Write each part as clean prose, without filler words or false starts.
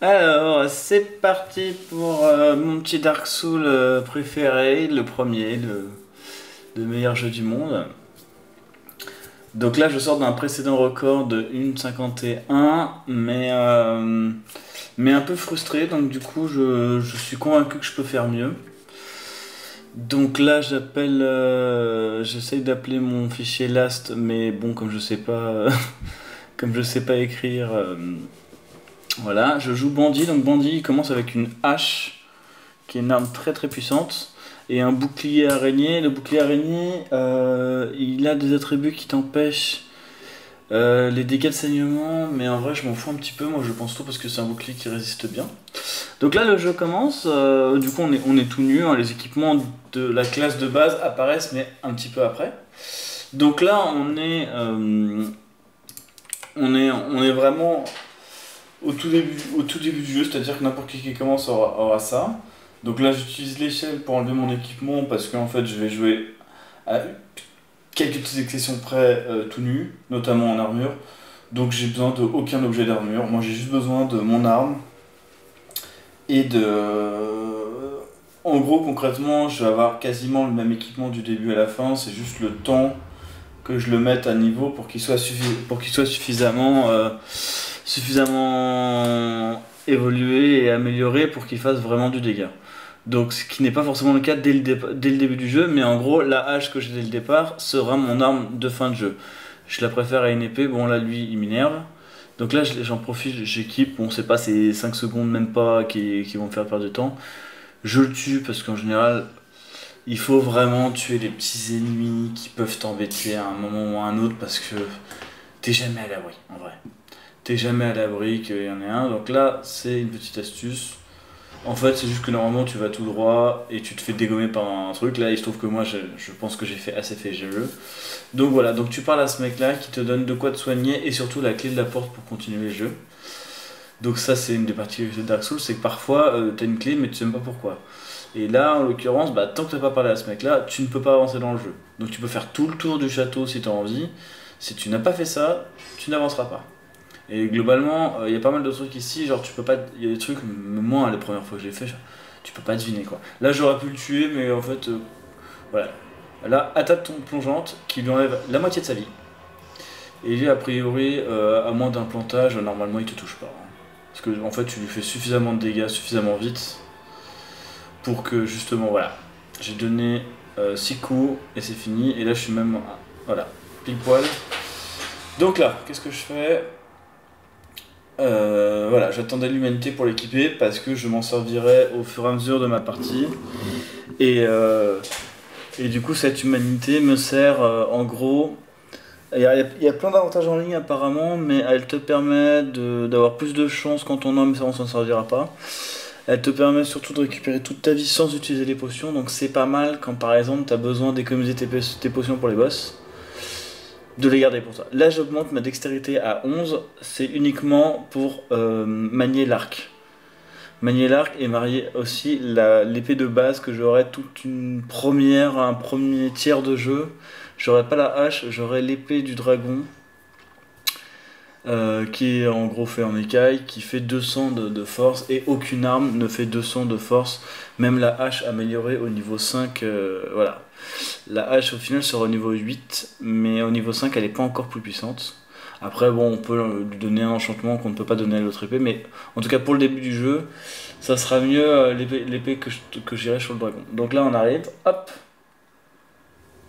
Alors, c'est parti pour mon petit Dark Souls préféré, le premier, le meilleur jeu du monde. Donc là, je sors d'un précédent record de 1,51, mais un peu frustré, donc du coup, je suis convaincu que je peux faire mieux. Donc là, j'essaye d'appeler mon fichier last, mais bon, comme je sais pas, comme je sais pas écrire, voilà, je joue Bandit. Donc Bandit, il commence avec une hache qui est une arme très très puissante, et un bouclier araignée. Le bouclier araignée, il a des attributs qui t'empêchent les dégâts de saignement, mais en vrai je m'en fous un petit peu, moi je pense tout parce que c'est un bouclier qui résiste bien. Donc là le jeu commence, du coup on est tout nu, hein, les équipements de la classe de base apparaissent mais un petit peu après. Donc là on est vraiment au tout début du jeu, c'est-à-dire que n'importe qui commence aura ça. Donc là j'utilise l'échelle pour enlever mon équipement parce qu'en fait je vais jouer à quelques petites exceptions près tout nu, notamment en armure. Donc j'ai besoin de aucun objet d'armure, moi j'ai juste besoin de mon arme et de... En gros concrètement je vais avoir quasiment le même équipement du début à la fin, c'est juste le temps que je le mette à niveau pour qu'il soit, pour qu'il soit suffisamment évolué et amélioré pour qu'il fasse vraiment du dégât. Donc ce qui n'est pas forcément le cas dès le début du jeu, mais en gros la hache que j'ai dès le départ sera mon arme de fin de jeu. Je la préfère à une épée, bon là lui il m'énerve. Donc là j'en profite, j'équipe, bon c'est pas ces 5 secondes même pas qui vont me faire perdre du temps. Je le tue parce qu'en général il faut vraiment tuer les petits ennemis qui peuvent t'embêter à un moment ou à un autre parce que t'es jamais à l'abri en vrai. T'es jamais à l'abri qu'il y en ait un, donc là c'est une petite astuce. En fait, c'est juste que normalement tu vas tout droit et tu te fais dégommer par un truc. Là, il se trouve que moi je pense que j'ai fait assez fait le jeu. Donc voilà, donc tu parles à ce mec là qui te donne de quoi te soigner et surtout la clé de la porte pour continuer le jeu. Donc ça, c'est une des particularités de Dark Souls, c'est que parfois t'as une clé mais tu sais même pas pourquoi. Et là, en l'occurrence, bah, tant que t'as pas parlé à ce mec là, tu ne peux pas avancer dans le jeu. Donc tu peux faire tout le tour du château si tu as envie. Si tu n'as pas fait ça, tu n'avanceras pas. Et globalement, il y a pas mal de trucs ici, genre tu peux pas. Il y a des trucs, même moi, les premières fois que j'ai fait, tu peux pas deviner quoi. Là, j'aurais pu le tuer, mais en fait, voilà. Là, attaque ton plongeante qui lui enlève la moitié de sa vie. Et lui, a priori, à moins d'un plantage, normalement, il te touche pas, hein. Parce que en fait, tu lui fais suffisamment de dégâts, suffisamment vite, pour que justement, voilà. J'ai donné 6 coups et c'est fini. Et là, je suis même. Voilà, pile poil. Donc là, qu'est-ce que je fais? Voilà, j'attendais l'humanité pour l'équiper parce que je m'en servirai au fur et à mesure de ma partie. Et, euh, et du coup, cette humanité me sert en gros. Il y a plein d'avantages en ligne apparemment, mais elle te permet d'avoir plus de chance quand ton homme, ça on s'en servira pas. Elle te permet surtout de récupérer toute ta vie sans utiliser les potions, donc c'est pas mal quand par exemple tu as besoin d'économiser tes potions pour les boss de les garder pour toi. Là, j'augmente ma dextérité à 11, c'est uniquement pour manier l'arc. Manier l'arc et marier aussi l'épée de base que j'aurai toute un premier tiers de jeu. J'aurai pas la hache, j'aurai l'épée du dragon qui est en gros fait en écaille, qui fait 200 de force et aucune arme ne fait 200 de force, même la hache améliorée au niveau 5, voilà. La hache au final sera au niveau 8, mais au niveau 5 elle n'est pas encore plus puissante. Après bon on peut lui donner un enchantement qu'on ne peut pas donner à l'autre épée, mais en tout cas pour le début du jeu, ça sera mieux l'épée que j'irai sur le dragon. Donc là on arrive, hop,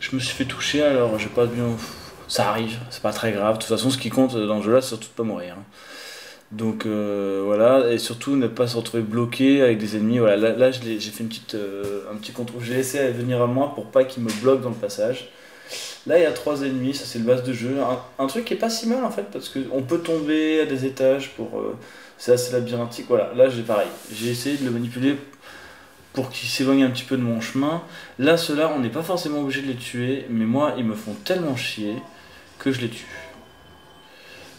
je me suis fait toucher alors j'ai pas bien... Ça arrive, c'est pas très grave, de toute façon ce qui compte dans le jeu là c'est surtout de pas mourir, hein. Donc voilà, et surtout ne pas se retrouver bloqué avec des ennemis. Voilà, là j'ai fait un petit contrôle. J'ai laissé venir à moi pour pas qu'ils me bloquent dans le passage. Là il y a 3 ennemis, ça c'est le base de jeu. Un truc qui est pas si mal en fait, parce qu'on peut tomber à des étages pour. C'est assez labyrinthique. Voilà, là j'ai pareil. J'ai essayé de le manipuler pour qu'il s'éloigne un petit peu de mon chemin. Là ceux-là, on n'est pas forcément obligé de les tuer, mais moi ils me font tellement chier que je les tue.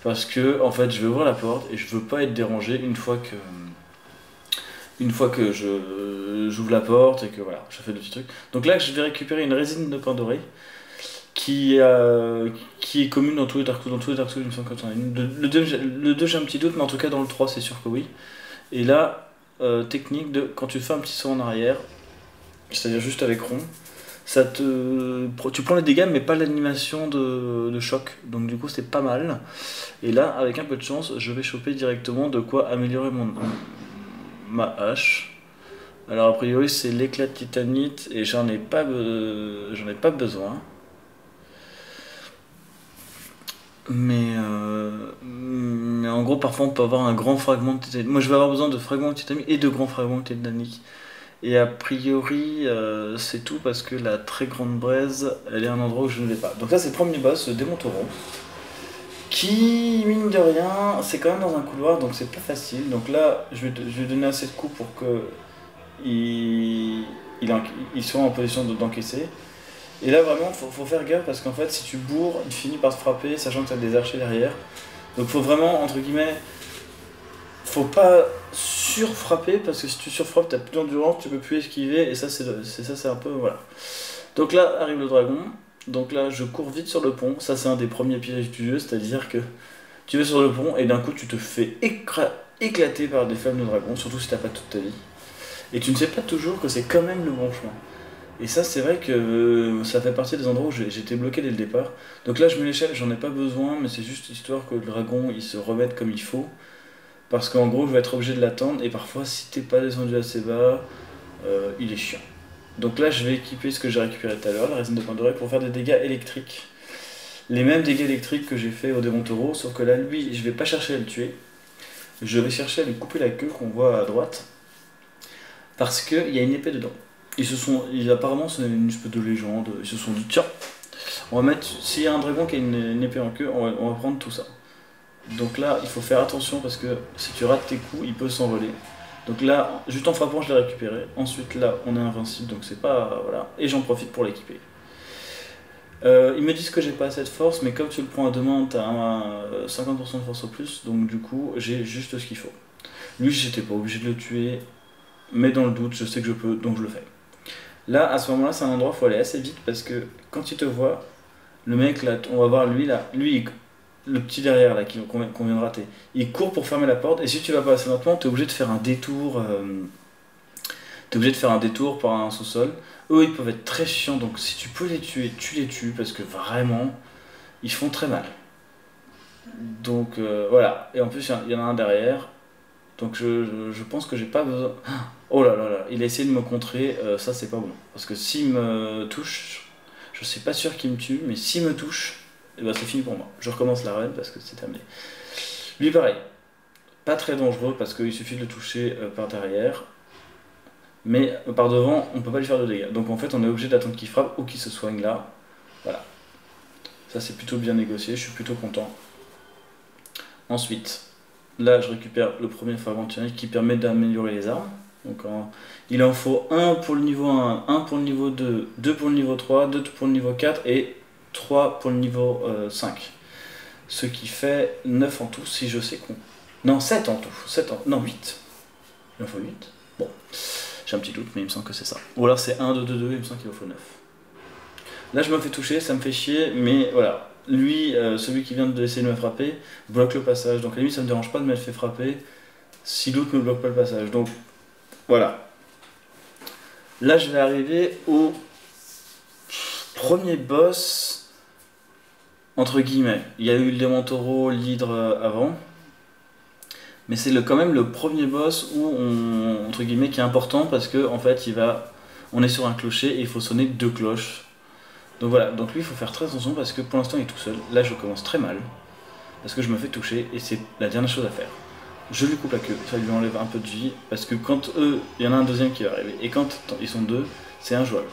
Parce que en fait je vais ouvrir la porte et je veux pas être dérangé une fois que j'ouvre la porte et que voilà, je fais 2 petits trucs. Donc là je vais récupérer une résine de pain doré qui est commune dans tous les Dark Souls, il me semble que c'en est une. Le 2 j'ai un petit doute, mais en tout cas dans le 3 c'est sûr que oui. Et là, technique de quand tu fais un petit saut en arrière, c'est-à-dire juste avec rond, tu prends les dégâts mais pas l'animation de choc. Donc du coup c'est pas mal. Et là, avec un peu de chance, je vais choper directement de quoi améliorer ma hache. Alors a priori c'est l'éclat de titanite et j'en ai pas besoin. Mais en gros, parfois on peut avoir un grand fragment de titanite. Moi je vais avoir besoin de fragments de titanite et de grands fragments de titanite. Et a priori, c'est tout parce que la très grande braise, elle est un endroit où je ne vais pas. Donc là, c'est le premier boss, le démon taureau. Qui, mine de rien, c'est quand même dans un couloir, donc c'est pas facile. Donc là, je vais donner assez de coups pour que il soit en position d'encaisser. Et là, vraiment, faut faire gaffe parce qu'en fait, si tu bourres, il finit par te frapper, sachant que tu as des archers derrière. Donc faut vraiment, entre guillemets, faut pas surfrapper parce que si tu surfrappes, t'as plus d'endurance, tu peux plus esquiver et ça c'est un peu voilà. Donc là arrive le dragon. Donc là je cours vite sur le pont. Ça c'est un des premiers pièges du jeu, c'est-à-dire que tu vas sur le pont et d'un coup tu te fais éclater par des flammes de dragon, surtout si t'as pas toute ta vie. Et tu ne sais pas toujours que c'est quand même le bon chemin. Et ça c'est vrai que ça fait partie des endroits où j'étais bloqué dès le départ. Donc là je mets l'échelle, j'en ai pas besoin, mais c'est juste histoire que le dragon il se remette comme il faut. Parce qu'en gros, je vais être obligé de l'attendre et parfois, si t'es pas descendu assez bas, il est chiant. Donc là, je vais équiper ce que j'ai récupéré tout à l'heure, la résine de pointe dorée, pour faire des dégâts électriques. Les mêmes dégâts électriques que j'ai fait au démon taureau, sauf que là, lui, je vais pas chercher à le tuer. Je vais chercher à lui couper la queue qu'on voit à droite. Parce qu'il y a une épée dedans. Apparemment, c'est une espèce de légende. Ils se sont dit, tiens, on va mettre. S'il y a un dragon qui a une épée en queue, on va prendre tout ça. Donc là, il faut faire attention parce que si tu rates tes coups, il peut s'envoler. Donc là, juste en frappant, je l'ai récupéré. Ensuite, là, on est invincible, donc c'est pas... Voilà. Et j'en profite pour l'équiper. Ils me disent que j'ai pas assez de force, mais comme tu le prends à deux mains, t'as 50% de force au plus, donc du coup, j'ai juste ce qu'il faut. Lui, j'étais pas obligé de le tuer, mais dans le doute, je sais que je peux, donc je le fais. Là, à ce moment-là, c'est un endroit où il faut aller assez vite parce que quand il te voit, le mec, là, on va voir lui, là, lui, le petit derrière là qu'on vient de rater, il court pour fermer la porte et si tu vas pas assez lentement, t'es obligé de faire un détour. T'es obligé de faire un détour par un sous-sol. Eux ils peuvent être très chiants donc si tu peux les tuer, tu les tues parce que vraiment ils font très mal. Donc voilà. Et en plus il y en a un derrière. Donc je pense que j'ai pas besoin. Oh là là là, il a essayé de me contrer, ça c'est pas bon. Parce que s'il me touche, je suis pas sûr qu'il me tue, mais s'il me touche, et ben c'est fini pour moi. Je recommence la run parce que c'est terminé. Lui pareil, pas très dangereux parce qu'il suffit de le toucher par derrière, mais par devant on peut pas lui faire de dégâts. Donc en fait on est obligé d'attendre qu'il frappe ou qu'il se soigne là. Voilà. Ça c'est plutôt bien négocié, je suis plutôt content. Ensuite, là je récupère le premier fragment de qui permet d'améliorer les armes. Donc il en faut un pour le niveau 1, un pour le niveau 2, 2 pour le niveau 3, 2 pour le niveau 4 et 3 pour le niveau 5. Ce qui fait 9 en tout, si je sais qu'on... Non, 7 en tout. Non, 8. Il en faut 8. Bon, j'ai un petit doute, mais il me semble que c'est ça. Ou alors c'est 1, 2, 2, 2, il me semble qu'il en faut 9. Là, je me fais toucher, ça me fait chier, mais voilà. Lui, celui qui vient d'essayer de me frapper, bloque le passage. Donc à la limite, ça me dérange pas de m'être fait frapper si l'autre ne bloque pas le passage. Donc, voilà. Là, je vais arriver au premier boss, entre guillemets. Il y a eu le démon taureau, l'hydre avant. Mais c'est quand même le premier boss où entre guillemets, qui est important parce que en fait, on est sur un clocher et il faut sonner 2 cloches. Donc voilà, donc lui il faut faire très attention parce que pour l'instant il est tout seul. Là je commence très mal parce que je me fais toucher et c'est la dernière chose à faire. Je lui coupe la queue, ça lui enlève un peu de vie parce que quand il y en a un deuxième qui va arriver et quand ils sont deux, c'est injouable.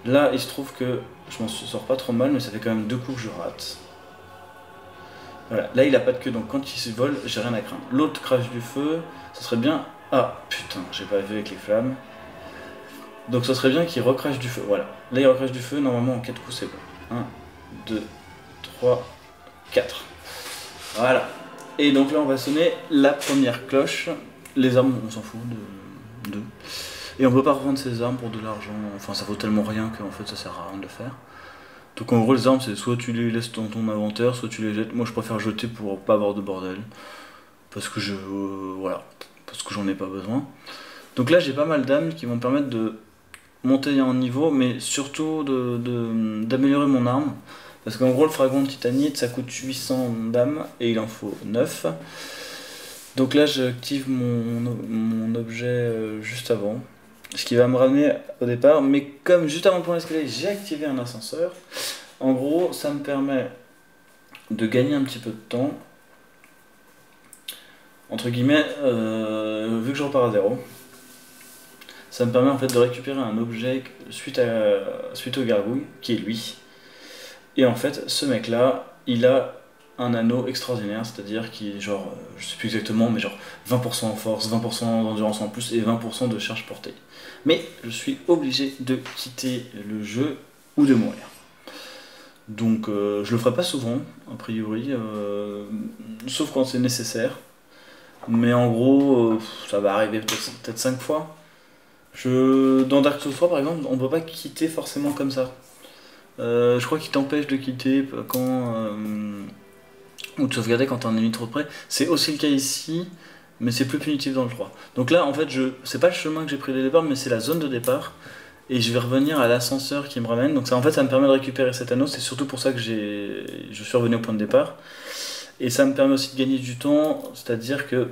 Là il se trouve que je m'en sors pas trop mal mais ça fait quand même 2 coups que je rate. Voilà, là il a pas de queue donc quand il se vole, j'ai rien à craindre. L'autre crache du feu, ça serait bien. Ah putain, j'ai pas vu avec les flammes. Donc ça serait bien qu'il recrache du feu, voilà. Là il recrache du feu, normalement en 4 coups c'est bon. 1, 2, 3, 4. Voilà. Et donc là on va sonner la première cloche. Les armes on s'en fout de 2. Et on peut pas revendre ces armes pour de l'argent, enfin ça vaut tellement rien qu'en fait ça sert à rien de le faire. Donc en gros les armes c'est soit tu les laisses dans ton inventaire, soit tu les jettes. Moi je préfère jeter pour pas avoir de bordel. Parce que voilà. parce que j'en ai pas besoin. Donc là j'ai pas mal d'âmes qui vont me permettre de monter en niveau, mais surtout d'améliorer mon arme. Parce qu'en gros le fragment de titanite ça coûte 800 d'âmes et il en faut 9. Donc là j'active mon objet juste avant. Ce qui va me ramener au départ, mais comme juste avant le point d'escalier j'ai activé un ascenseur, en gros ça me permet de gagner un petit peu de temps, entre guillemets, vu que je repars à zéro. Ça me permet en fait de récupérer un objet suite au gargouille, qui est lui. Et en fait, ce mec là, il a un anneau extraordinaire, c'est-à-dire qui est genre, je sais plus exactement, mais genre 20% en force, 20% d'endurance en plus et 20% de charge portée. Mais je suis obligé de quitter le jeu ou de mourir. Donc je le ferai pas souvent, a priori, sauf quand c'est nécessaire. Mais en gros, ça va arriver peut-être 5 fois. Dans Dark Souls 3 par exemple, on peut pas quitter forcément comme ça. Je crois qu'il t'empêche de quitter ou de sauvegarder quand t'es un ennemi trop près. C'est aussi le cas ici, mais c'est plus punitif dans le 3. Donc là, en fait, c'est pas le chemin que j'ai pris dès le départ, mais c'est la zone de départ. Et je vais revenir à l'ascenseur qui me ramène. Donc ça, en fait, ça me permet de récupérer cet anneau. C'est surtout pour ça que je suis revenu au point de départ. Et ça me permet aussi de gagner du temps, c'est-à-dire que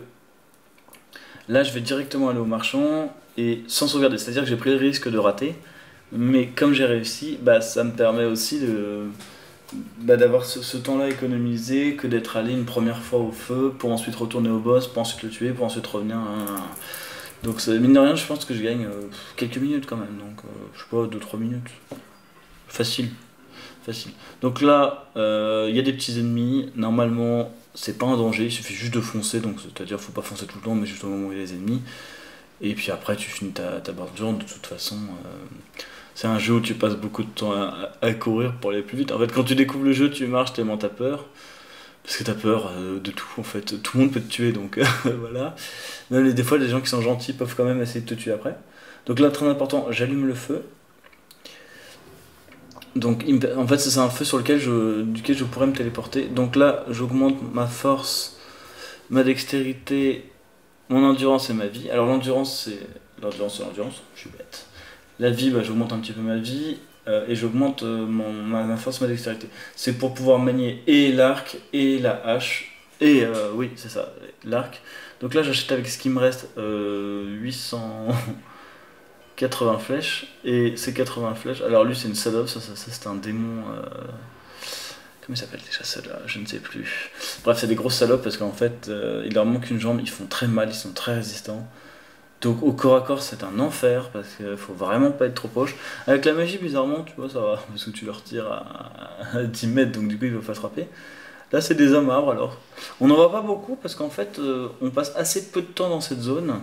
là, je vais directement aller au marchand et sans sauvegarder. C'est-à-dire que j'ai pris le risque de rater. Mais comme j'ai réussi, bah, ça me permet aussi d'avoir ce temps-là économisé que d'être allé une première fois au feu pour ensuite retourner au boss, pour ensuite le tuer, pour ensuite revenir. Donc mine de rien, je pense que je gagne quelques minutes quand même. Donc je sais pas, 2-3 minutes. Facile. Facile. Donc là, il y a des petits ennemis. Normalement, c'est pas un danger, il suffit juste de foncer. Donc c'est-à-dire, faut pas foncer tout le temps, mais juste au moment où il y a les ennemis. Et puis après, tu finis ta barre de journée. De toute façon, c'est un jeu où tu passes beaucoup de temps à courir pour aller plus vite. En fait, quand tu découvres le jeu, tu marches tellement t'as peur. Parce que t'as peur de tout, en fait. Tout le monde peut te tuer, donc voilà. Même des fois, les gens qui sont gentils peuvent quand même essayer de te tuer après. Donc là, très important, j'allume le feu. Donc en fait c'est un feu duquel je pourrais me téléporter. Donc là j'augmente ma force, ma dextérité, mon endurance et ma vie. Alors l'endurance c'est l'endurance, je suis bête. La vie, bah, j'augmente un petit peu ma vie et j'augmente ma force, ma dextérité. C'est pour pouvoir manier et l'arc et la hache. Et oui c'est ça, l'arc. Donc là j'achète avec ce qui me reste 880 flèches, et ces 80 flèches, alors lui c'est une salope, ça c'est un démon, comment il s'appelle déjà ceux-là, je ne sais plus. Bref, c'est des grosses salopes parce qu'en fait il leur manque une jambe, ils font très mal, ils sont très résistants. Donc au corps à corps c'est un enfer parce qu'il faut vraiment pas être trop proche. Avec la magie bizarrement tu vois ça va, parce que tu leur tires à 10 mètres donc du coup ils peuvent pas frapper. Là c'est des hommes arbres alors. On n'en voit pas beaucoup parce qu'en fait on passe assez peu de temps dans cette zone.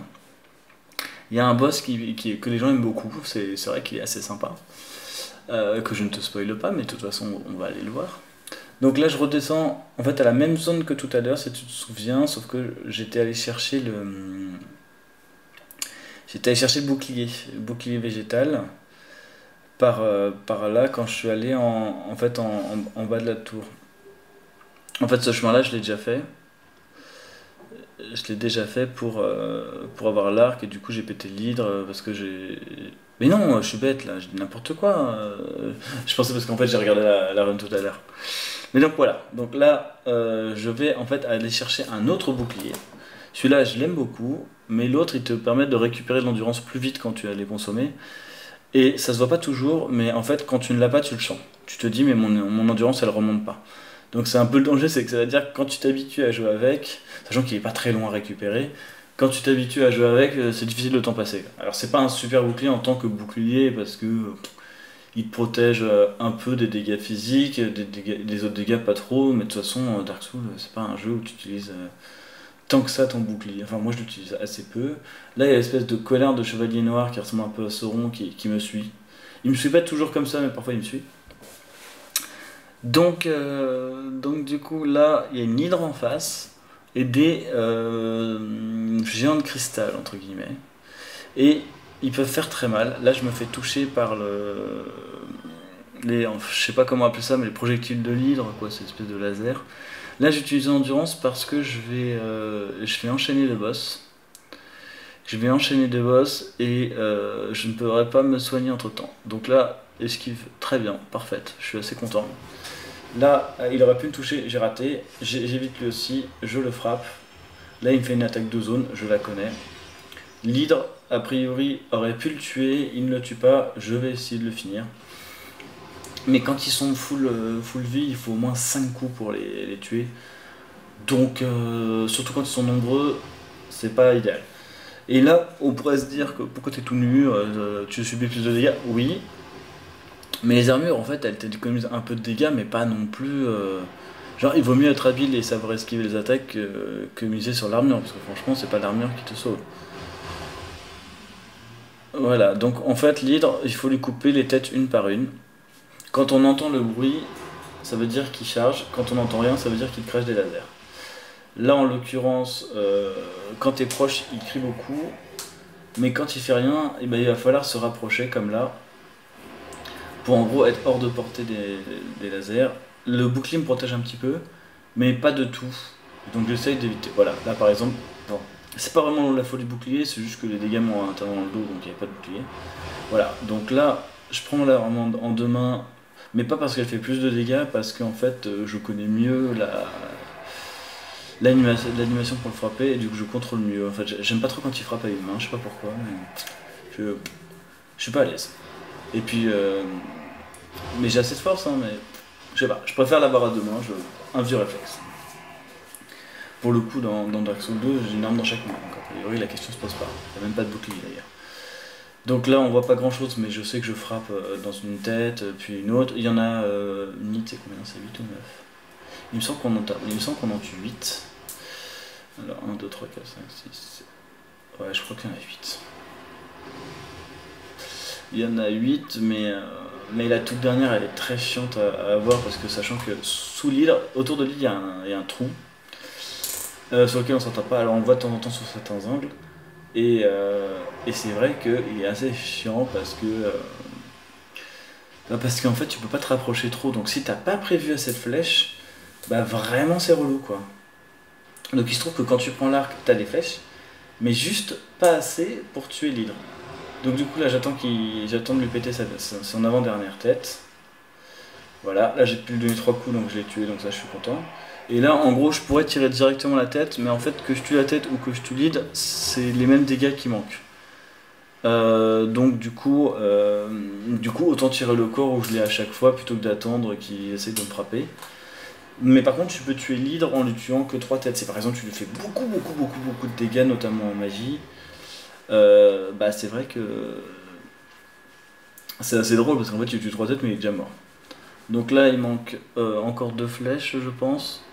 Il y a un boss que les gens aiment beaucoup, c'est vrai qu'il est assez sympa, que je ne te spoile pas, mais de toute façon on va aller le voir. Donc là je redescends en fait à la même zone que tout à l'heure, si tu te souviens, sauf que j'étais allé chercher le bouclier végétal, par là quand je suis allé en bas de la tour. En fait ce chemin là je l'ai déjà fait. Je l'ai déjà fait pour avoir l'arc et du coup j'ai pété l'hydre parce que j'ai... Mais non, je suis bête là, je dis n'importe quoi. Je pensais parce qu'en fait j'ai regardé la run tout à l'heure. Mais donc voilà, donc là je vais en fait aller chercher un autre bouclier. Celui-là je l'aime beaucoup, mais l'autre il te permet de récupérer de l'endurance plus vite quand tu vas les consommer. Et ça se voit pas toujours, mais en fait quand tu ne l'as pas tu le sens. Tu te dis mais mon endurance elle remonte pas. Donc c'est un peu le danger, c'est que ça veut dire que quand tu t'habitues à jouer avec, sachant qu'il est pas très long à récupérer, quand tu t'habitues à jouer avec, c'est difficile de t'en passer. Alors c'est pas un super bouclier en tant que bouclier parce que il te protège un peu des dégâts physiques, des autres dégâts pas trop, mais de toute façon Dark Souls c'est pas un jeu où tu utilises tant que ça ton bouclier. Enfin moi je l'utilise assez peu. Là il y a l'espèce de colère de chevalier noir qui ressemble un peu à Sauron qui me suit. Il me suit pas toujours comme ça mais parfois il me suit. Donc du coup là il y a une hydre en face et des géants de cristal entre guillemets et ils peuvent faire très mal. Là je me fais toucher par je sais pas comment appeler ça mais les projectiles de l'hydre quoi, c'est une espèce de laser. Là j'utilise l'endurance parce que je vais enchaîner le boss je vais enchaîner des boss et je ne pourrai pas me soigner entre temps. Donc là, esquive, très bien, parfaite, je suis assez content. Là, il aurait pu me toucher, j'ai raté, j'évite lui aussi, je le frappe. Là, il me fait une attaque de zone, je la connais. L'hydre, a priori, aurait pu le tuer, il ne le tue pas, je vais essayer de le finir. Mais quand ils sont full vie, il faut au moins 5 coups pour les tuer. Donc, surtout quand ils sont nombreux, c'est pas idéal. Et là, on pourrait se dire que pourquoi t'es tout nu, tu subis plus de dégâts. Oui, mais les armures, en fait, elles t'économisent un peu de dégâts, mais pas non plus. Genre, il vaut mieux être habile et savoir esquiver les attaques que miser sur l'armure, parce que franchement, c'est pas l'armure qui te sauve. Voilà, donc en fait, l'hydre, il faut lui couper les têtes une par une. Quand on entend le bruit, ça veut dire qu'il charge. Quand on n'entend rien, ça veut dire qu'il crache des lasers. Là, en l'occurrence, quand t'es proche, il crie beaucoup. Mais quand il fait rien, eh ben, il va falloir se rapprocher, comme là, pour en gros être hors de portée des lasers. Le bouclier me protège un petit peu, mais pas de tout. Donc j'essaye d'éviter. Voilà, là par exemple, bon, c'est pas vraiment la folie bouclier, c'est juste que les dégâts m'ont atteint dans le dos, donc il n'y avait pas de bouclier. Voilà, donc là, je prends l'arme en deux mains, mais pas parce qu'elle fait plus de dégâts, parce qu'en fait, je connais mieux l'animation pour le frapper, et du coup je contrôle mieux. En fait, j'aime pas trop quand il frappe à une main, je sais pas pourquoi, mais je suis pas à l'aise. Et puis, mais j'ai assez de force, hein, mais je sais pas, je préfère l'avoir à deux mains, un vieux réflexe. Pour le coup, dans Dark Souls 2, j'ai une arme dans chaque main, donc a priori la question se pose pas. Il n'y a même pas de bouclier d'ailleurs. Donc là, on voit pas grand chose, mais je sais que je frappe dans une tête, puis une autre. Il y en a une unité, combien c'est 8 ou 9. Il me semble qu'on en tue 8. Alors 1, 2, 3, 4, 5, 6. Ouais, je crois qu'il y en a 8. Il y en a 8, mais la toute dernière, elle est très chiante à avoir parce que sachant que sous l'île, autour de l'île, il y a un trou sur lequel on s'entend pas. Alors on voit de temps en temps sur certains angles. Et c'est vrai qu'il est assez chiant parce qu'en fait tu peux pas te rapprocher trop. Donc si t'as pas prévu à cette flèche, bah vraiment c'est relou quoi. Donc il se trouve que quand tu prends l'arc, t'as des flèches, mais juste pas assez pour tuer l'hydre. Donc du coup là j'attends de lui péter son avant-dernière tête. Voilà, là j'ai pu lui donner 3 coups donc je l'ai tué, donc ça je suis content. Et là en gros je pourrais tirer directement la tête, mais en fait que je tue la tête ou que je tue l'hydre, c'est les mêmes dégâts qui manquent. Donc du coup autant tirer le corps où je l'ai à chaque fois plutôt que d'attendre qu'il essaie de me frapper. Mais par contre tu peux tuer l'hydre en lui tuant que 3 têtes. C'est par exemple tu lui fais beaucoup de dégâts, notamment en magie. Bah c'est vrai que c'est assez drôle parce qu'en fait tu tues 3 têtes mais il est déjà mort. Donc là il manque encore 2 flèches je pense.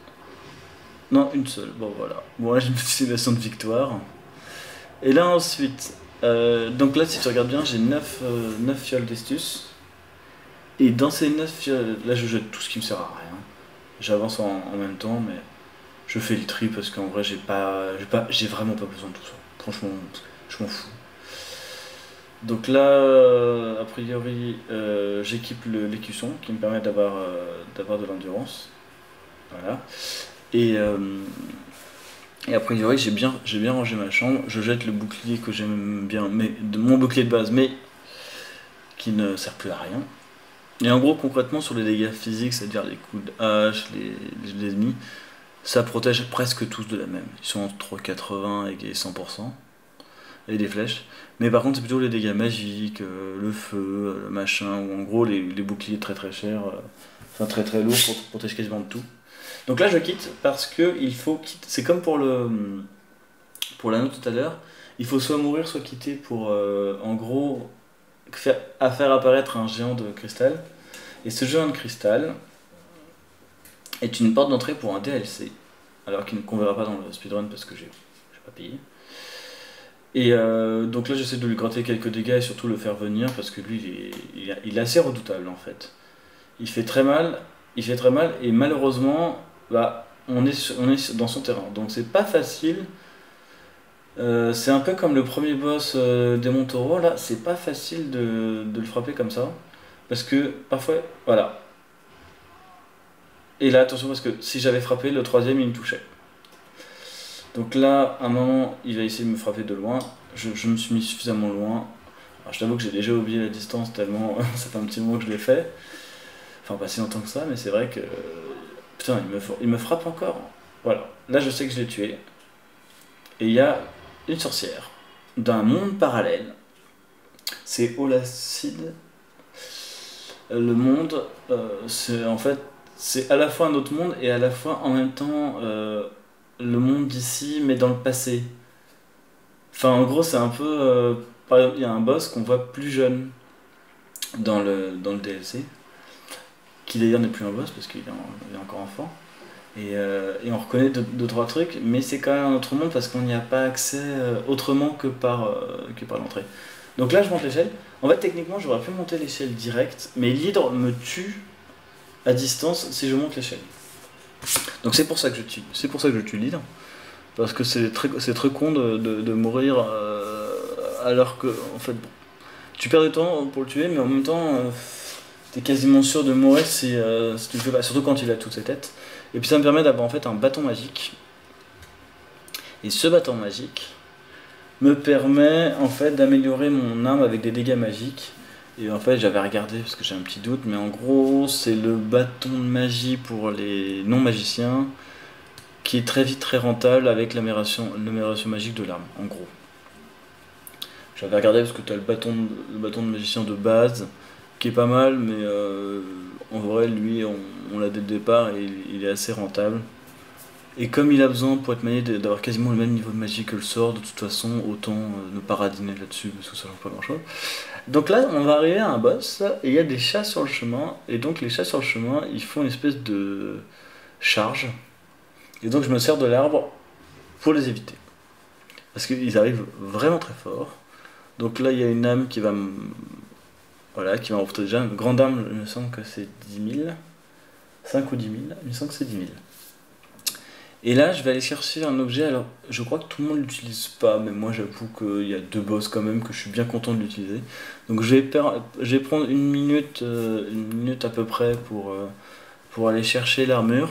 Non, une seule, bon voilà. Bon là j'ai une petite célébration de victoire. Et là ensuite, donc là si tu regardes bien j'ai 9 fioles d'estus. Et dans ces 9 fioles, là je jette tout ce qui me sert à rien. J'avance en même temps mais je fais le tri parce qu'en vrai j'ai vraiment pas besoin de tout ça. Franchement, je m'en fous. Donc là, a priori, j'équipe l'écusson qui me permet d'avoir de l'endurance. Voilà. Et a priori, j'ai bien rangé ma chambre. Je jette le bouclier que j'aime bien, mon bouclier de base, mais qui ne sert plus à rien. Et en gros, concrètement, sur les dégâts physiques, c'est-à-dire les coups de hache, les ennemis, ça protège presque tous de la même. Ils sont entre 80 et 100%. Et des flèches. Mais par contre, c'est plutôt les dégâts magiques, le feu, le machin, ou en gros les boucliers très très chers, enfin très très lourds pour protéger quasiment de tout. Donc là, je quitte parce que il faut quitter. C'est comme pour l'anneau tout à l'heure. Il faut soit mourir, soit quitter pour en gros faire apparaître un géant de cristal. Et ce géant de cristal est une porte d'entrée pour un DLC. Alors qu'on verra pas dans le speedrun parce que j'ai pas payé. Et donc là j'essaie de lui gratter quelques dégâts et surtout le faire venir parce que lui il est assez redoutable en fait. Il fait très mal et malheureusement bah, on est dans son terrain. Donc c'est pas facile. C'est un peu comme le premier boss des Montaureau, là c'est pas facile de le frapper comme ça. Parce que parfois, voilà. Et là attention parce que si j'avais frappé le troisième il me touchait. Donc là, à un moment, il va essayer de me frapper de loin. Je me suis mis suffisamment loin. Alors, je t'avoue que j'ai déjà oublié la distance tellement ça fait un petit moment que je l'ai fait. Enfin, pas si longtemps que ça, mais c'est vrai que. Putain, il me frappe encore. Voilà. Là, je sais que je l'ai tué. Et il y a une sorcière d'un monde parallèle. C'est Olacide. Le monde, c'est en fait. C'est à la fois un autre monde et à la fois en même temps le monde d'ici, mais dans le passé. Enfin, en gros, c'est un peu. Par exemple, il y a un boss qu'on voit plus jeune dans le DLC, qui d'ailleurs n'est plus un boss parce il est encore enfant. Et on reconnaît deux, trois trucs, mais c'est quand même un autre monde parce qu'on n'y a pas accès autrement que par l'entrée. Donc là, je monte l'échelle. En fait, techniquement, j'aurais pu monter l'échelle direct, mais l'hydre me tue à distance si je monte l'échelle. Donc c'est pour ça que je tue. C'est pour ça que je tue l'hydre. Parce que c'est très con de mourir alors que, en fait, bon, tu perds du temps pour le tuer, mais en même temps, t'es quasiment sûr de mourir si tu le fais pas, surtout quand il a toutes ses têtes. Et puis ça me permet d'avoir en fait un bâton magique. Et ce bâton magique me permet en fait d'améliorer mon arme avec des dégâts magiques. Et en fait, j'avais regardé parce que j'ai un petit doute, mais en gros, c'est le bâton de magie pour les non-magiciens qui est très vite très rentable avec l'amélioration magique de l'arme, en gros. J'avais regardé parce que tu as le bâton de magicien de base, qui est pas mal, mais en vrai, lui, on l'a dès le départ et il est assez rentable. Et comme il a besoin pour être manié d'avoir quasiment le même niveau de magie que le sort, de toute façon, autant ne pas radiner là-dessus parce que ça change pas grand-chose. Donc là, on va arriver à un boss et il y a des chats sur le chemin. Et donc les chats sur le chemin, ils font une espèce de charge. Et donc je me sers de l'arbre pour les éviter. Parce qu'ils arrivent vraiment très fort. Donc là, il y a une âme qui va me... Voilà, qui m'a rapporté déjà une grande âme, il me semble que c'est 10 000. 5 ou 10 000, il me semble que c'est 10 000. Et là, je vais aller chercher un objet. Alors, je crois que tout le monde l'utilise pas, mais moi, j'avoue qu'il y a deux boss quand même que je suis bien content de l'utiliser. Donc, je vais prendre une minute à peu près pour aller chercher l'armure.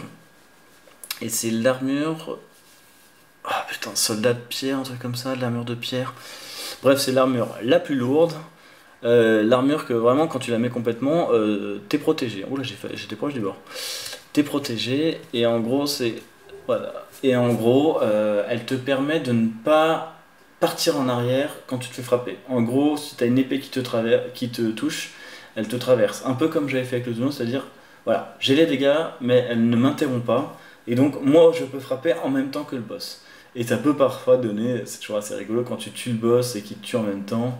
Et c'est l'armure. Ah putain, soldat de pierre, un truc comme ça, de l'armure de pierre. Bref, c'est l'armure la plus lourde. L'armure que vraiment, quand tu la mets complètement, t'es protégé. Oula, j'étais proche du bord. T'es protégé, et en gros, c'est. Voilà. Et en gros, elle te permet de ne pas partir en arrière quand tu te fais frapper. En gros, si tu as une épée qui te touche, elle te traverse. Un peu comme j'avais fait avec le Zuno, c'est-à-dire, voilà, j'ai les dégâts, mais elle ne m'interrompt pas. Et donc, moi, je peux frapper en même temps que le boss. Et ça peut parfois donner, c'est toujours assez rigolo, quand tu tues le boss et qu'il te tue en même temps,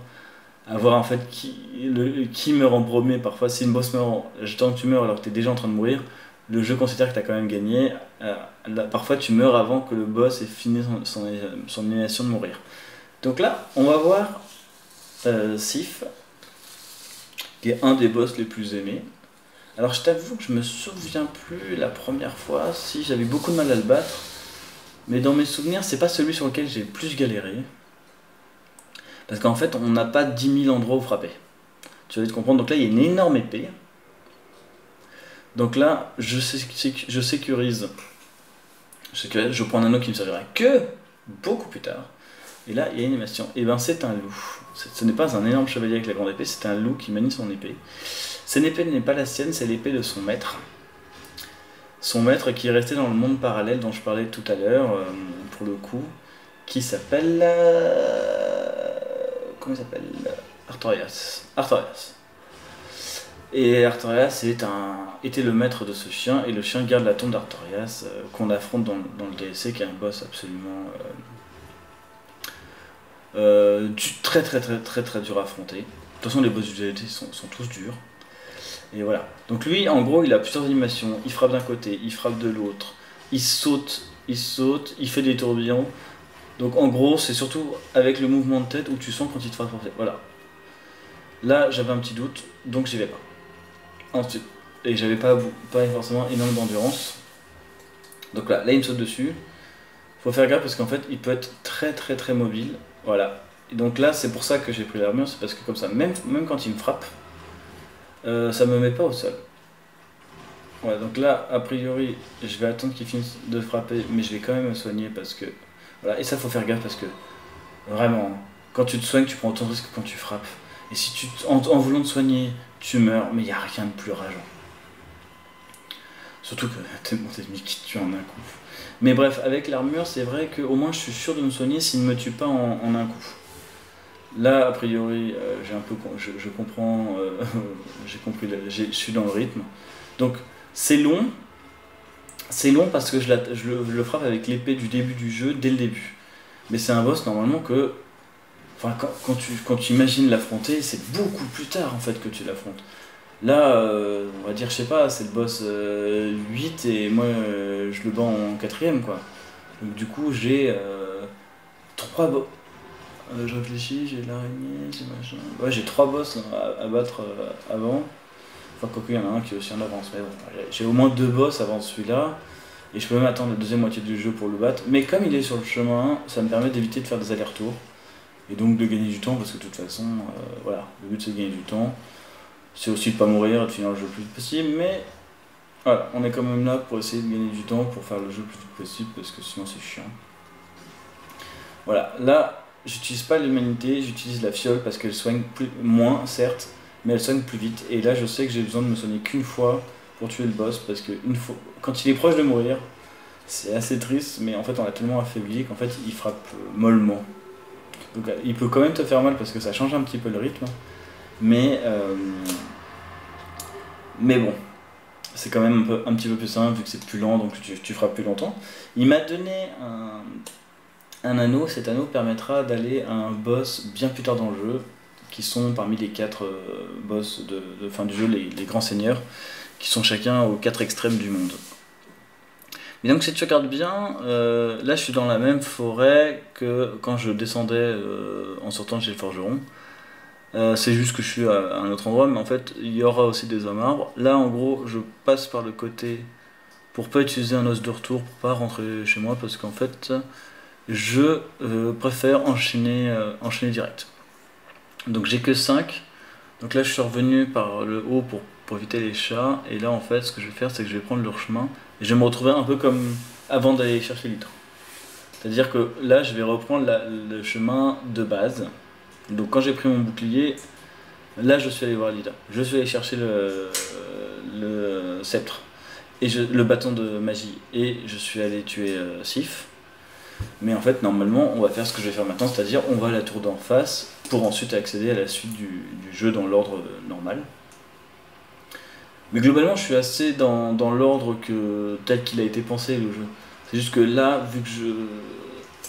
avoir en fait qui meurt en premier. Parfois, si une boss meurt, tant que tu meurs alors que tu es déjà en train de mourir, le jeu considère que tu as quand même gagné. Là, parfois, tu meurs avant que le boss ait fini son animation de mourir. Donc là, on va voir Sif, qui est un des boss les plus aimés. Alors, je t'avoue que je me souviens plus la première fois si j'avais beaucoup de mal à le battre. Mais dans mes souvenirs, c'est pas celui sur lequel j'ai le plus galéré. Parce qu'en fait, on n'a pas 10 000 endroits où frapper. Tu vas te comprendre. Donc là, il y a une énorme épée. Donc là, je sécurise. Je prends un anneau qui ne me servira que beaucoup plus tard. Et là, il y a une animation. Et ben, c'est un loup. Ce n'est pas un énorme chevalier avec la grande épée, c'est un loup qui manie son épée. Cette épée n'est pas la sienne, c'est l'épée de son maître. Son maître qui est resté dans le monde parallèle dont je parlais tout à l'heure, pour le coup, qui s'appelle... comment il s'appelle? Artorias. Artorias. Et Artorias était le maître de ce chien, et le chien garde la tombe d'Artorias, qu'on affronte dans le DLC, qui est un boss absolument très très très très très dur à affronter. De toute façon, les boss du DLC sont tous durs. Et voilà. Donc lui, en gros, il a plusieurs animations. Il frappe d'un côté, il frappe de l'autre, il saute, il fait des tourbillons. Donc en gros, c'est surtout avec le mouvement de tête où tu sens quand il te frappe. Voilà. Là, j'avais un petit doute, donc j'y vais pas. Ensuite, et j'avais pas forcément énormément d'endurance. Donc là, il me saute dessus. Faut faire gaffe parce qu'en fait, il peut être très très très mobile. Voilà. Et donc là, c'est pour ça que j'ai pris l'armure, c'est parce que comme ça, même quand il me frappe, ça me met pas au sol. Voilà, donc là, a priori, je vais attendre qu'il finisse de frapper, mais je vais quand même me soigner parce que Voilà, et ça faut faire gaffe parce que vraiment, quand tu te soignes, tu prends autant de risques que quand tu frappes. Et si en voulant te soigner, tu meurs, mais il n'y a rien de plus rageant. Surtout que t'es mon ennemi qui te tue en un coup. Mais bref, avec l'armure, c'est vrai qu'au moins je suis sûr de me soigner s'il ne me tue pas en un coup. Là, a priori, j'ai un peu, je comprends, j'ai compris, je suis dans le rythme. Donc, c'est long. C'est long parce que je le frappe avec l'épée du début du jeu, dès le début. Mais c'est un boss normalement que, enfin, quand tu imagines l'affronter, c'est beaucoup plus tard en fait que tu l'affrontes. Là, on va dire, je sais pas, c'est le boss 8 et moi je le bats en quatrième quoi. Donc du coup j'ai 3 boss. Je réfléchis, j'ai l'araignée, j'ai machin. Ouais, j'ai 3 boss à battre avant. Enfin, quoique, il y en a un qui est aussi en avance. Mais bon, j'ai au moins 2 boss avant celui-là. Et je peux même attendre la deuxième moitié du jeu pour le battre. Mais comme il est sur le chemin, ça me permet d'éviter de faire des allers-retours. Et donc de gagner du temps, parce que de toute façon, voilà, le but c'est de gagner du temps. C'est aussi de pas mourir et de finir le jeu le plus vite possible. Mais voilà, on est quand même là pour essayer de gagner du temps, pour faire le jeu le plus vite possible, parce que sinon c'est chiant. Voilà, là, j'utilise pas l'humanité, j'utilise la fiole parce qu'elle soigne moins, certes, mais elle soigne plus vite. Et là, je sais que j'ai besoin de me soigner qu'une fois pour tuer le boss, parce que quand il est proche de mourir, c'est assez triste, mais en fait, on l'a tellement affaibli qu'en fait, il frappe mollement. Donc, il peut quand même te faire mal parce que ça change un petit peu le rythme, mais, mais bon, c'est quand même un petit peu plus simple vu que c'est plus lent, donc tu frappes plus longtemps. Il m'a donné un anneau, cet anneau permettra d'aller à un boss bien plus tard dans le jeu, qui sont parmi les 4 boss de fin du jeu, les grands seigneurs, qui sont chacun aux 4 extrêmes du monde. Mais donc si tu regardes bien, là je suis dans la même forêt que quand je descendais en sortant de chez le forgeron. C'est juste que je suis à un autre endroit, mais en fait il y aura aussi des hommes arbres. Là en gros je passe par le côté pour pas utiliser un os de retour, pour pas rentrer chez moi, parce qu'en fait je préfère enchaîner direct. Donc j'ai que 5. Donc là je suis revenu par le haut pour éviter les chats. Et là en fait ce que je vais faire c'est que je vais prendre leur chemin. Et je vais me retrouver un peu comme avant d'aller chercher l'ître. C'est-à-dire que là je vais reprendre le chemin de base. Donc quand j'ai pris mon bouclier, là je suis allé voir Lida. Je suis allé chercher le sceptre. Et le bâton de magie. Et je suis allé tuer Sif. Mais en fait, normalement, on va faire ce que je vais faire maintenant, c'est-à-dire on va à la tour d'en face pour ensuite accéder à la suite du jeu dans l'ordre normal. Mais globalement, je suis assez dans l'ordre tel qu'il a été pensé le jeu. C'est juste que là, vu que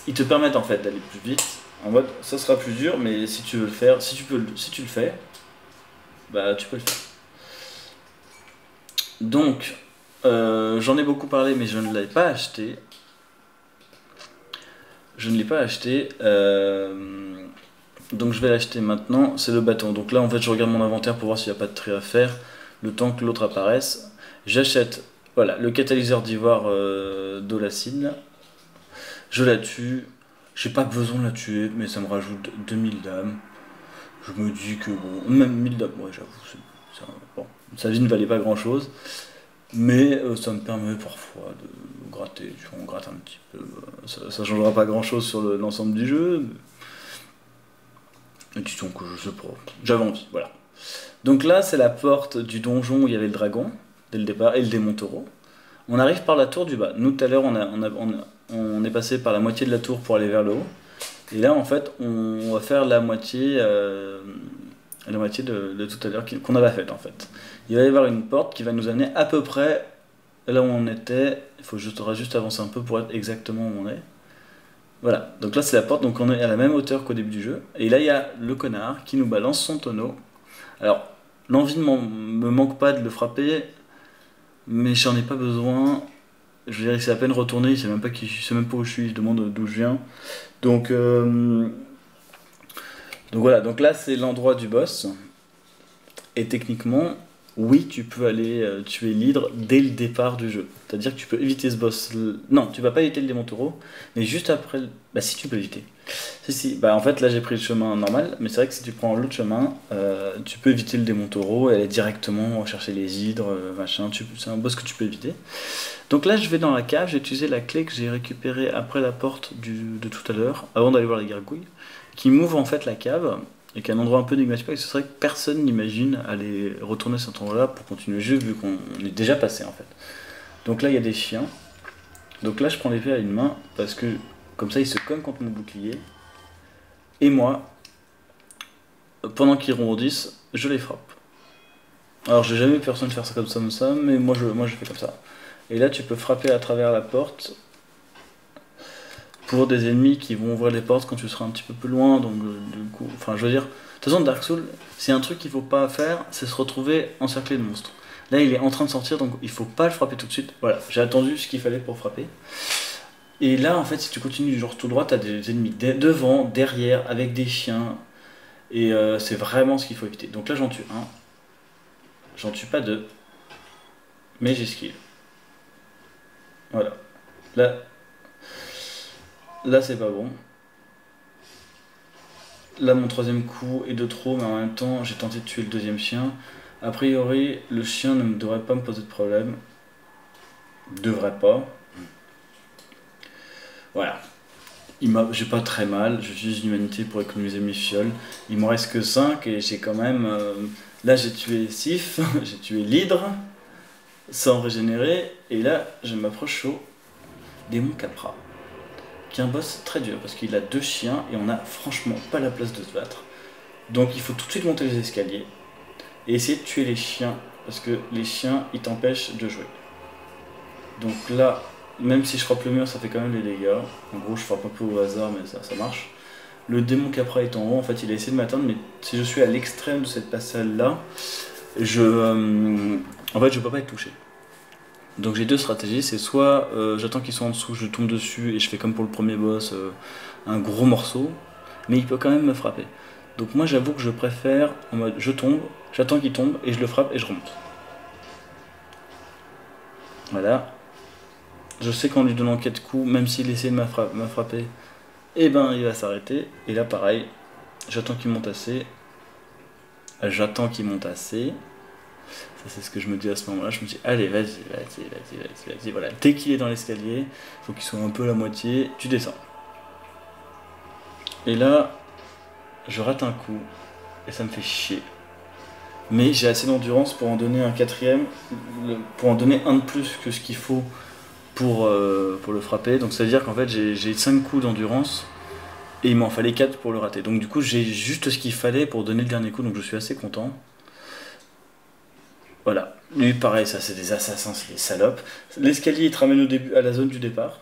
ils te permettent en fait d'aller plus vite, en mode ça sera plus dur, mais si tu veux le faire, si tu le fais, bah tu peux le faire. Donc, j'en ai beaucoup parlé, mais je ne l'ai pas acheté. Je ne l'ai pas acheté, donc je vais l'acheter maintenant, c'est le bâton. Donc là en fait je regarde mon inventaire pour voir s'il n'y a pas de trait à faire, le temps que l'autre apparaisse. J'achète voilà, le catalyseur d'ivoire d'Olacine, je la tue, j'ai pas besoin de la tuer, mais ça me rajoute 2000 d'âme. Je me dis que bon, même 1000 d'âme, ouais j'avoue, bon, sa vie ne valait pas grand chose. Mais ça me permet parfois de gratter, tu vois, on gratte un petit peu, ça changera pas grand chose sur l'ensemble du jeu. Mais disons que je sais pas, j'avais envie, voilà. Donc là c'est la porte du donjon où il y avait le dragon, dès le départ, et le démon taureau. On arrive par la tour du bas. Nous tout à l'heure on est passé par la moitié de la tour pour aller vers le haut. Et là en fait on va faire la moitié de tout à l'heure qu'on avait faite en fait. Il va y avoir une porte qui va nous amener à peu près là où on était. Il faudra juste avancer un peu pour être exactement où on est. Voilà, donc là c'est la porte, donc on est à la même hauteur qu'au début du jeu. Et là il y a le connard qui nous balance son tonneau. Alors, l'envie ne me manque pas de le frapper, mais j'en ai pas besoin. Je veux dire, il s'est à peine retourné, il sait même pas où je suis, il se demande d'où je viens. Donc voilà, donc là c'est l'endroit du boss. Et techniquement, oui, tu peux aller tuer l'hydre dès le départ du jeu. C'est-à-dire que tu peux éviter ce boss. Non, tu vas pas éviter le démon taureau, mais juste après. Bah, si tu peux éviter. Si, si. Bah, en fait, là j'ai pris le chemin normal, mais c'est vrai que si tu prends l'autre chemin, tu peux éviter le démon taureau et aller directement chercher les hydres, machin. C'est un boss que tu peux éviter. Donc là, je vais dans la cave, j'ai utilisé la clé que j'ai récupérée après la porte de tout à l'heure, avant d'aller voir les gargouilles, qui m'ouvre en fait la cave et qui est un endroit un peu énigmatique, parce que c'est vrai que personne n'imagine aller retourner à cet endroit-là pour continuer le jeu, vu qu'on est déjà passé en fait. Donc là, il y a des chiens. Donc là, je prends l'épée à une main, parce que comme ça, ils se cognent contre mon bouclier. Et moi, pendant qu'ils rebondissent, je les frappe. Alors, j'ai jamais vu personne faire ça comme ça, mais moi je fais comme ça. Et là, tu peux frapper à travers la porte pour des ennemis qui vont ouvrir les portes quand tu seras un petit peu plus loin. Donc, du coup, enfin, je veux dire, de toute façon, Dark Souls, c'est un truc qu'il faut pas faire, c'est se retrouver encerclé de monstres. Là, il est en train de sortir, donc il faut pas le frapper tout de suite. Voilà, j'ai attendu ce qu'il fallait pour frapper. Et là, en fait, si tu continues du genre tout droit, t'as des ennemis devant, derrière, avec des chiens. Et c'est vraiment ce qu'il faut éviter. Donc là, j'en tue un. J'en tue pas deux. Mais j'esquive. Voilà. Là, là c'est pas bon. Là, mon troisième coup est de trop, mais en même temps, j'ai tenté de tuer le deuxième chien. A priori, le chien ne devrait pas me poser de problème. Devrait pas. Voilà. J'ai pas très mal, j'utilise l'humanité pour économiser mes fioles. Il m'en reste que 5 et j'ai quand même. Là, j'ai tué Sif, j'ai tué l'hydre, sans régénérer. Et là, je m'approche au démon Capra, qui est un boss très dur parce qu'il a 2 chiens et on n'a franchement pas la place de se battre. Donc il faut tout de suite monter les escaliers et essayer de tuer les chiens parce que les chiens ils t'empêchent de jouer. Donc là, même si je frappe le mur, ça fait quand même des dégâts. En gros, je frappe un peu au hasard, mais ça marche. Le démon Capra est en haut, en fait, il a essayé de m'atteindre, mais si je suis à l'extrême de cette passade-là, en fait, je peux pas être touché. Donc j'ai 2 stratégies, c'est soit j'attends qu'ils soient en dessous, je tombe dessus et je fais comme pour le premier boss, un gros morceau, mais il peut quand même me frapper. Donc moi j'avoue que je préfère en mode je tombe, j'attends qu'il tombe et je le frappe et je remonte. Voilà. Je sais qu'en lui donnant 4 coups, même s'il essaie de me frapper, eh ben il va s'arrêter. Et là pareil, j'attends qu'il monte assez. J'attends qu'il monte assez. Ça c'est ce que je me dis à ce moment-là. Je me dis allez vas-y. Voilà. Dès qu'il est dans l'escalier, il faut qu'il soit un peu à la moitié, tu descends. Et là, je rate un coup. Et ça me fait chier. Mais j'ai assez d'endurance pour en donner un quatrième. Pour en donner un de plus que ce qu'il faut pour le frapper. Donc ça veut dire qu'en fait j'ai 5 coups d'endurance et il m'en fallait 4 pour le rater. Donc du coup j'ai juste ce qu'il fallait pour donner le dernier coup, donc je suis assez content. Voilà. Lui pareil, ça c'est des assassins, c'est des salopes. L'escalier il te ramène au début à la zone du départ.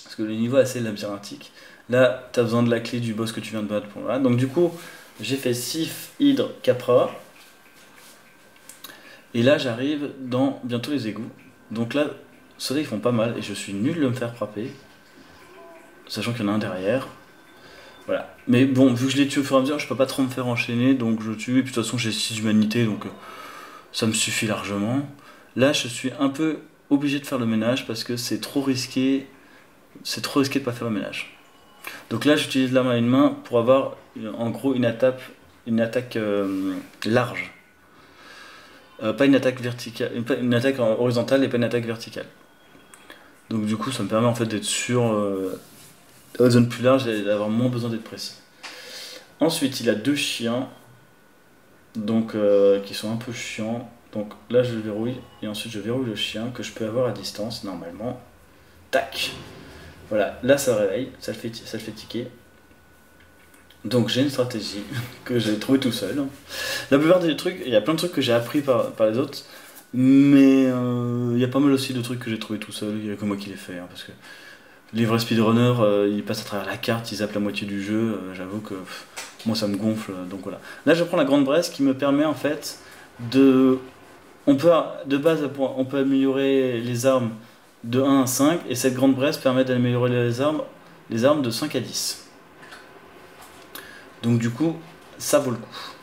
Parce que le niveau est assez labyrinthique. Là t'as besoin de la clé du boss que tu viens de battre pour là. Donc du coup j'ai fait Sif, Hydre, Capra. Et là j'arrive dans bientôt les égouts. Donc là ceux-là ils font pas mal et je suis nul de me faire frapper, sachant qu'il y en a un derrière. Voilà. Mais bon, vu que je les tue au fur et à mesure, je peux pas trop me faire enchaîner, donc je tue. Et puis de toute façon, j'ai 6 humanités, donc ça me suffit largement. Là, je suis un peu obligé de faire le ménage parce que c'est trop risqué. C'est trop risqué de pas faire le ménage. Donc là, j'utilise l'arme à une main pour avoir en gros une attaque large. Pas une attaque verticale, une attaque horizontale et pas une attaque verticale. Donc du coup ça me permet en fait d'être sur une zone plus large et d'avoir moins besoin d'être précis. Ensuite il a 2 chiens, donc qui sont un peu chiants. Donc là je le verrouille et ensuite je verrouille le chien que je peux avoir à distance normalement. Tac. Voilà, là ça réveille, ça le fait tiquer. Donc j'ai une stratégie que j'ai trouvée tout seul. La plupart des trucs, il y a plein de trucs que j'ai appris par les autres, mais il y a pas mal aussi de trucs que j'ai trouvé tout seul, il n'y a que moi qui les fais, parce que les vrais speedrunners, ils passent à travers la carte, ils zappent la moitié du jeu, j'avoue que moi ça me gonfle, donc voilà. Là je prends la grande bresse qui me permet en fait de... de base on peut améliorer les armes de 1 à 5, et cette grande bresse permet d'améliorer les armes de 5 à 10. Donc du coup, ça vaut le coup.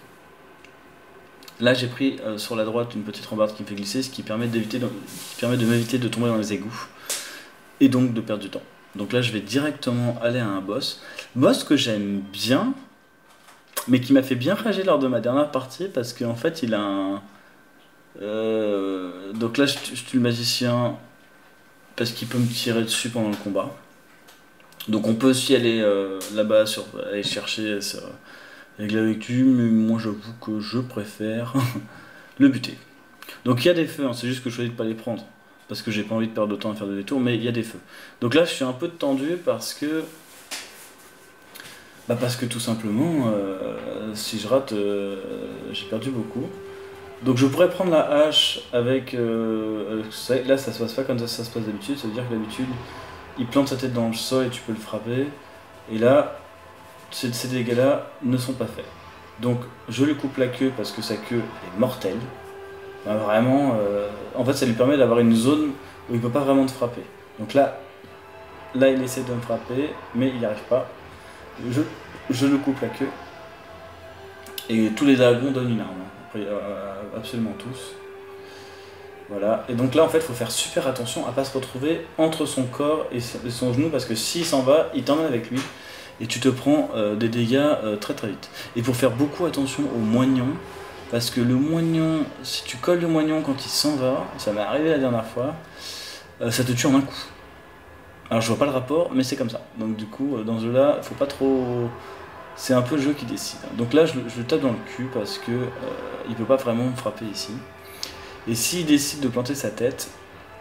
Là j'ai pris sur la droite une petite rambarde qui me fait glisser, ce qui permet de m'éviter de tomber dans les égouts et donc de perdre du temps. Donc là je vais directement aller à un boss. Boss que j'aime bien, mais qui m'a fait bien rager lors de ma dernière partie parce qu'en fait il a un... donc là je tue le magicien parce qu'il peut me tirer dessus pendant le combat. Donc on peut aussi aller là-bas, aller chercher avec la vécu, mais moi j'avoue que je préfère le buter. Donc il y a des feux, hein, c'est juste que je choisis de pas les prendre. Parce que j'ai pas envie de perdre de temps à faire des détours, mais il y a des feux. Donc là je suis un peu tendu parce que... parce que tout simplement, si je rate, j'ai perdu beaucoup. Donc je pourrais prendre la hache avec... là ça se passe pas comme ça se passe d'habitude, ça veut dire que d'habitude il plante sa tête dans le sol et tu peux le frapper. Et là, ces dégâts-là ne sont pas faits. Donc je lui coupe la queue parce que sa queue est mortelle. Enfin, vraiment, en fait ça lui permet d'avoir une zone où il ne peut pas vraiment te frapper. Donc là il essaie de me frapper, mais il n'y arrive pas. Je lui coupe la queue. Et tous les dragons donnent une arme. Après, absolument tous. Voilà. Et donc là en fait il faut faire super attention à pas se retrouver entre son corps et son genou, parce que s'il s'en va, il t'emmène avec lui. Et tu te prends des dégâts très très vite. Et pour faire beaucoup attention au moignon, parce que le moignon, si tu colles le moignon quand il s'en va, ça m'est arrivé la dernière fois, ça te tue en un coup. Alors je vois pas le rapport, mais c'est comme ça. Donc du coup, dans ce jeu-là, faut pas trop... C'est un peu le jeu qui décide. Donc là, je le tape dans le cul parce que il peut pas vraiment me frapper ici. Et s'il décide de planter sa tête,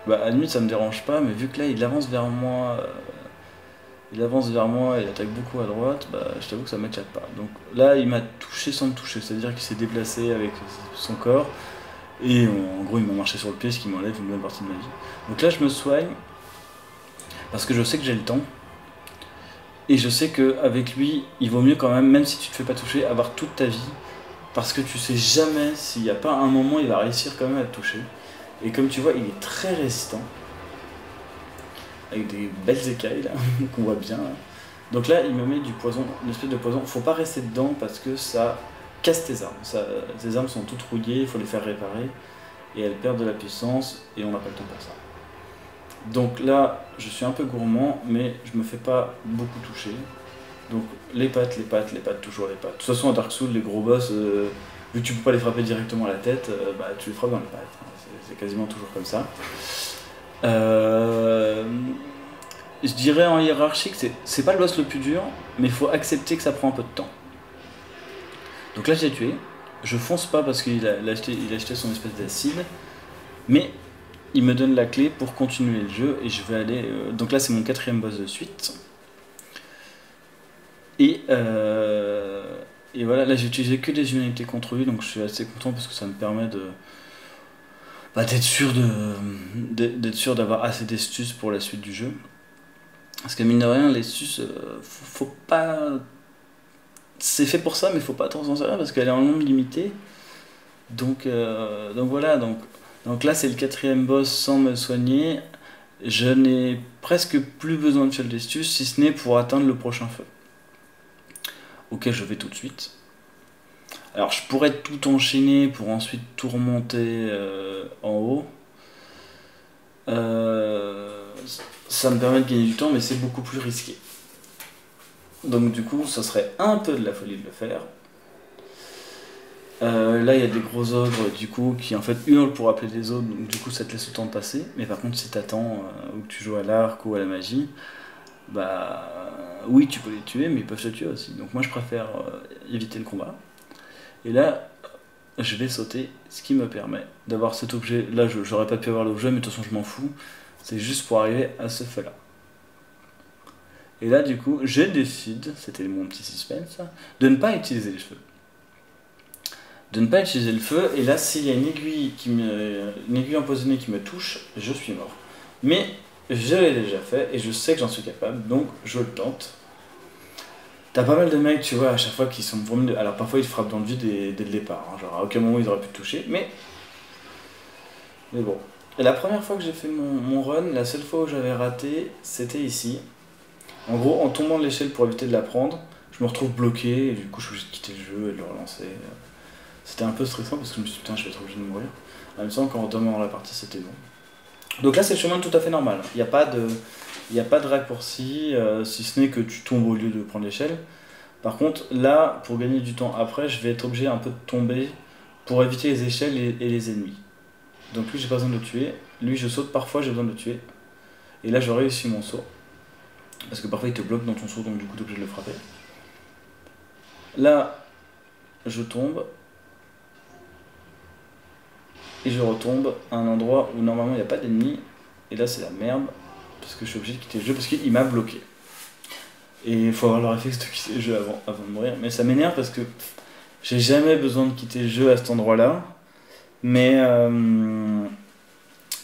à la limite ça me dérange pas, mais vu que là il avance vers moi... il avance vers moi et il attaque beaucoup à droite, je t'avoue que ça m'échappe pas. Donc là, il m'a touché sans me toucher, c'est-à-dire qu'il s'est déplacé avec son corps, et en gros, il m'a marché sur le pied, ce qui m'enlève une bonne partie de ma vie. Donc là, je me soigne, parce que je sais que j'ai le temps, et je sais qu'avec lui, il vaut mieux quand même si tu te fais pas toucher, avoir toute ta vie, parce que tu sais jamais s'il n'y a pas un moment, il va réussir quand même à te toucher. Et comme tu vois, il est très résistant. Avec des belles écailles là, qu'on voit bien. Là. Donc là, il me met du poison, une espèce de poison. Faut pas rester dedans parce que ça casse tes armes. Tes armes sont toutes rouillées, il faut les faire réparer. Et elles perdent de la puissance et on n'a pas le temps pour ça. Donc là, je suis un peu gourmand, mais je me fais pas beaucoup toucher. Donc les pattes, toujours les pattes. De toute façon, à Dark Souls, les gros boss, vu que tu peux pas les frapper directement à la tête, tu les frappes dans les pattes. C'est quasiment toujours comme ça. Je dirais en hiérarchie que c'est pas le boss le plus dur, mais il faut accepter que ça prend un peu de temps. Donc là j'ai tué, je fonce pas parce qu'il a acheté son espèce d'acide, mais il me donne la clé pour continuer le jeu et je vais aller... donc là c'est mon 4e boss de suite. Et voilà, là j'ai utilisé que des unités contre lui, donc je suis assez content parce que ça me permet d'être sûr d'avoir assez d'astuces pour la suite du jeu. Parce que mine de rien, l'astuce, faut pas... C'est fait pour ça, mais faut pas trop s'en servir parce qu'elle est en nombre limité. Donc voilà, donc là c'est le 4e boss sans me soigner. Je n'ai presque plus besoin de fiole d'astuce, si ce n'est pour atteindre le prochain feu. Ok, je vais tout de suite. Alors je pourrais tout enchaîner pour ensuite tout remonter en haut. Ça me permet de gagner du temps, mais c'est beaucoup plus risqué. Donc du coup, ça serait un peu de la folie de le faire. Là, il y a des gros ogres du coup qui en fait hurlent pour appeler les autres, donc du coup ça te laisse le temps de passer. Mais par contre, si t'attends ou que tu joues à l'arc ou à la magie, oui, tu peux les tuer, mais ils peuvent te tuer aussi. Donc moi, je préfère éviter le combat. Et là, je vais sauter, ce qui me permet d'avoir cet objet. Là, j'aurais pas pu avoir l'objet, mais de toute façon, je m'en fous. C'est juste pour arriver à ce feu-là. Et là, du coup, je décide, c'était mon petit suspense, de ne pas utiliser le feu. De ne pas utiliser le feu, et là, s'il y a une aiguille empoisonnée qui me touche, je suis mort. Mais je l'ai déjà fait, et je sais que j'en suis capable, donc je le tente. T'as pas mal de mecs, tu vois, à chaque fois qui sont vraiment... Alors parfois ils te frappent dans le vide dès le départ, hein, genre à aucun moment ils auraient pu te toucher, mais bon. Et la première fois que j'ai fait mon run, la seule fois où j'avais raté, c'était ici. En gros, en tombant de l'échelle pour éviter de la prendre, je me retrouve bloqué, et du coup je suis obligé de quitter le jeu et de le relancer. C'était un peu stressant parce que je me suis dit putain je vais être obligé de mourir. En même temps quand on tombe dans la partie c'était bon. Donc là c'est le chemin tout à fait normal. Il n'y a pas de raccourci, si ce n'est que tu tombes au lieu de prendre l'échelle. Par contre là pour gagner du temps après je vais être obligé un peu de tomber pour éviter les échelles et les ennemis. Donc lui j'ai pas besoin de le tuer. Lui je saute parfois j'ai besoin de le tuer. Et là je réussis mon saut. Parce que parfois il te bloque dans ton saut donc du coup t'es obligé de le frapper. Là je tombe. Et je retombe à un endroit où normalement il n'y a pas d'ennemis. Et là c'est la merde. Parce que je suis obligé de quitter le jeu parce qu'il m'a bloqué. Et il faut avoir le réflexe de quitter le jeu avant de mourir. Mais ça m'énerve parce que j'ai jamais besoin de quitter le jeu à cet endroit-là. Mais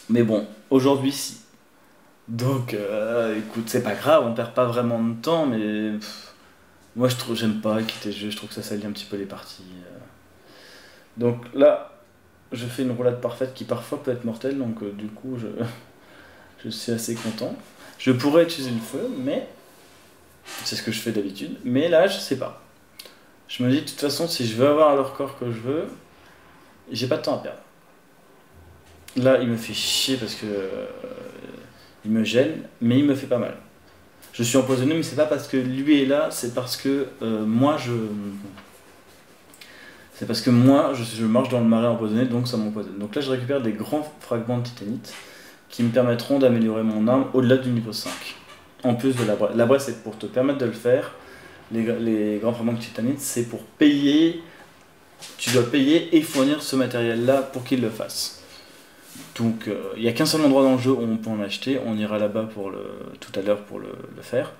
bon, aujourd'hui si. Donc écoute, c'est pas grave, on perd pas vraiment de temps, mais moi j'aime pas quitter le jeu, je trouve que ça salit un petit peu les parties. Donc là, je fais une roulade parfaite qui parfois peut être mortelle, donc du coup je suis assez content. Je pourrais utiliser le feu, mais c'est ce que je fais d'habitude, mais là je sais pas. Je me dis de toute façon, si je veux avoir le record que je veux, j'ai pas de temps à perdre. Là, il me fait chier parce que il me gêne, mais il me fait pas mal. Je suis empoisonné, mais c'est pas parce que lui est là, c'est parce que c'est parce que moi, je marche dans le marais empoisonné, donc ça m'empoisonne. Donc là, je récupère des grands fragments de titanite qui me permettront d'améliorer mon arme au-delà du niveau 5. En plus de la braise. La braise, c'est pour te permettre de le faire. Les grands fragments de titanite, c'est pour payer. Tu dois payer et fournir ce matériel-là pour qu'il le fasse. Donc il n'y a qu'un seul endroit dans le jeu où on peut en acheter, on ira là-bas tout à l'heure pour le faire.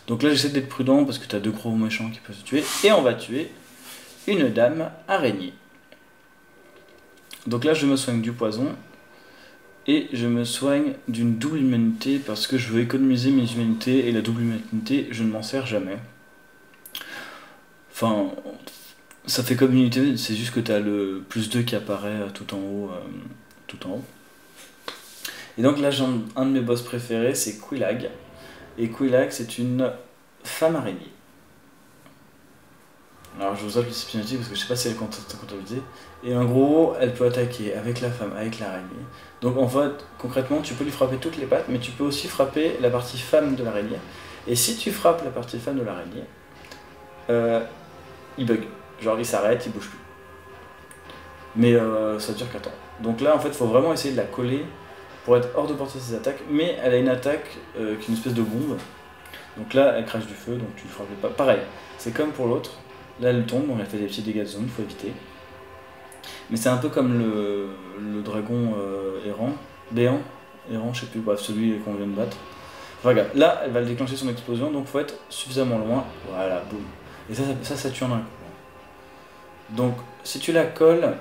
Donc là j'essaie d'être prudent parce que tu as 2 gros méchants qui peuvent se tuer, et on va tuer une dame araignée. Donc là je me soigne du poison, et je me soigne d'une double immunité parce que je veux économiser mes immunités, et la double immunité je ne m'en sers jamais. Enfin, ça fait comme immunité, c'est juste que tu as le +2 qui apparaît tout en haut. Et donc là, un de mes boss préférés, c'est Quelaag. Et Quelaag, c'est une femme araignée. Alors je vous appelle ces cinématique parce que je sais pas si elle est comptabilisée. Et en gros, elle peut attaquer avec la femme, avec l'araignée. Donc en fait, concrètement, tu peux lui frapper toutes les pattes, mais tu peux aussi frapper la partie femme de l'araignée. Et si tu frappes la partie femme de l'araignée, il bug. Genre il s'arrête, il bouge plus. Mais ça dure qu'un temps. Donc là, en fait, il faut vraiment essayer de la coller pour être hors de portée de ses attaques. Mais elle a une attaque qui est une espèce de bombe. Donc là, elle crache du feu, donc tu ne frappes pas. Pareil, c'est comme pour l'autre. Là, elle tombe, donc elle fait des petits dégâts de zone, il faut éviter. Mais c'est un peu comme le dragon béant, errant, je sais plus, bref, celui qu'on vient de battre. Enfin, regarde, là, elle va déclencher son explosion, donc il faut être suffisamment loin. Voilà, boum. Et ça tue en un coup. Donc, si tu la colles,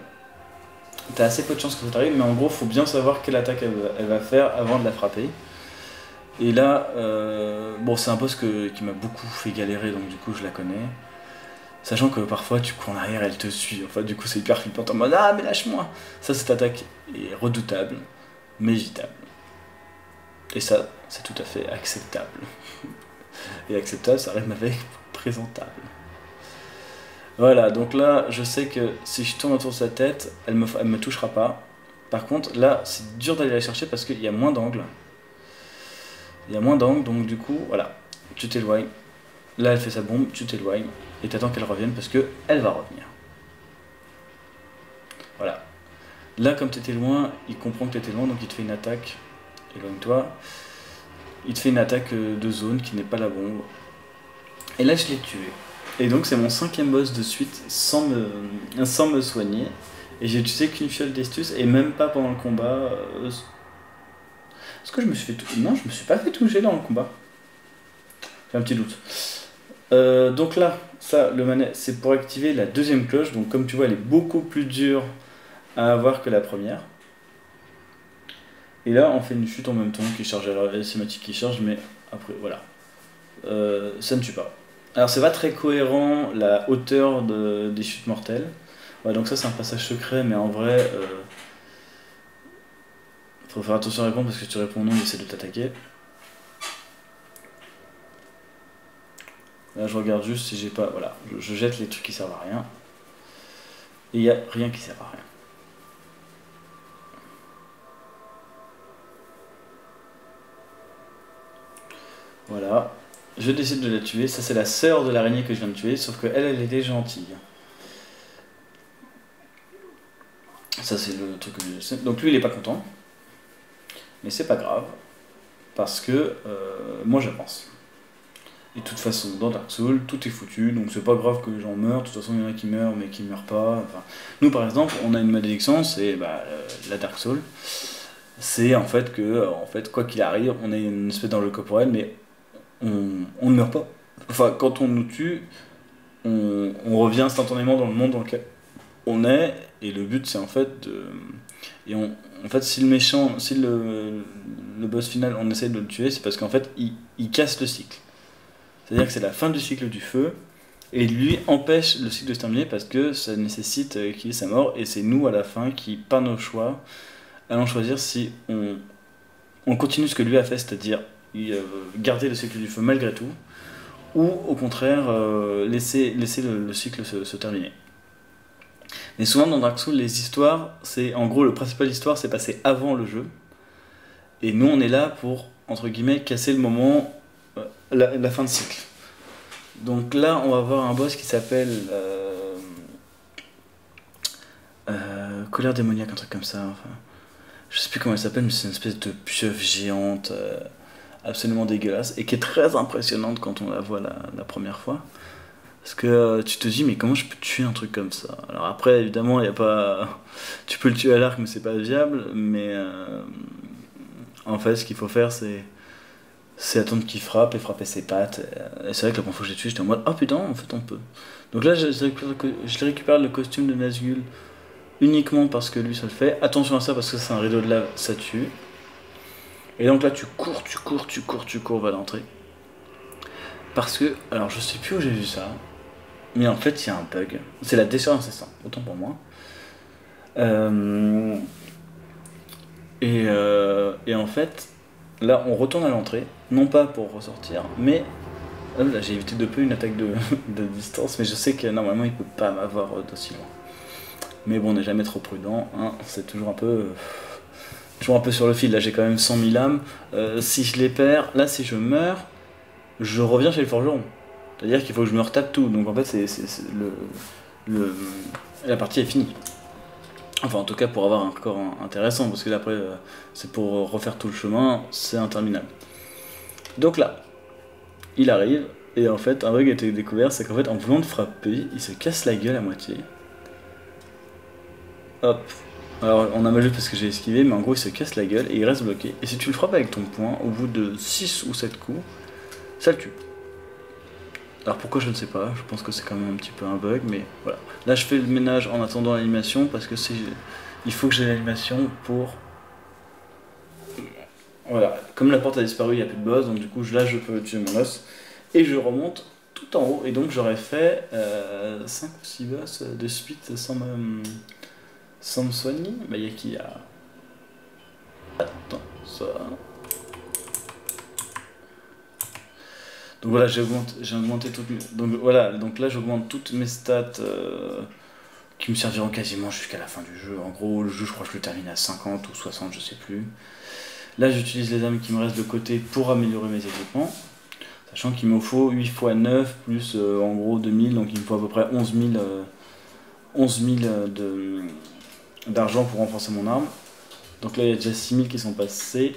t'as assez peu de chances que ça t'arrive, mais en gros, faut bien savoir quelle attaque elle va faire avant de la frapper. Et là, bon, c'est un boss qui m'a beaucoup fait galérer, donc du coup, je la connais. Sachant que parfois, tu cours en arrière, elle te suit. Enfin, du coup, c'est hyper flippant en mode ah, mais lâche-moi! Ça, cette attaque est redoutable, mais évitable. Et ça, c'est tout à fait acceptable. Et acceptable, ça rime avec présentable. Voilà, donc là, je sais que si je tourne autour de sa tête, elle me touchera pas. Par contre, là, c'est dur d'aller la chercher parce qu'il y a moins d'angles. Il y a moins d'angles, donc du coup, voilà, tu t'éloignes. Là, elle fait sa bombe, tu t'éloignes. Et t'attends qu'elle revienne parce que elle va revenir. Voilà. Là, comme t'étais loin, il comprend que t'étais loin, donc il te fait une attaque. Éloigne-toi. Il te fait une attaque de zone qui n'est pas la bombe. Et là, je l'ai tué. Et donc, c'est mon 5e boss de suite sans me soigner. Et j'ai utilisé qu'une fiole d'estus et même pas pendant le combat. Est-ce que je me suis fait toucher? Non, je me suis pas fait toucher dans le combat. J'ai un petit doute. Donc là, ça, le manette, c'est pour activer la 2e cloche. Donc comme tu vois, elle est beaucoup plus dure à avoir que la première. Et là, on fait une chute en même temps qui charge. Alors la cinématique qui charge, mais après, voilà. Ça ne tue pas. Alors c'est pas très cohérent la hauteur des chutes mortelles. Ouais, donc ça c'est un passage secret, mais en vrai, faut faire attention à répondre parce que si tu réponds non, il essaie de t'attaquer. Là je regarde juste si j'ai pas... Voilà, je jette les trucs qui servent à rien. Et il n'y a rien qui sert à rien. Voilà. Je décide de la tuer. Ça, c'est la sœur de l'araignée que je viens de tuer, sauf qu'elle, elle était gentille. Ça, c'est le truc que je sais. Donc lui, il est pas content. Mais c'est pas grave. Parce que moi, j'avance. Et de toute façon, dans Dark Souls, tout est foutu. Donc c'est pas grave que les gens meurent. De toute façon, il y en a qui meurent, mais qui meurent pas. Enfin, nous, par exemple, on a une malédiction, c'est la Dark Soul. C'est en fait que, quoi qu'il arrive, on a une espèce d'enjeu corporel, mais on ne meurt pas. Enfin, quand on nous tue, on revient instantanément dans le monde dans lequel on est, et le but c'est en fait de. Et en fait, si le méchant, si le boss final, on essaie de le tuer, c'est parce qu'en fait, il casse le cycle. C'est-à-dire que c'est la fin du cycle du feu, et lui empêche le cycle de se terminer parce que ça nécessite qu'il ait sa mort, et c'est nous à la fin qui, par nos choix, allons choisir si on continue ce que lui a fait, c'est-à-dire garder le cycle du feu malgré tout, ou au contraire laisser le cycle se terminer. Mais souvent dans Dark Souls, les histoires, c'est en gros le principal histoire, c'est passé avant le jeu, et nous on est là pour entre guillemets casser le moment, la fin de cycle. Donc là, on va voir un boss qui s'appelle colère démoniaque, un truc comme ça. Enfin, je sais plus comment elle s'appelle, mais c'est une espèce de pieuvre géante, absolument dégueulasse, et qui est très impressionnante quand on la voit la première fois. Parce que tu te dis, mais comment je peux tuer un truc comme ça? Alors après, évidemment, il y a pas. Tu peux le tuer à l'arc, mais c'est pas viable. Mais en fait, ce qu'il faut faire, c'est attendre qu'il frappe et frapper ses pattes. Et c'est vrai que la première fois que j'ai tué, j'étais en mode, oh putain, en fait, on peut. Donc là, je récupère le costume de Nazgûl uniquement parce que lui, ça le fait. Attention à ça, parce que c'est un rideau de lave, ça tue. Et donc là, tu cours vers l'entrée. Parce que, alors je sais plus où j'ai vu ça, mais en fait il y a un bug. C'est la déchéance incessante, autant pour moi. Et en fait, là on retourne à l'entrée, non pas pour ressortir, mais là j'ai évité de peu une attaque de distance, mais je sais que normalement il peut pas m'avoir d'aussi loin. Mais bon, on n'est jamais trop prudent, hein, c'est toujours un peu sur le fil. Là j'ai quand même 100 000 âmes. Si je les perds, là si je meurs, je reviens chez le forgeron. C'est-à-dire qu'il faut que je me retape tout. Donc en fait, la partie est finie. Enfin, en tout cas, pour avoir un corps intéressant, parce que là, après, c'est pour refaire tout le chemin, c'est interminable. Donc là, il arrive, et en fait, un bug a été découvert, c'est qu'en fait, en voulant de frapper, il se casse la gueule à moitié. Hop. Alors, on a mal vu parce que j'ai esquivé, mais en gros, il se casse la gueule et il reste bloqué. Et si tu le frappes avec ton poing, au bout de 6 ou 7 coups, ça le tue. Alors pourquoi je ne sais pas, je pense que c'est quand même un petit peu un bug, mais voilà. Là je fais le ménage en attendant l'animation parce que il faut que j'ai l'animation pour... Voilà, comme la porte a disparu, il n'y a plus de boss, donc du coup là je peux tuer mon os. Et je remonte tout en haut, et donc j'aurais fait 5 ou 6 boss de suite sans me soigner. Bah il y a qui a... Attends, ça... Donc voilà, j'ai augmenté toutes mes... Donc voilà, donc là j'augmente toutes mes stats qui me serviront quasiment jusqu'à la fin du jeu. En gros, le jeu, je crois que je le termine à 50 ou 60, je sais plus. Là, j'utilise les âmes qui me restent de côté pour améliorer mes équipements. Sachant qu'il me faut 8 x 9 plus en gros 2000, donc il me faut à peu près 11 000 d'argent pour renforcer mon arme. Donc là, il y a déjà 6000 qui sont passés.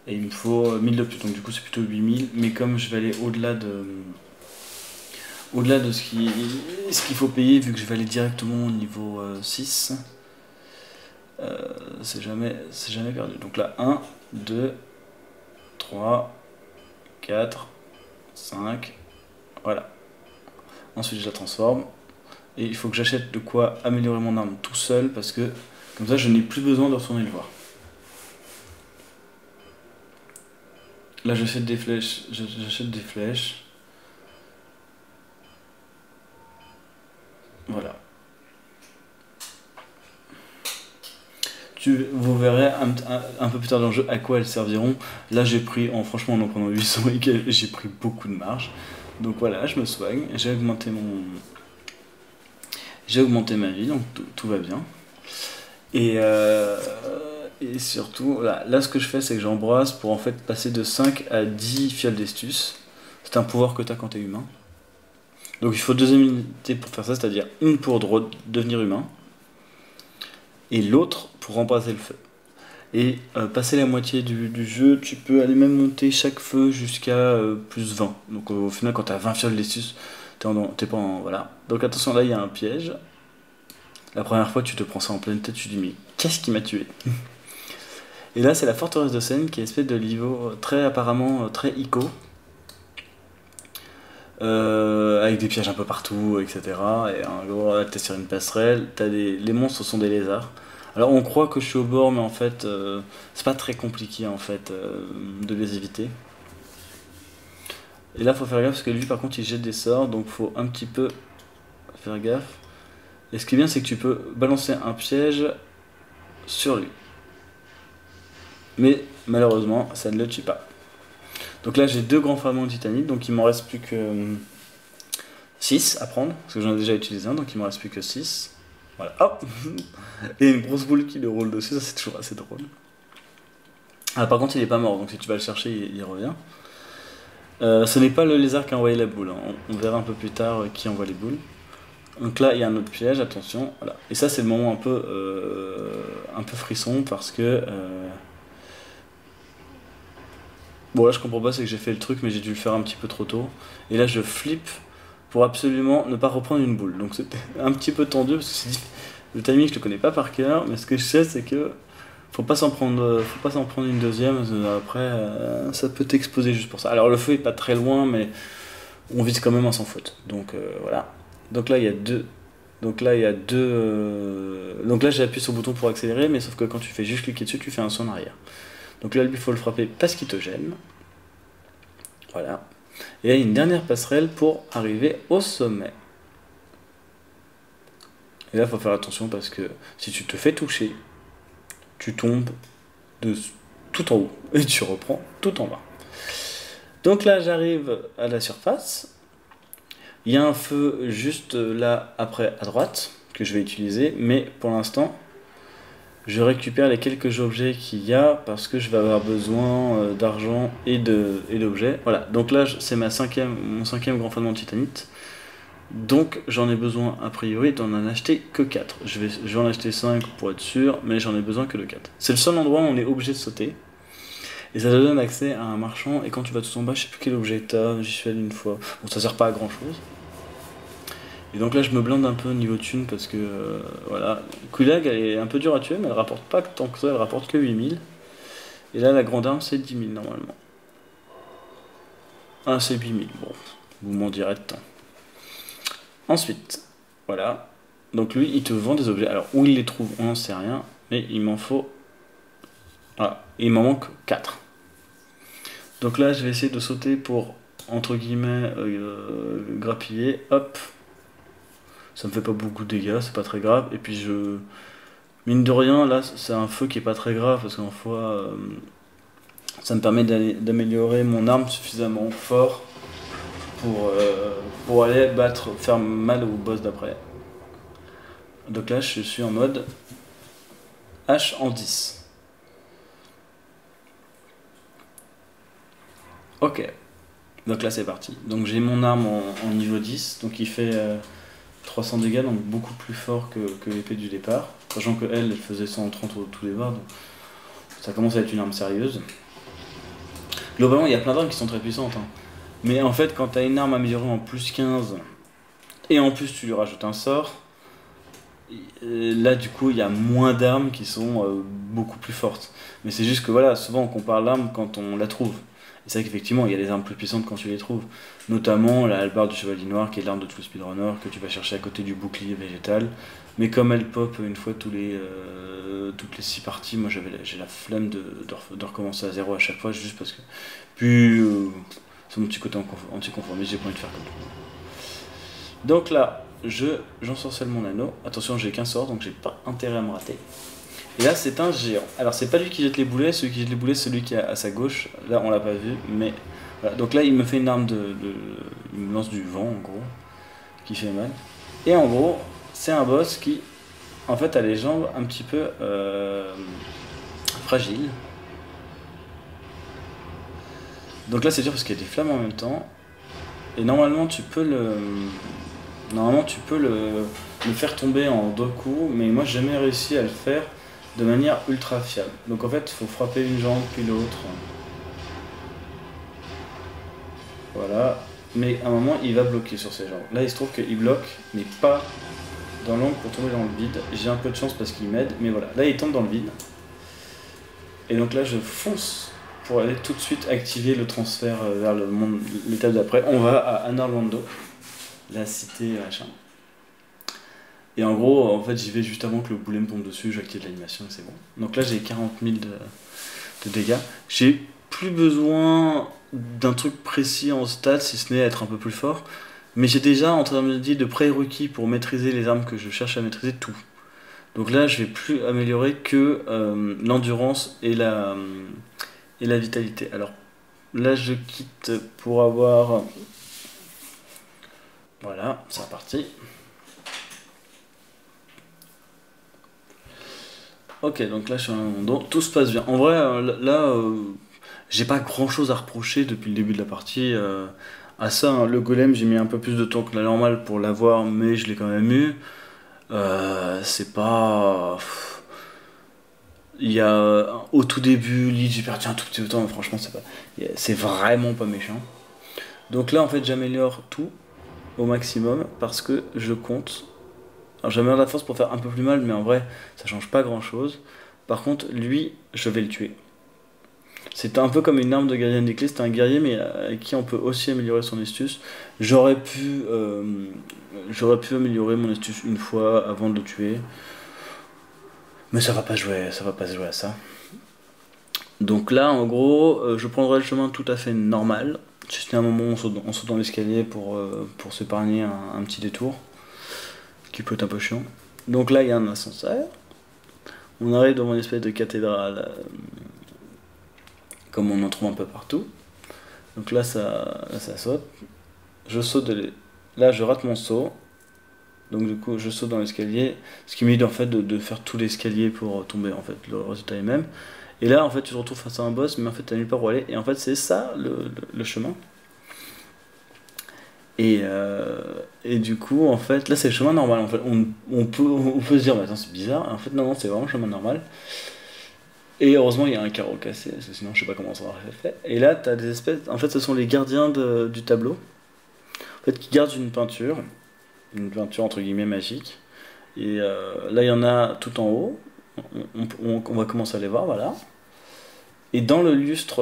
Et il me faut 1000 de plus, donc du coup c'est plutôt 8000, mais comme je vais aller au-delà de ce qu'il faut payer, vu que je vais aller directement au niveau 6, c'est jamais perdu. Donc là 1, 2, 3, 4, 5, voilà. Ensuite je la transforme, et il faut que j'achète de quoi améliorer mon arme tout seul, parce que comme ça je n'ai plus besoin de retourner le voir. Là j'achète des flèches, Voilà. Vous verrez un peu plus tard dans le jeu à quoi elles serviront. Là j'ai pris, franchement en prenant 800 et j'ai pris beaucoup de marge. Donc voilà, je me soigne, j'ai augmenté J'ai augmenté ma vie, donc tout va bien. Et, et surtout, là, ce que je fais, c'est que j'embrasse pour en fait passer de 5 à 10 fioles d'estus. C'est un pouvoir que tu as quand tu es humain. Donc il faut 2 unités pour faire ça, c'est-à-dire une pour devenir humain, et l'autre pour remplacer le feu. Et passer la moitié du jeu, tu peux aller même monter chaque feu jusqu'à plus 20. Donc au final, quand tu as 20 fioles d'estus, t'es pas en... Voilà. Donc attention, là, il y a un piège. La première fois, tu te prends ça en pleine tête, tu te dis, mais qu'est-ce qui m'a tué? Et là, c'est la forteresse de Seine, qui est une espèce de niveau très apparemment très ico. Avec des pièges un peu partout, etc. Et en gros, là, t'es sur une passerelle, les monstres sont des lézards. Alors on croit que je suis au bord, mais en fait, c'est pas très compliqué en fait de les éviter. Et là, faut faire gaffe parce que lui, par contre, il jette des sorts, donc faut un petit peu faire gaffe. Et ce qui est bien, c'est que tu peux balancer un piège sur lui. Mais malheureusement, ça ne le tue pas. Donc là, j'ai 2 grands fragments de titanite, donc il m'en reste plus que 6 à prendre, parce que j'en ai déjà utilisé un, donc il m'en reste plus que 6. Voilà, hop. Et une grosse boule qui le roule dessus, ça c'est toujours assez drôle. Ah, par contre, il est pas mort, donc si tu vas le chercher, il revient. Ce n'est pas le lézard qui a envoyé la boule, hein. On verra un peu plus tard qui envoie les boules. Donc là, il y a un autre piège, attention. Voilà. Et ça, c'est le moment un peu frisson, parce que... Bon, là, je comprends pas, c'est que j'ai fait le truc, mais j'ai dû le faire un petit peu trop tôt. Et là, je flippe pour absolument ne pas reprendre une boule. Donc c'était un petit peu tendu, parce que le timing, je le connais pas par cœur, mais ce que je sais, c'est que faut pas s'en prendre une deuxième, parce que après, ça peut t'exposer juste pour ça. Alors le feu est pas très loin, mais on vise quand même sans faute. Donc voilà. Donc là, il y a deux. Donc là, donc là, j'ai appuyé sur le bouton pour accélérer, mais sauf que quand tu fais juste cliquer dessus, tu fais un saut en arrière. Donc là, lui, il faut le frapper parce qu'il te gêne. Voilà. Et là, il y a une dernière passerelle pour arriver au sommet. Et là, il faut faire attention parce que si tu te fais toucher, tu tombes de tout en haut et tu reprends tout en bas. Donc là, j'arrive à la surface. Il y a un feu juste là, après, à droite, que je vais utiliser. Mais pour l'instant, je récupère les quelques objets qu'il y a parce que je vais avoir besoin d'argent et d'objets. Voilà, donc là c'est mon cinquième grand fragment de titanite. Donc j'en ai besoin a priori d'en en acheter que 4. Je vais en acheter 5 pour être sûr, mais j'en ai besoin que de 4. C'est le seul endroit où on est obligé de sauter. Et ça te donne accès à un marchand, et quand tu vas tout en bas, je sais plus quel objet t'as, j'y suis allé une fois. Bon, ça sert pas à grand chose. Et donc là, je me blinde un peu au niveau thune parce que voilà. Kulag, elle est un peu dure à tuer, mais elle rapporte pas tant que ça, elle rapporte que 8000. Et là, la grande arme, c'est 10 000 normalement. Ah, c'est 8000. Bon, vous m'en direz de temps. Ensuite, voilà. Donc lui, il te vend des objets. Alors, où il les trouve, on n'en sait rien, mais il m'en faut. Voilà, il m'en manque 4. Donc là, je vais essayer de sauter pour, entre guillemets, grappiller. Hop. Ça me fait pas beaucoup de dégâts, c'est pas très grave. Et puis mine de rien, là c'est un feu qui est pas très grave parce qu'en fois ça me permet d'améliorer mon arme suffisamment fort pour aller faire mal au boss d'après. Donc là je suis en mode H en 10. Ok, donc là c'est parti. Donc j'ai mon arme en niveau 10, donc il fait 300 dégâts, donc beaucoup plus fort que l'épée du départ. Sachant que elle faisait 130 au tout départ, donc ça commence à être une arme sérieuse. Globalement, il y a plein d'armes qui sont très puissantes. Hein. Mais en fait, quand tu as une arme améliorée en plus 15, et en plus tu lui rajoutes un sort, là du coup il y a moins d'armes qui sont beaucoup plus fortes. Mais c'est juste que voilà, souvent on compare l'arme quand on la trouve. Et c'est vrai qu'effectivement, il y a des armes plus puissantes quand tu les trouves. Notamment la hallebarde du chevalier noir, qui est l'arme de tout le speedrunner, que tu vas chercher à côté du bouclier végétal. Mais comme elle pop une fois toutes les 6 parties, moi j'ai la flemme de recommencer à zéro à chaque fois, juste parce que... Puis, c'est mon petit côté anticonformiste, j'ai pas envie de faire comme tout. Donc là, j'ensorcelle mon anneau. Attention, j'ai qu'un sort, donc j'ai pas intérêt à me rater. Et là, c'est un géant. Alors, c'est pas lui qui jette les boulets, celui qui jette les boulets, c'est celui qui est à sa gauche. Là, on l'a pas vu, mais voilà. Donc là, il me fait une arme il me lance du vent, en gros, qui fait mal. Et en gros, c'est un boss qui en fait a les jambes un petit peu fragiles. Donc là c'est dur parce qu'il y a des flammes en même temps. Et normalement tu peux le faire tomber en deux coups, mais moi j'ai jamais réussi à le faire de manière ultra fiable. Donc en fait il faut frapper une jambe puis l'autre. Voilà. Mais à un moment il va bloquer sur ses jambes. Là il se trouve qu'il bloque, mais pas dans l'angle pour tomber dans le vide. J'ai un peu de chance parce qu'il m'aide, mais voilà. Là il tombe dans le vide. Et donc là je fonce pour aller tout de suite activer le transfert vers l'étape d'après. On va à Anorlando, la cité machin. Et en gros, en fait, j'y vais juste avant que le boulet me tombe dessus, j'active l'animation et c'est bon. Donc là, j'ai 40 000 de dégâts. J'ai plus besoin d'un truc précis en stats, si ce n'est être un peu plus fort. Mais j'ai déjà, en termes de prérequis pour maîtriser les armes que je cherche à maîtriser, tout. Donc là, je vais plus améliorer que l'endurance et la vitalité. Alors là, je quitte pour avoir... Voilà, c'est reparti. Ok, donc là je suis en abandon, tout se passe bien. En vrai, j'ai pas grand chose à reprocher depuis le début de la partie à ça. Hein. Le golem, j'ai mis un peu plus de temps que la normale pour l'avoir, mais je l'ai quand même eu. C'est pas. Il y a au tout début, j'ai perdu un tout petit peu de temps, mais franchement, c'est vraiment pas méchant. Donc là, en fait, j'améliore tout au maximum parce que je compte. Alors j'améliore la force pour faire un peu plus mal, mais en vrai, ça change pas grand chose. Par contre, lui, je vais le tuer. C'est un peu comme une arme de gardien des clés, c'est un guerrier, mais avec qui on peut aussi améliorer son astuce. J'aurais pu améliorer mon astuce une fois avant de le tuer. Mais ça va pas se jouer à ça. Donc là, en gros, je prendrai le chemin tout à fait normal. Juste un moment, on saute dans l'escalier pour s'épargner un petit détour. Qui peut être un peu chiant. Donc là, il y a un ascenseur. On arrive dans une espèce de cathédrale, comme on en trouve un peu partout. Donc là, ça saute. Je saute là, je rate mon saut. Donc du coup, je saute dans l'escalier. Ce qui m'aide en fait de faire tout l'escalier pour tomber. En fait, le résultat est le même. Et là, en fait, tu te retrouves face à un boss, mais en fait, t'as nulle part où aller. Et en fait, c'est ça le chemin. Et du coup, en fait, là c'est le chemin normal. En fait, on peut se dire, bah, attends, c'est bizarre. En fait, non, c'est vraiment le chemin normal. Et heureusement, il y a un carreau cassé, parce que sinon, je sais pas comment ça aurait fait. Et là, t'as des espèces. En fait, ce sont les gardiens du tableau. En fait, qui gardent une peinture entre guillemets magique. Et là, il y en a tout en haut. On va commencer à les voir, voilà. Et dans le lustre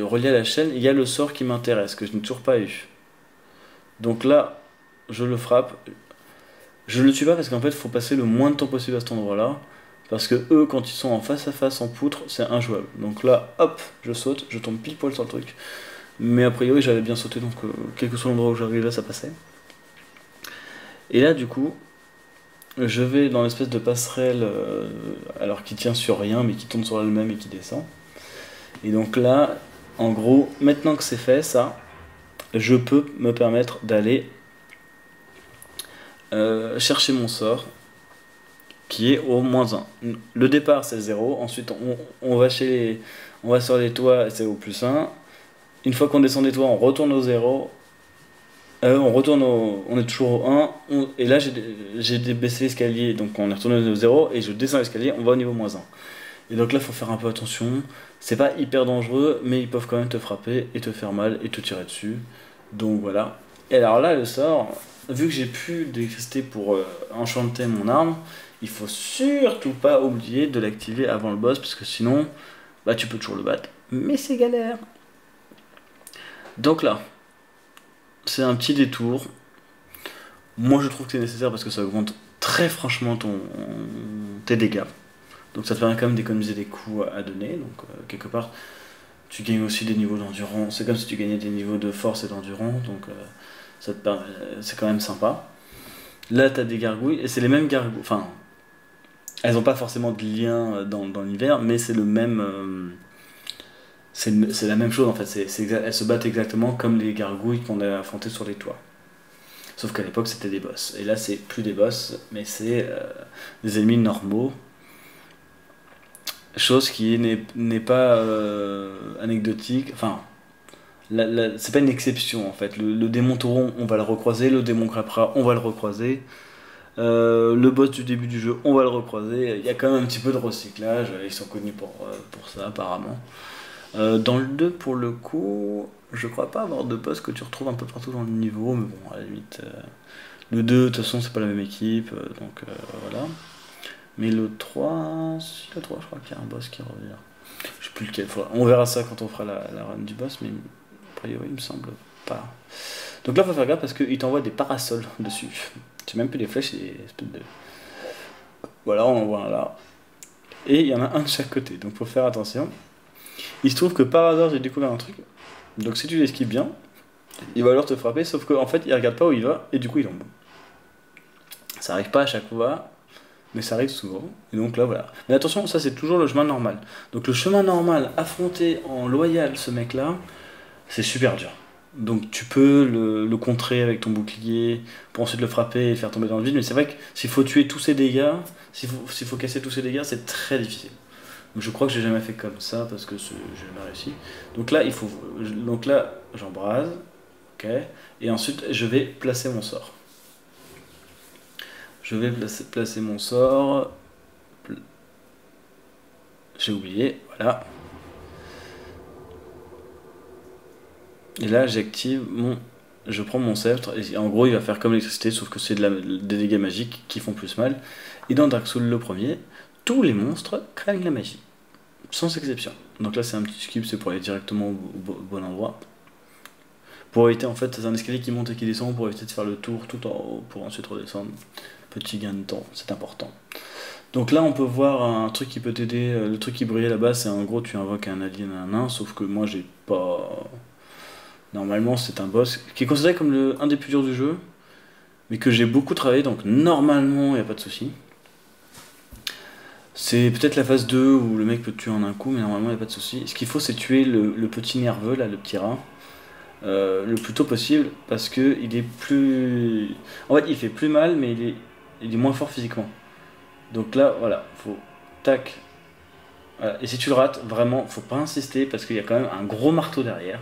relié à la chaîne, il y a le sort qui m'intéresse, que je n'ai toujours pas eu. Donc là, je le frappe. Je le tue pas parce qu'en fait, il faut passer le moins de temps possible à cet endroit-là. Parce que eux, quand ils sont en face à face en poutre, c'est injouable. Donc là, hop, je saute, je tombe pile poil sur le truc. Mais a priori, j'avais bien sauté, donc quel que soit l'endroit où j'arrivais, ça passait. Et là, du coup, je vais dans l'espèce de passerelle, alors qui tient sur rien, mais qui tourne sur elle-même et qui descend. Et donc là, en gros, maintenant que c'est fait, ça, je peux me permettre d'aller chercher mon sort qui est au -1. Le départ c'est 0, ensuite on va on va sur les toits et c'est au +1. Une fois qu'on descend des toits, on retourne au 0. On est toujours au 1. Et là j'ai baissé l'escalier, donc on est retourné au 0 et je descends l'escalier, on va au niveau -1. Et donc là, il faut faire un peu attention. C'est pas hyper dangereux, mais ils peuvent quand même te frapper et te faire mal et te tirer dessus. Donc voilà. Et alors là, le sort, vu que j'ai plus d'électricité pour enchanter mon arme, il faut surtout pas oublier de l'activer avant le boss, parce que sinon, bah tu peux toujours le battre. Mais c'est galère. Donc là, c'est un petit détour. Moi, je trouve que c'est nécessaire parce que ça augmente très franchement tes dégâts. Donc ça te permet quand même d'économiser des coups à donner. Donc quelque part, tu gagnes aussi des niveaux d'endurance. C'est comme si tu gagnais des niveaux de force et d'endurance. Donc c'est quand même sympa. Là, tu as des gargouilles. Et c'est les mêmes gargouilles. Enfin, elles n'ont pas forcément de lien dans l'univers, mais c'est le même. C'est la même chose en fait. Elles se battent exactement comme les gargouilles qu'on a affrontées sur les toits. Sauf qu'à l'époque c'était des boss. Et là c'est plus des boss, mais c'est des ennemis normaux. Chose qui n'est pas anecdotique. Enfin, c'est pas une exception en fait. Le démon taureau, on va le recroiser. Le démon crapra, on va le recroiser. Le boss du début du jeu, on va le recroiser. Il y a quand même un petit peu de recyclage. Ils sont connus pour ça apparemment. Dans le 2, pour le coup, je crois pas avoir de boss que tu retrouves un peu partout dans le niveau, mais bon, à la limite, le 2, de toute façon, c'est pas la même équipe, donc voilà. Mais le 3, si le 3, je crois qu'il y a un boss qui revient. Je sais plus lequel, on verra ça quand on fera la run du boss, mais a priori, il me semble pas. Donc là, faut faire gaffe parce qu'il t'envoie des parasols dessus. C'est même plus des flèches, c'est des espèces de. Voilà, on en voit un là. Et il y en a un de chaque côté, donc faut faire attention. Il se trouve que par hasard j'ai découvert un truc. Donc si tu l'esquives bien, il va alors te frapper, sauf qu'en fait il regarde pas où il va et du coup il tombe. Ça arrive pas à chaque fois, mais ça arrive souvent. Et donc là voilà. Mais attention, ça c'est toujours le chemin normal. Donc le chemin normal, affronter en loyal ce mec là, c'est super dur. Donc tu peux le contrer avec ton bouclier pour ensuite le frapper et le faire tomber dans le vide. Mais c'est vrai que s'il faut tuer tous ses dégâts, s'il faut casser tous ses dégâts, c'est très difficile. Je crois que j'ai jamais fait comme ça parce que j'ai jamais réussi. Donc là, j'embrase, ok, et ensuite je vais placer mon sort. Je vais placer mon sort. J'ai oublié, voilà. Et là, j'active mon. Je prends mon sceptre et en gros, il va faire comme l'électricité, sauf que c'est des dégâts magiques qui font plus mal. Et dans Dark Souls le premier, tous les monstres craignent la magie. Sans exception. Donc là c'est un petit skip, c'est pour aller directement au bon endroit. Pour éviter en fait, c'est un escalier qui monte et qui descend pour éviter de faire le tour tout en haut pour ensuite redescendre. Petit gain de temps, c'est important. Donc là on peut voir un truc qui peut t'aider, le truc qui brillait là-bas c'est en gros tu invoques un alien, un nain, sauf que moi j'ai pas... Normalement c'est un boss qui est considéré comme un des plus durs du jeu, mais que j'ai beaucoup travaillé donc normalement il n'y a pas de souci. C'est peut-être la phase 2 où le mec peut te tuer en un coup, mais normalement il n'y a pas de souci. Ce qu'il faut, c'est tuer le petit nerveux, là, le petit rat, le plus tôt possible, parce que il est plus. En fait, il fait plus mal, mais il est moins fort physiquement. Donc là, voilà, faut. Tac. Voilà. Et si tu le rates, vraiment, faut pas insister, parce qu'il y a quand même un gros marteau derrière.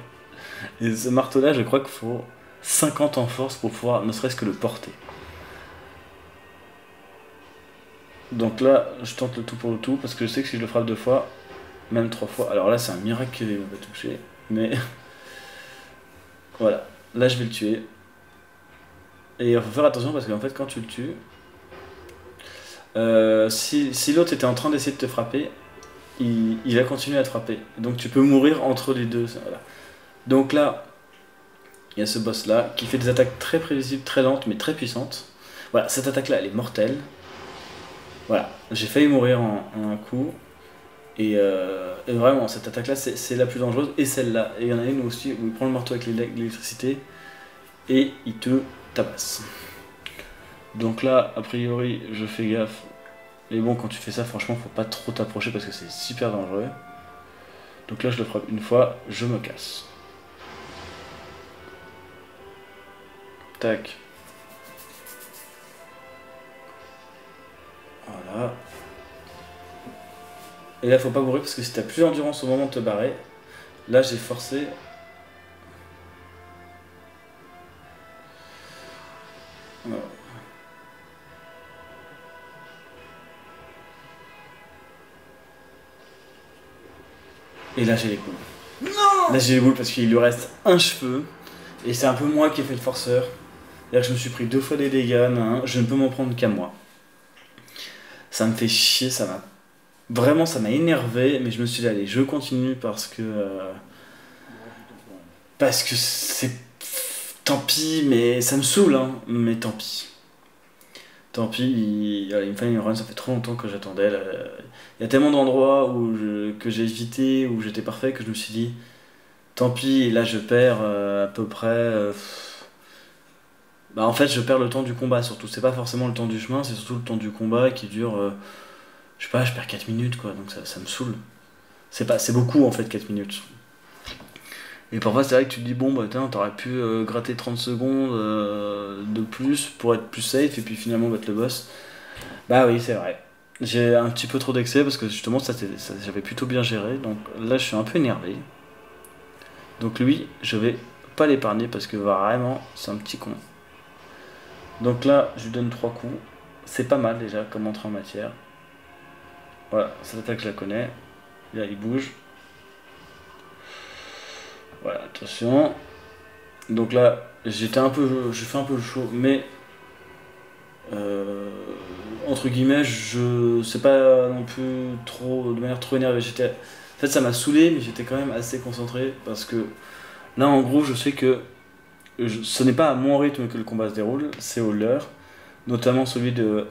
Et ce marteau-là, je crois qu'il faut 50 en force pour pouvoir ne serait-ce que le porter. Donc là, je tente le tout pour le tout, parce que je sais que si je le frappe 2 fois, même 3 fois, alors là c'est un miracle qu'il ne m'a pas touché, mais voilà, là je vais le tuer. Et il faut faire attention parce qu'en fait quand tu le tues, si l'autre était en train d'essayer de te frapper, il a continué à te frapper. Donc tu peux mourir entre les deux. Voilà. Donc là, il y a ce boss là qui fait des attaques très prévisibles, très lentes mais très puissantes. Voilà, cette attaque là elle est mortelle. Voilà, j'ai failli mourir en un coup. Et vraiment, cette attaque-là, c'est la plus dangereuse. Et celle-là. Et il y en a une aussi où il prend le marteau avec l'électricité et il te tabasse. Donc là, a priori, je fais gaffe. Mais bon, quand tu fais ça, franchement, faut pas trop t'approcher parce que c'est super dangereux. Donc là, je le frappe une fois, je me casse. Tac. Voilà. Et là, faut pas mourir parce que si t'as plus d'endurance au moment de te barrer, là j'ai forcé. Voilà. Et là j'ai les boules. Non! Là j'ai les boules parce qu'il lui reste un cheveu. Et c'est un peu moi qui ai fait le forceur. C'est-à-dire que je me suis pris 2 fois des dégâts, je ne peux m'en prendre qu'à moi. Ça me fait chier, ça m'a. Vraiment, ça m'a énervé, mais je me suis dit, allez, je continue parce que. Parce que c'est. Tant pis, mais ça me saoule, hein, mais tant pis. Tant pis, il me fallait une run, ça fait trop longtemps que j'attendais. Il y a tellement d'endroits que j'ai évité, où j'étais parfait, que je me suis dit, tant pis, là je perds à peu près. Bah en fait, je perds le temps du combat surtout. C'est pas forcément le temps du chemin, c'est surtout le temps du combat qui dure. Je sais pas, je perds 4 minutes quoi, donc ça me saoule. C'est beaucoup en fait 4 minutes. Et parfois c'est vrai que tu te dis bon bah t'aurais pu gratter 30 secondes de plus pour être plus safe et puis finalement battre le boss. Bah oui c'est vrai. J'ai un petit peu trop d'excès parce que justement j'avais plutôt bien géré. Donc là je suis un peu énervé. Donc lui je vais pas l'épargner parce que vraiment c'est un petit con. Donc là je lui donne 3 coups. C'est pas mal déjà comme entrée en matière. Voilà, cette attaque je la connais. Là il bouge. Voilà, attention. Donc là, j'ai fait un peu le show, mais euh, entre guillemets, je c'est pas non plus trop de manière trop énervée. En fait, ça m'a saoulé, mais j'étais quand même assez concentré parce que là, en gros, je sais que ce n'est pas à mon rythme que le combat se déroule, c'est au leur, notamment celui de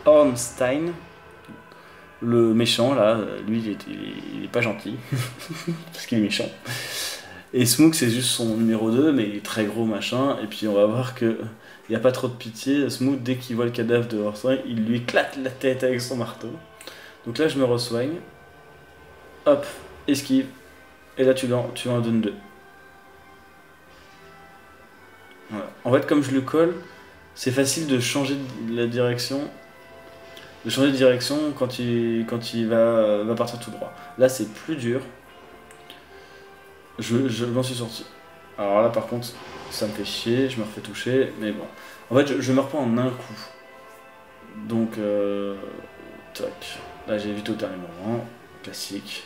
Ornstein, le méchant là. Lui, il est pas gentil parce qu'il est méchant. Et Smook, c'est juste son numéro 2 mais il est très gros machin. Et puis on va voir que il n'y a pas trop de pitié. Smook, dès qu'il voit le cadavre de Orson, il lui éclate la tête avec son marteau. Donc là, je me resoigne. Hop, esquive. Et là, tu en donnes 2. Voilà. En fait, comme je le colle, c'est facile de changer la direction. De changer de direction quand il va partir tout droit. Là, c'est plus dur. Je m'en suis sorti. Alors là, par contre, ça me fait chier, je me refais toucher, mais bon. En fait, je meurs pas en un coup. Donc, tac. Là, j'ai évité au dernier moment. Classique.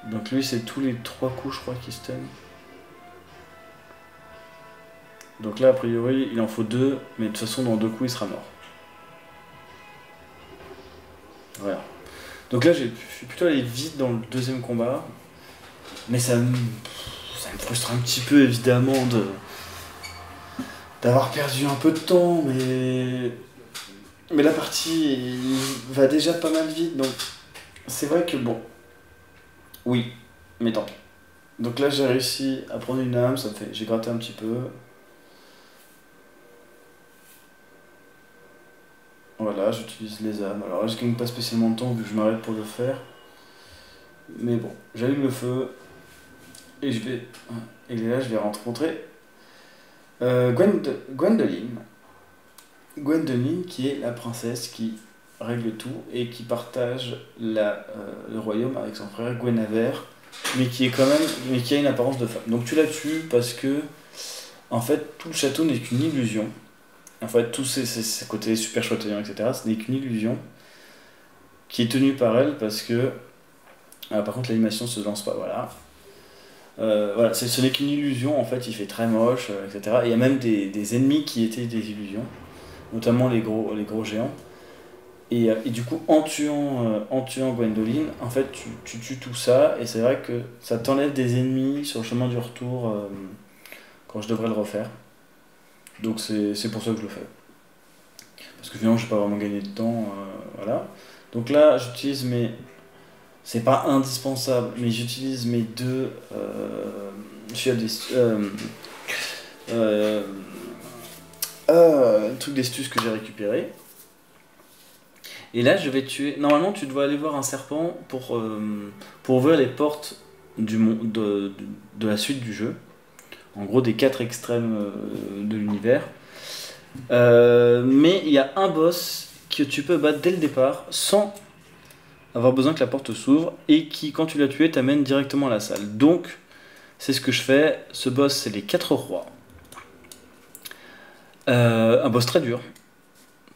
Donc lui, c'est tous les 3 coups, je crois, qui stun. Donc là, a priori, il en faut 2, mais de toute façon, dans 2 coups, il sera mort. Voilà. Donc là, je suis plutôt allé vite dans le deuxième combat. Mais ça me frustre un petit peu, évidemment, d'avoir perdu un peu de temps, mais la partie va déjà pas mal vite, donc c'est vrai que bon, oui, mais tant pis. Donc là j'ai réussi à prendre une âme, j'ai gratté un petit peu. Voilà, j'utilise les âmes. Alors là je gagne pas spécialement de temps vu que je m'arrête pour le faire. Mais bon, j'allume le feu et là je vais rencontrer Gwendoline. Gwendoline qui est la princesse qui règle tout et qui partage le royaume avec son frère Guenhwyvar, mais qui a une apparence de femme. Donc tu la tues parce que en fait tout le château n'est qu'une illusion. En fait tous ces côtés super châteillants, etc. Ce n'est qu'une illusion qui est tenue par elle parce que par contre l'animation se lance pas, voilà. Voilà, ce n'est qu'une illusion, en fait il fait très moche, etc. Et il y a même des ennemis qui étaient des illusions, notamment les gros géants. Et du coup, en tuant Gwendoline, en fait, tu tues tout ça, et c'est vrai que ça t'enlève des ennemis sur le chemin du retour quand je devrais le refaire. Donc c'est pour ça que je le fais. Parce que finalement, je n'ai pas vraiment gagné de temps, voilà. Donc là, j'utilise mes... C'est pas indispensable, mais j'utilise mes 2... trucs d'astuce que j'ai récupéré. Et là, je vais tuer. Normalement, tu dois aller voir un serpent pour ouvrir les portes de la suite du jeu. En gros, des 4 extrêmes de l'univers. Mais il y a un boss que tu peux battre dès le départ sans avoir besoin que la porte s'ouvre et qui, quand tu l'as tué, t'amène directement à la salle. Donc, c'est ce que je fais. Ce boss, c'est les 4 rois. Un boss très dur.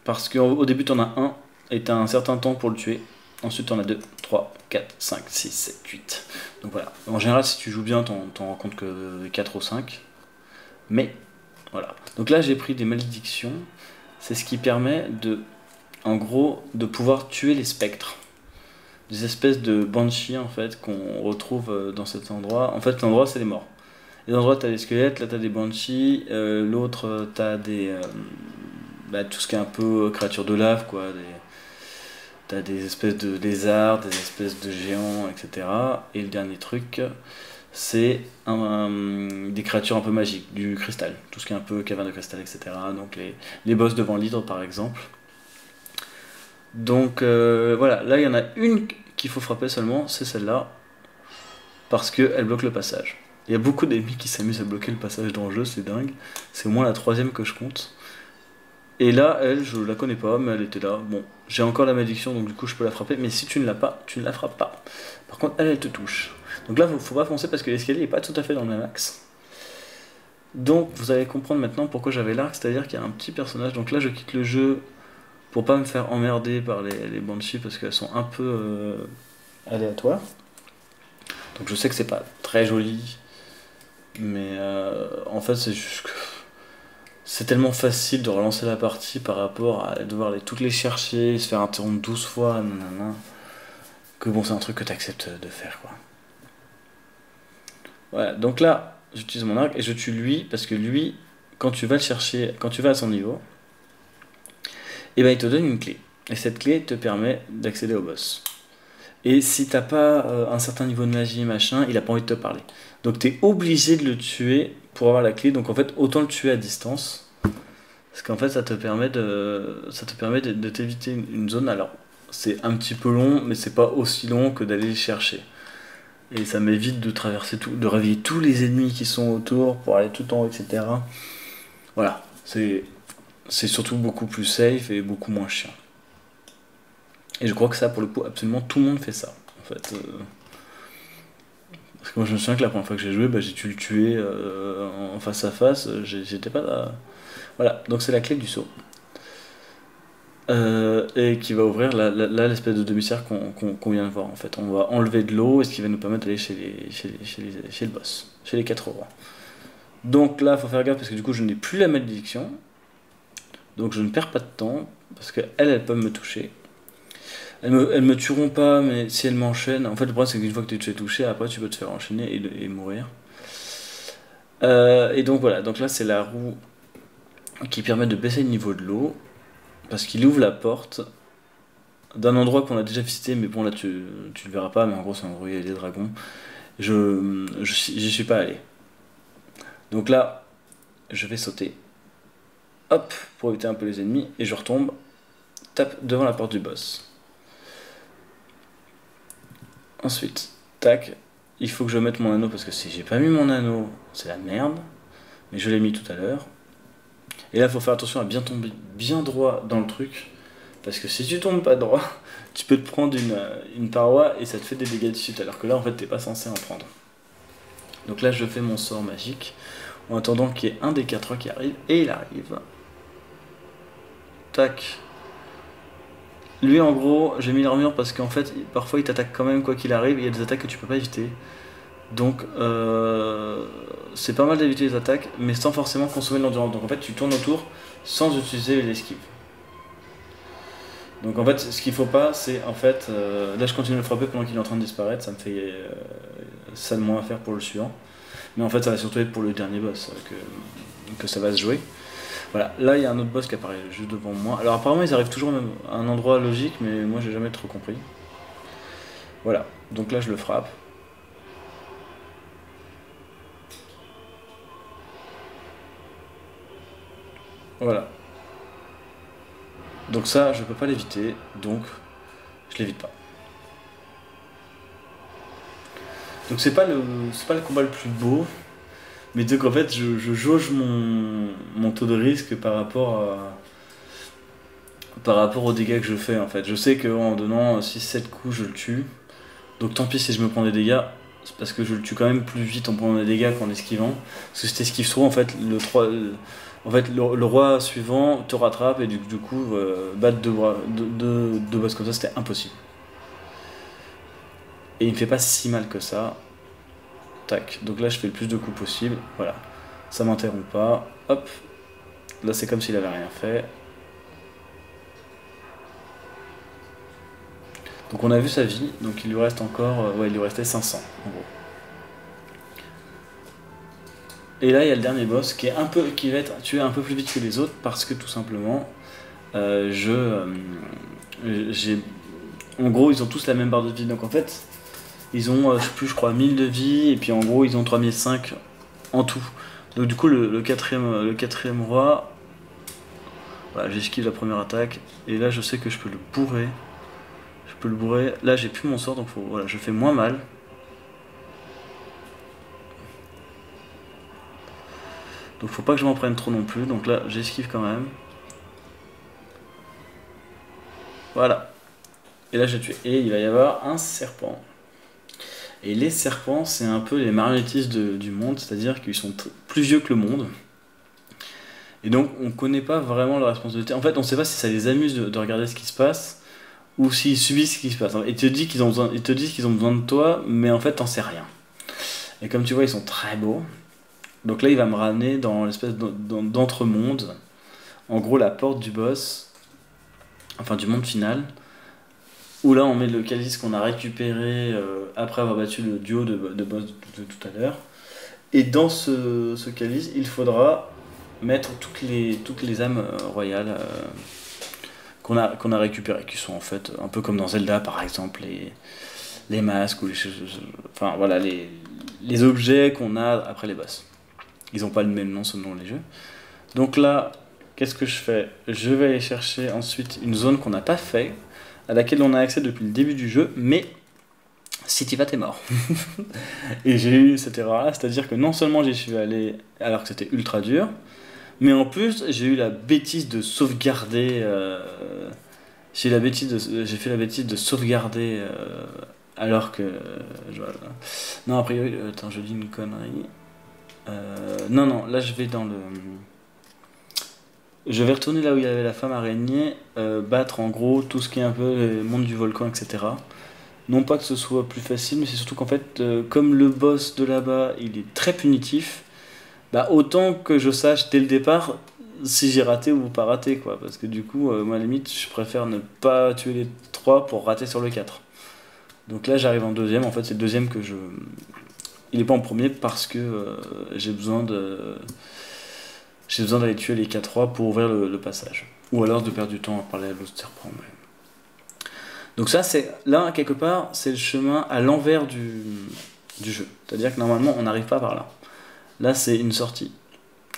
Parce qu'au début, t'en as un. Et t'as un certain temps pour le tuer. Ensuite, t'en as 2, 3, 4, 5, 6, 7, 8. Donc voilà. En général, si tu joues bien, t'en rends compte que 4 ou 5. Mais, voilà. Donc là, j'ai pris des malédictions. C'est ce qui permet en gros, de pouvoir tuer les spectres. Des espèces de banshees, en fait, qu'on retrouve dans cet endroit. En fait, l'endroit, c'est les morts. Les endroits, t'as des squelettes, là, t'as des banshees. L'autre, t'as des... tout ce qui est un peu créature de lave, quoi. T'as des espèces de lézards, des espèces de géants, etc. Et le dernier truc, c'est des créatures un peu magiques, du cristal. Tout ce qui est un peu caverne de cristal, etc. Donc les boss devant l'hydre, par exemple. Donc voilà, là il y en a une qu'il faut frapper seulement, c'est celle-là. parce qu'elle bloque le passage. Il y a beaucoup d'ennemis qui s'amusent à bloquer le passage dans le jeu, c'est dingue. C'est au moins la troisième que je compte. Et là, elle, je la connais pas, mais elle était là. Bon, j'ai encore la malédiction, donc du coup je peux la frapper, mais si tu ne l'as pas, tu ne la frappes pas. Par contre, elle te touche. Donc là, faut pas foncer parce que l'escalier est pas tout à fait dans le même axe. Donc vous allez comprendre maintenant pourquoi j'avais l'arc, c'est-à-dire qu'il y a un petit personnage. Donc là, je quitte le jeu pour pas me faire emmerder par les banshees parce qu'elles sont un peu aléatoires. Donc je sais que c'est pas très joli, mais en fait c'est juste que c'est tellement facile de relancer la partie par rapport à devoir toutes les chercher, se faire interrompre 12 fois, nanana, que bon, c'est un truc que tu acceptes de faire, quoi. Voilà, donc là, j'utilise mon arc et je tue lui, parce que lui, quand tu vas le chercher, quand tu vas à son niveau, et ben il te donne une clé. Et cette clé te permet d'accéder au boss. Et si t'as pas un certain niveau de magie, machin, il a pas envie de te parler. Donc t'es obligé de le tuer pour avoir la clé. Donc en fait, autant le tuer à distance. Parce qu'en fait, ça te permet de t'éviter une zone. Alors, c'est un petit peu long, mais c'est pas aussi long que d'aller le chercher. Et ça m'évite de traverser tout, de réveiller tous les ennemis qui sont autour pour aller tout en haut, etc. Voilà, c'est surtout beaucoup plus safe et beaucoup moins chiant. Et je crois que ça, pour le coup, absolument tout le monde fait ça, en fait. Parce que moi, je me souviens que la première fois que j'ai joué, j'ai dû le tuer en face à face. J'étais pas là. Voilà, donc c'est la clé du saut. Et qui va ouvrir l'espèce de demi-cercle qu'on vient de voir, en fait. On va enlever de l'eau, et ce qui va nous permettre d'aller chez le boss, chez les 4 rois. Donc là, il faut faire gaffe, parce que du coup, je n'ai plus la malédiction. Donc je ne perds pas de temps, parce qu'elles peuvent me toucher. Elles me tueront pas, mais si elles m'enchaînent... En fait, le problème, c'est qu'une fois que tu te fais toucher, après, tu peux te faire enchaîner et mourir. Et donc voilà, donc là, c'est la roue qui permet de baisser le niveau de l'eau, parce qu'il ouvre la porte d'un endroit qu'on a déjà visité, mais bon, là, tu le verras pas, mais en gros, c'est un endroit où il y a des dragons. J'y suis pas allé. Donc là, je vais sauter. Hop, pour éviter un peu les ennemis, et je retombe, tape devant la porte du boss. Ensuite, tac, il faut que je mette mon anneau parce que si j'ai pas mis mon anneau, c'est la merde. Mais je l'ai mis tout à l'heure. Et là, il faut faire attention à bien tomber bien droit dans le truc. Parce que si tu tombes pas droit, tu peux te prendre une paroi et ça te fait des dégâts de suite. Alors que là, en fait, t'es pas censé en prendre. Donc là, je fais mon sort magique en attendant qu'il y ait un des 4 qui arrive. Et il arrive. Tac. Lui, en gros, j'ai mis l'armure parce qu'en fait, parfois il t'attaque quand même quoi qu'il arrive. Il y a des attaques que tu peux pas éviter. Donc, c'est pas mal d'éviter les attaques, mais sans forcément consommer de l'endurance. Donc en fait, tu tournes autour sans utiliser les esquives. Donc en fait, ce qu'il faut pas, c'est en fait... là, je continue de le frapper pendant qu'il est en train de disparaître. Ça me fait ça de moins à faire pour le suivant. Mais en fait, ça va surtout être pour le dernier boss que ça va se jouer. Voilà, là il y a un autre boss qui apparaît juste devant moi. Alors apparemment ils arrivent toujours même à un endroit logique, mais moi j'ai jamais trop compris. Voilà, donc là je le frappe. Voilà. Donc ça je peux pas l'éviter, donc je l'évite pas. Donc c'est pas le combat le plus beau, mais donc en fait je jauge mon taux de risque par rapport aux dégâts que je fais en fait. Je sais qu'en donnant 6-7 coups je le tue. Donc tant pis si je me prends des dégâts, c'est parce que je le tue quand même plus vite en prenant des dégâts qu'en esquivant. Parce que si t'esquives trop, en fait, le roi suivant te rattrape et du coup, battre deux boss comme ça, c'était impossible. Et il me fait pas si mal que ça. Tac, donc là je fais le plus de coups possible, voilà. Ça m'interrompt pas, hop. Là c'est comme s'il avait rien fait. Donc on a vu sa vie, donc il lui reste encore... ouais, il lui restait 500 en gros. Et là il y a le dernier boss qui va être tué un peu plus vite que les autres parce que tout simplement en gros ils ont tous la même barre de vie, donc en fait ils ont je crois 1000 de vie et puis en gros ils ont 3005 en tout. Donc du coup le quatrième roi, voilà, j'esquive la première attaque et là je sais que je peux le bourrer. Là j'ai plus mon sort donc voilà, je fais moins mal. Donc faut pas que je m'en prenne trop non plus. Donc là, j'esquive quand même. Voilà. Et là, j'ai tué. Et il va y avoir un serpent. Et les serpents, c'est un peu les marionnettistes du monde, c'est-à-dire qu'ils sont plus vieux que le monde. Et donc, on connaît pas vraiment leur responsabilité. En fait, on sait pas si ça les amuse de regarder ce qui se passe ou s'ils subissent ce qui se passe. Ils te disent qu'ils ont besoin de toi, mais en fait, t'en sais rien. Et comme tu vois, ils sont très beaux. Donc là, il va me ramener dans l'espèce d'entre-monde. En gros, la porte du boss, enfin du monde final, où là, on met le calice qu'on a récupéré après avoir battu le duo de boss de tout à l'heure. Et dans ce calice, il faudra mettre toutes les âmes royales qu'on a récupérées, qui sont en fait un peu comme dans Zelda par exemple, les masques ou les choses. Enfin voilà, les objets qu'on a après les boss. Ils n'ont pas le même nom selon les jeux. Donc là, qu'est-ce que je fais? Je vais aller chercher ensuite une zone qu'on n'a pas fait, à laquelle on a accès depuis le début du jeu, mais si t'y vas, t'es mort. Et j'ai eu cette erreur-là, c'est-à-dire que non seulement j'y suis allé alors que c'était ultra dur, mais en plus j'ai eu la bêtise de sauvegarder. J'ai fait la bêtise de sauvegarder alors que. Voilà. Non, a priori, attends, je dis une connerie. Non, non, là je vais dans le. Je vais retourner là où il y avait la femme araignée, battre en gros tout ce qui est un peu le monde du volcan, etc. Non pas que ce soit plus facile, mais c'est surtout qu'en fait, comme le boss de là-bas, il est très punitif, bah autant que je sache dès le départ si j'ai raté ou pas raté, quoi. Parce que du coup, moi à la limite, je préfère ne pas tuer les 3 pour rater sur le 4. Donc là, j'arrive en deuxième. En fait, c'est le deuxième que je. Il est pas en premier parce que j'ai besoin de. J'ai besoin d'aller tuer les 4-3 pour ouvrir le passage. Ou alors de perdre du temps à parler à l'autre serpent. Donc ça, c'est là, quelque part, c'est le chemin à l'envers du jeu. C'est-à-dire que normalement, on n'arrive pas par là. Là, c'est une sortie.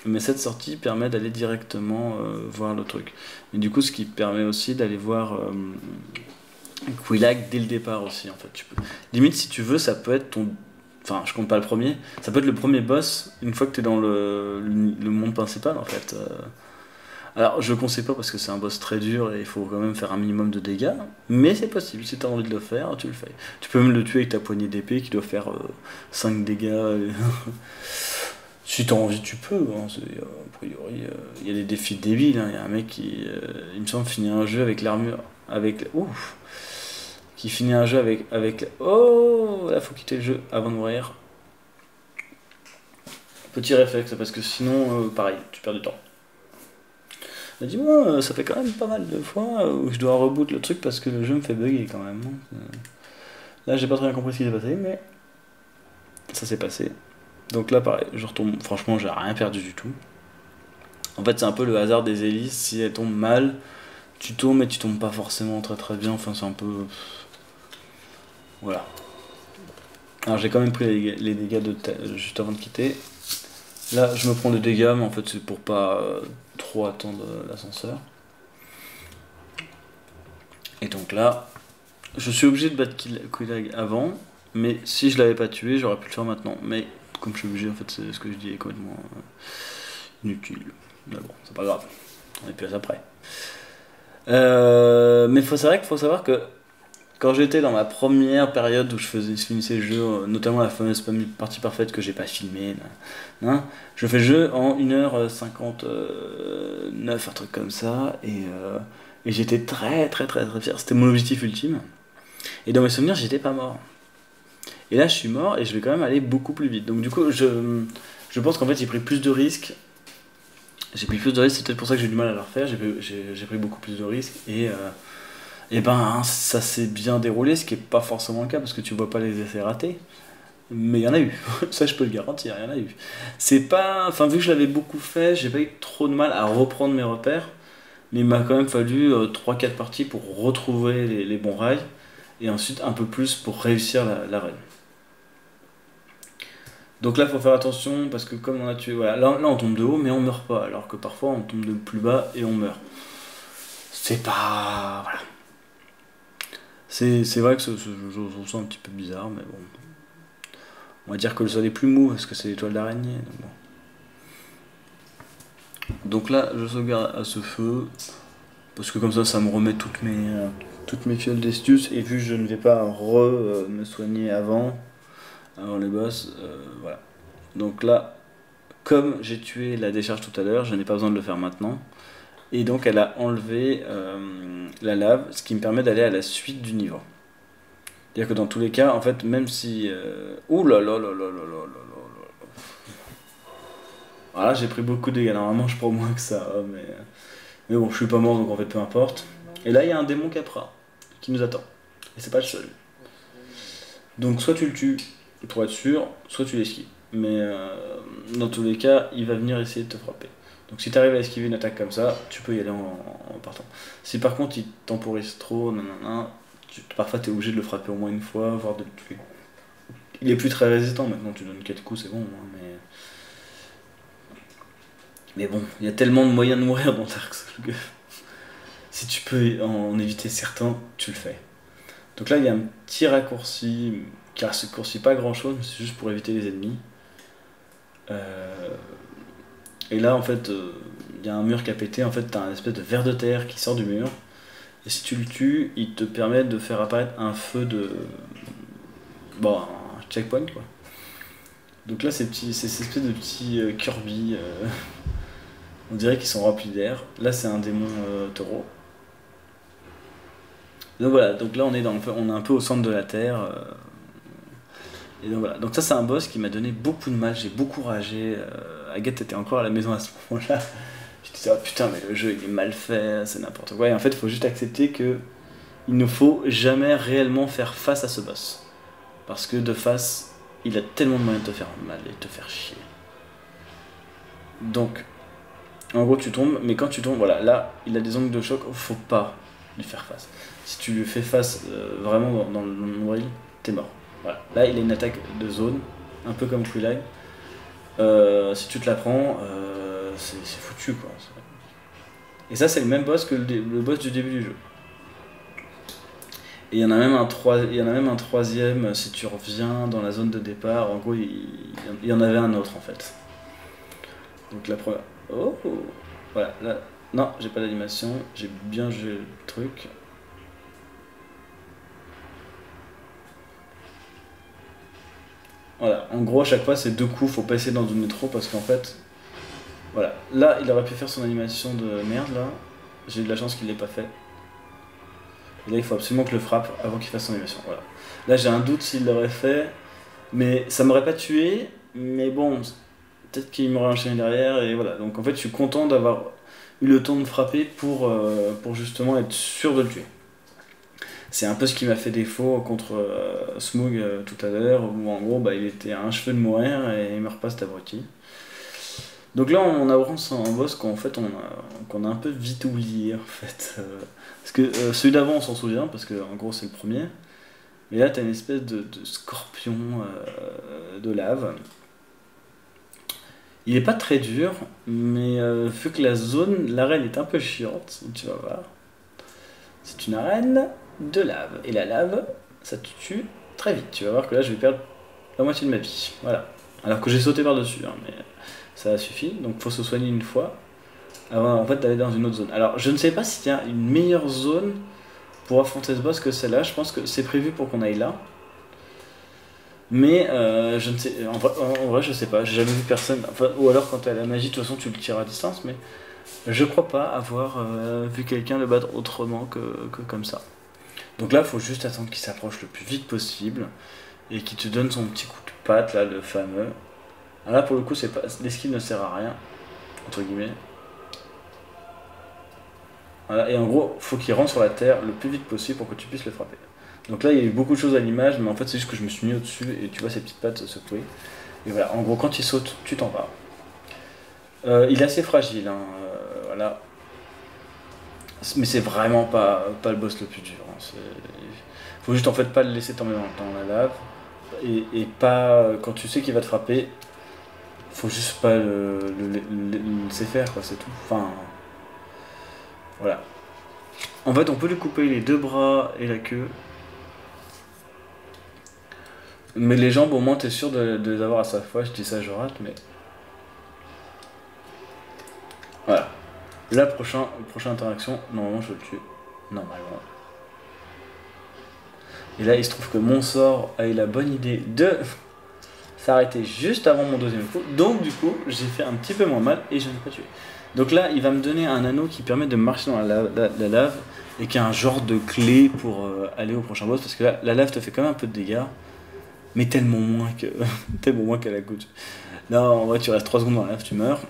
Mais cette sortie permet d'aller directement voir le truc. Et du coup, ce qui permet aussi d'aller voir Quillag dès le départ aussi, en fait. Limite, si tu veux, ça peut être ton... Enfin, je compte pas le premier. Ça peut être le premier boss une fois que tu es dans le monde principal, en fait. Alors, je ne conseille pas parce que c'est un boss très dur et il faut quand même faire un minimum de dégâts. Mais c'est possible, si tu as envie de le faire, tu le fais. Tu peux même le tuer avec ta poignée d'épée qui doit faire 5 dégâts. Si tu as envie, tu peux. Hein. A priori, il y a des défis débiles. Hein. Il y a un mec qui, il me semble, finit un jeu avec l'armure. Ouf! Qui finit un jeu avec. Oh! Là, faut quitter le jeu avant de mourir. Petit réflexe, parce que sinon, pareil, tu perds du temps. Dis-moi, ça fait quand même pas mal de fois où je dois reboot le truc parce que le jeu me fait bugger quand même. Là, j'ai pas très bien compris ce qui s'est passé, mais ça s'est passé. Donc là, pareil, je retombe. Franchement, j'ai rien perdu du tout. En fait, c'est un peu le hasard des hélices. Si elles tombent mal, tu tombes, mais tu tombes pas forcément très très bien. Enfin, c'est un peu. Voilà. Alors, j'ai quand même pris les dégâts juste avant de quitter. Là, je me prends des dégâts, mais en fait, c'est pour pas trop attendre l'ascenseur. Et donc là, je suis obligé de battre Quillag avant, mais si je l'avais pas tué, j'aurais pu le faire maintenant. Mais comme je suis obligé, en fait, c'est ce que je dis est complètement inutile. Mais bon, c'est pas grave. On est plus après. Mais c'est vrai qu'il faut savoir que quand j'étais dans ma première période où je finissais le jeu, notamment la fameuse partie parfaite que j'ai pas filmée, je fais le jeu en 1h59, un truc comme ça, et j'étais très très très très fier. C'était mon objectif ultime. Et dans mes souvenirs, j'étais pas mort. Et là, je suis mort et je vais quand même aller beaucoup plus vite. Donc du coup, je pense qu'en fait, j'ai pris plus de risques. J'ai pris plus de risques, c'est peut-être pour ça que j'ai du mal à le refaire. J'ai pris beaucoup plus de risques et ben ça s'est bien déroulé, ce qui est pas forcément le cas parce que tu vois pas les essais ratés. Mais il y en a eu, ça je peux le garantir, il y en a eu. C'est pas. Enfin, vu que je l'avais beaucoup fait, j'ai pas eu trop de mal à reprendre mes repères. Mais il m'a quand même fallu 3-4 parties pour retrouver les bons rails. Et ensuite un peu plus pour réussir la run. Donc là, il faut faire attention parce que comme on a tué, voilà, là on tombe de haut mais on meurt pas, alors que parfois on tombe de plus bas et on meurt. C'est pas, voilà. C'est vrai que je sens un petit peu bizarre, mais bon. On va dire que le sol est plus mou parce que c'est l'étoile d'araignée. Bon. Donc là, je sauvegarde à ce feu, parce que comme ça me remet toutes mes fioles d'estus, et vu que je ne vais pas me soigner avant les boss, voilà. Donc là, comme j'ai tué la décharge tout à l'heure, je n'ai pas besoin de le faire maintenant. Et donc elle a enlevé la lave, ce qui me permet d'aller à la suite du niveau. C'est-à-dire que dans tous les cas, en fait, même si... Ouh là là là là là là là là. Voilà, j'ai pris beaucoup de dégâts. Normalement, je prends moins que ça, mais bon, je suis pas mort, donc en fait, peu importe. Et là, il y a un démon Capra qui nous attend. Et c'est pas le seul. Donc soit tu le tues pour être sûr, soit tu l'esquives. Mais dans tous les cas, il va venir essayer de te frapper. Donc si tu arrives à esquiver une attaque comme ça, tu peux y aller en partant. Si par contre il temporise trop, nanana, parfois tu es obligé de le frapper au moins une fois, voire de le tuer. Il est plus très résistant maintenant, tu donnes 4 coups, c'est bon. Hein, mais bon, il y a tellement de moyens de mourir dans Dark Souls que si tu peux en éviter certains, tu le fais. Donc là, il y a un petit raccourci qui raccourcit pas grand chose, mais c'est juste pour éviter les ennemis. Et là, en fait, il y a un mur qui a pété. En fait, t'as un espèce de ver de terre qui sort du mur. Et si tu le tues, il te permet de faire apparaître un feu de. Bon, un checkpoint quoi. Donc là, c'est ces espèces de petits Kirby. On dirait qu'ils sont remplis d'air. Là, c'est un démon taureau. Donc voilà, donc là, on est un peu au centre de la terre. Et donc voilà. Donc ça, c'est un boss qui m'a donné beaucoup de mal. J'ai beaucoup ragé. Agathe était encore à la maison à ce moment-là. Je disais, oh putain, mais le jeu il est mal fait, c'est n'importe quoi. Et en fait, il faut juste accepter que il ne faut jamais réellement faire face à ce boss. Parce que de face, il a tellement de moyens de te faire mal et de te faire chier. Donc, en gros, tu tombes, mais quand tu tombes, voilà, là, il a des ongles de choc, faut pas lui faire face. Si tu lui fais face vraiment dans le nombril, t'es mort. Voilà. Là, il a une attaque de zone, un peu comme Quillag. Si tu te la prends, c'est foutu quoi. Et ça, c'est le même boss que le boss du début du jeu. Et il y en a même un troisième si tu reviens dans la zone de départ. En gros, il y en avait un autre en fait. Donc la première. Oh, voilà, là. Non, j'ai pas d'animation, j'ai bien joué le truc. Voilà, en gros, à chaque fois, c'est 2 coups, faut pas essayer d'en donner trop parce qu'en fait, voilà. Là, il aurait pu faire son animation de merde là. J'ai eu de la chance qu'il l'ait pas fait. Et là, il faut absolument que je le frappe avant qu'il fasse son animation. Voilà. Là, j'ai un doute s'il l'aurait fait, mais ça m'aurait pas tué. Mais bon, peut-être qu'il m'aurait enchaîné derrière. Et voilà. Donc en fait, je suis content d'avoir eu le temps de frapper pour justement être sûr de le tuer. C'est un peu ce qui m'a fait défaut contre Smough tout à l'heure, où en gros, bah, il était à un cheveu de mourir et il meurt pas cet abruti. Donc là, on avance un boss qu'on a un peu vite oublié en fait. Parce que celui d'avant, on s'en souvient, parce que en gros, c'est le premier. Mais là, t'as une espèce de scorpion de lave. Il est pas très dur, mais vu que l'arène est un peu chiante, tu vas voir. C'est une arène de lave. Et la lave, ça te tue très vite. Tu vas voir que là, je vais perdre la moitié de ma vie. Voilà. Alors que j'ai sauté par-dessus, hein, mais ça a suffi. Donc, faut se soigner une fois avant en fait d'aller dans une autre zone. Alors, je ne sais pas s'il y a une meilleure zone pour affronter ce boss que celle-là. Je pense que c'est prévu pour qu'on aille là. Mais je ne sais, en vrai, je sais pas, j'ai jamais vu personne. Enfin, ou alors quand t'as la magie, de toute façon tu le tires à distance, mais je crois pas avoir vu quelqu'un le battre autrement que comme ça. Donc là, faut juste attendre qu'il s'approche le plus vite possible et qu'il te donne son petit coup de patte, là, le fameux. Alors là, pour le coup, l'esquive ne sert à rien, entre guillemets. Voilà, et en gros, faut qu'il rentre sur la terre le plus vite possible pour que tu puisses le frapper. Donc là, il y a eu beaucoup de choses à l'image, mais en fait, c'est juste que je me suis mis au-dessus et tu vois ses petites pattes se secouer. Et voilà, en gros, quand il saute, tu t'en vas. Il est assez fragile, hein, voilà. Mais c'est vraiment pas le boss le plus dur. Hein. Faut juste en fait pas le laisser tomber dans la lave. Et pas. Quand tu sais qu'il va te frapper, faut juste pas le laisser faire, quoi, c'est tout. Enfin. Voilà. En fait, on peut lui couper les 2 bras et la queue. Mais les jambes, au moins, t'es sûr de les avoir à sa fois. Je dis ça, je rate, mais. La prochaine interaction, normalement je le tue. Normalement. Et là il se trouve que mon sort a eu la bonne idée de s'arrêter juste avant mon deuxième coup. Donc du coup j'ai fait un petit peu moins mal et je ne l'ai pas tué. Donc là il va me donner un anneau qui permet de marcher dans la lave et qui a un genre de clé pour aller au prochain boss. Parce que là la lave te fait quand même un peu de dégâts. Mais tellement moins que tellement moins qu'elle a coûté. Là en vrai tu restes 3 secondes dans la lave, tu meurs.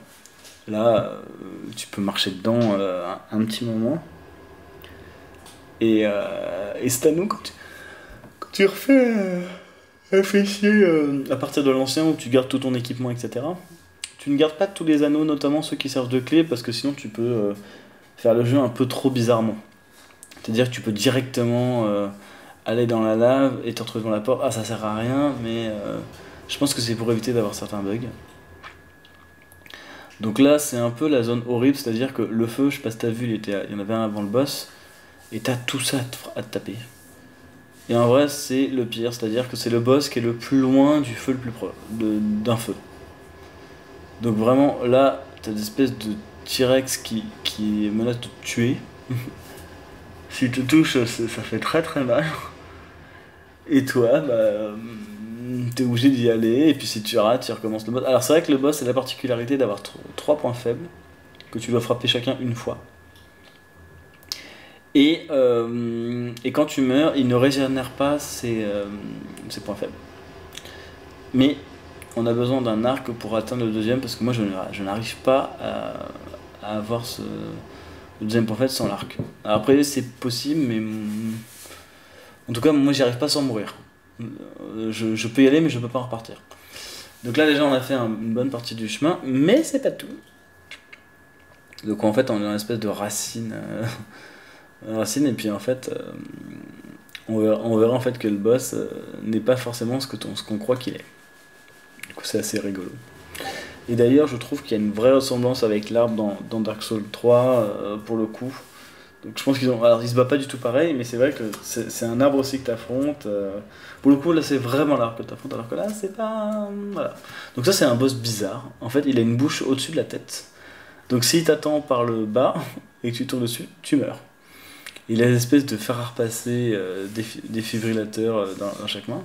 Là tu peux marcher dedans un petit moment. Et cet anneau quand tu refais un fichier à partir de l'ancien où tu gardes tout ton équipement, etc. Tu ne gardes pas tous les anneaux, notamment ceux qui servent de clé, parce que sinon tu peux faire le jeu un peu trop bizarrement. C'est-à-dire que tu peux directement aller dans la lave et te retrouver devant la porte. Ah, ça sert à rien, mais je pense que c'est pour éviter d'avoir certains bugs. Donc là, c'est un peu la zone horrible, c'est-à-dire que le feu, je sais pas si t'as vu, il y en avait un avant le boss, et t'as tout ça à te taper. Et en vrai, c'est le pire, c'est-à-dire que c'est le boss qui est le plus loin du feu le plus proche, d'un feu. Donc vraiment, là, t'as des espèces de T-Rex qui menacent de te tuer. Si tu te touches, ça fait très très mal. Et toi, t'es obligé d'y aller, et puis si tu rates, tu recommences le boss. Alors c'est vrai que le boss a la particularité d'avoir 3 points faibles, que tu dois frapper chacun une fois. Et quand tu meurs, il ne régénère pas ses points faibles. Mais on a besoin d'un arc pour atteindre le deuxième, parce que moi je n'arrive pas à avoir le deuxième point faible sans l'arc. Alors après c'est possible, mais en tout cas moi j'y arrive pas sans mourir. Je peux y aller, mais je peux pas en repartir. Donc là déjà on a fait une bonne partie du chemin, mais c'est pas tout. Donc en fait on est dans une espèce de racine. Racine, et puis en fait on verra en fait que le boss n'est pas forcément ce qu'on croit qu'il est. Du coup c'est assez rigolo. Et d'ailleurs je trouve qu'il y a une vraie ressemblance avec l'arbre dans Dark Souls 3 pour le coup. Donc je pense alors ils se battent pas du tout pareil, mais c'est vrai que c'est un arbre aussi que t'affrontes. Pour le coup là c'est vraiment l'arbre que t'affrontes, alors que là c'est pas... Voilà. Donc ça c'est un boss bizarre. En fait il a une bouche au-dessus de la tête. Donc s'il t'attend par le bas et que tu tournes dessus, tu meurs. Il a une espèce de fer à repasser défibrillateur dans chaque main.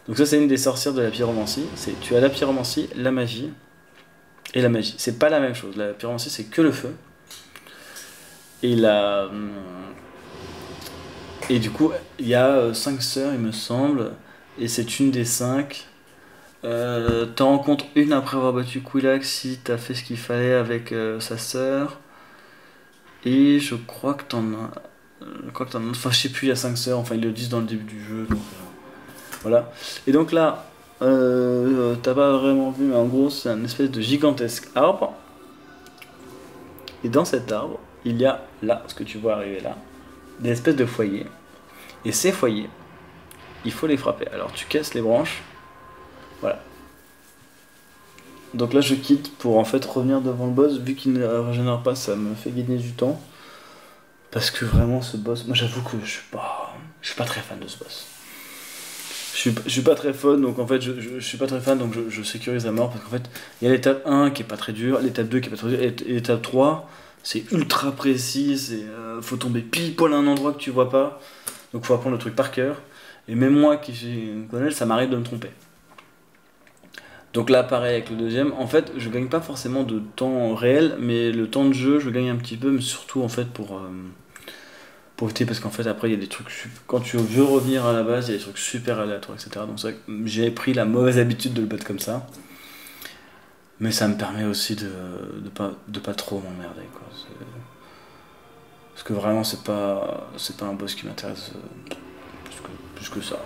Donc ça c'est une des sorcières de la pyromancie. Tu as la pyromancie, la magie et la magie. C'est pas la même chose. La pyromancie c'est que le feu. Et et du coup il y a 5 sœurs il me semble. Et c'est une des 5. T'en rencontres une après avoir battu Quilax si t'as fait ce qu'il fallait avec sa sœur. Et je crois que t'en as... Enfin, je sais plus, il y a 5 sœurs, enfin, ils le disent dans le début du jeu. Donc, voilà. Et donc là, t'as pas vraiment vu, mais en gros, c'est un espèce de gigantesque arbre. Et dans cet arbre, il y a là, ce que tu vois arriver là, des espèces de foyers. Et ces foyers, il faut les frapper. Alors, tu casses les branches. Voilà. Donc là, je quitte pour en fait revenir devant le boss. Vu qu'il ne régénère pas, ça me fait gagner du temps. Parce que vraiment ce boss, moi j'avoue que je suis pas très fan de ce boss. Je suis pas très fun, donc en fait je suis pas très fan, donc je sécurise à mort, parce qu'en fait il y a l'étape 1 qui est pas très dure, l'étape 2 qui est pas très dure, et l'étape 3 c'est ultra précis, faut tomber pile poil à un endroit que tu vois pas, donc faut apprendre le truc par cœur, et même moi qui connais, ça m'arrive de me tromper. Donc là pareil avec le deuxième, en fait je gagne pas forcément de temps réel, mais le temps de jeu je gagne un petit peu, mais surtout en fait pour éviter, parce qu'en fait après il y a des trucs, quand tu veux revenir à la base il y a des trucs super aléatoires, etc. Donc c'est vrai que j'ai pris la mauvaise habitude de le battre comme ça, mais ça me permet aussi de pas trop m'emmerder quoi. Parce que vraiment c'est pas un boss qui m'intéresse plus que ça,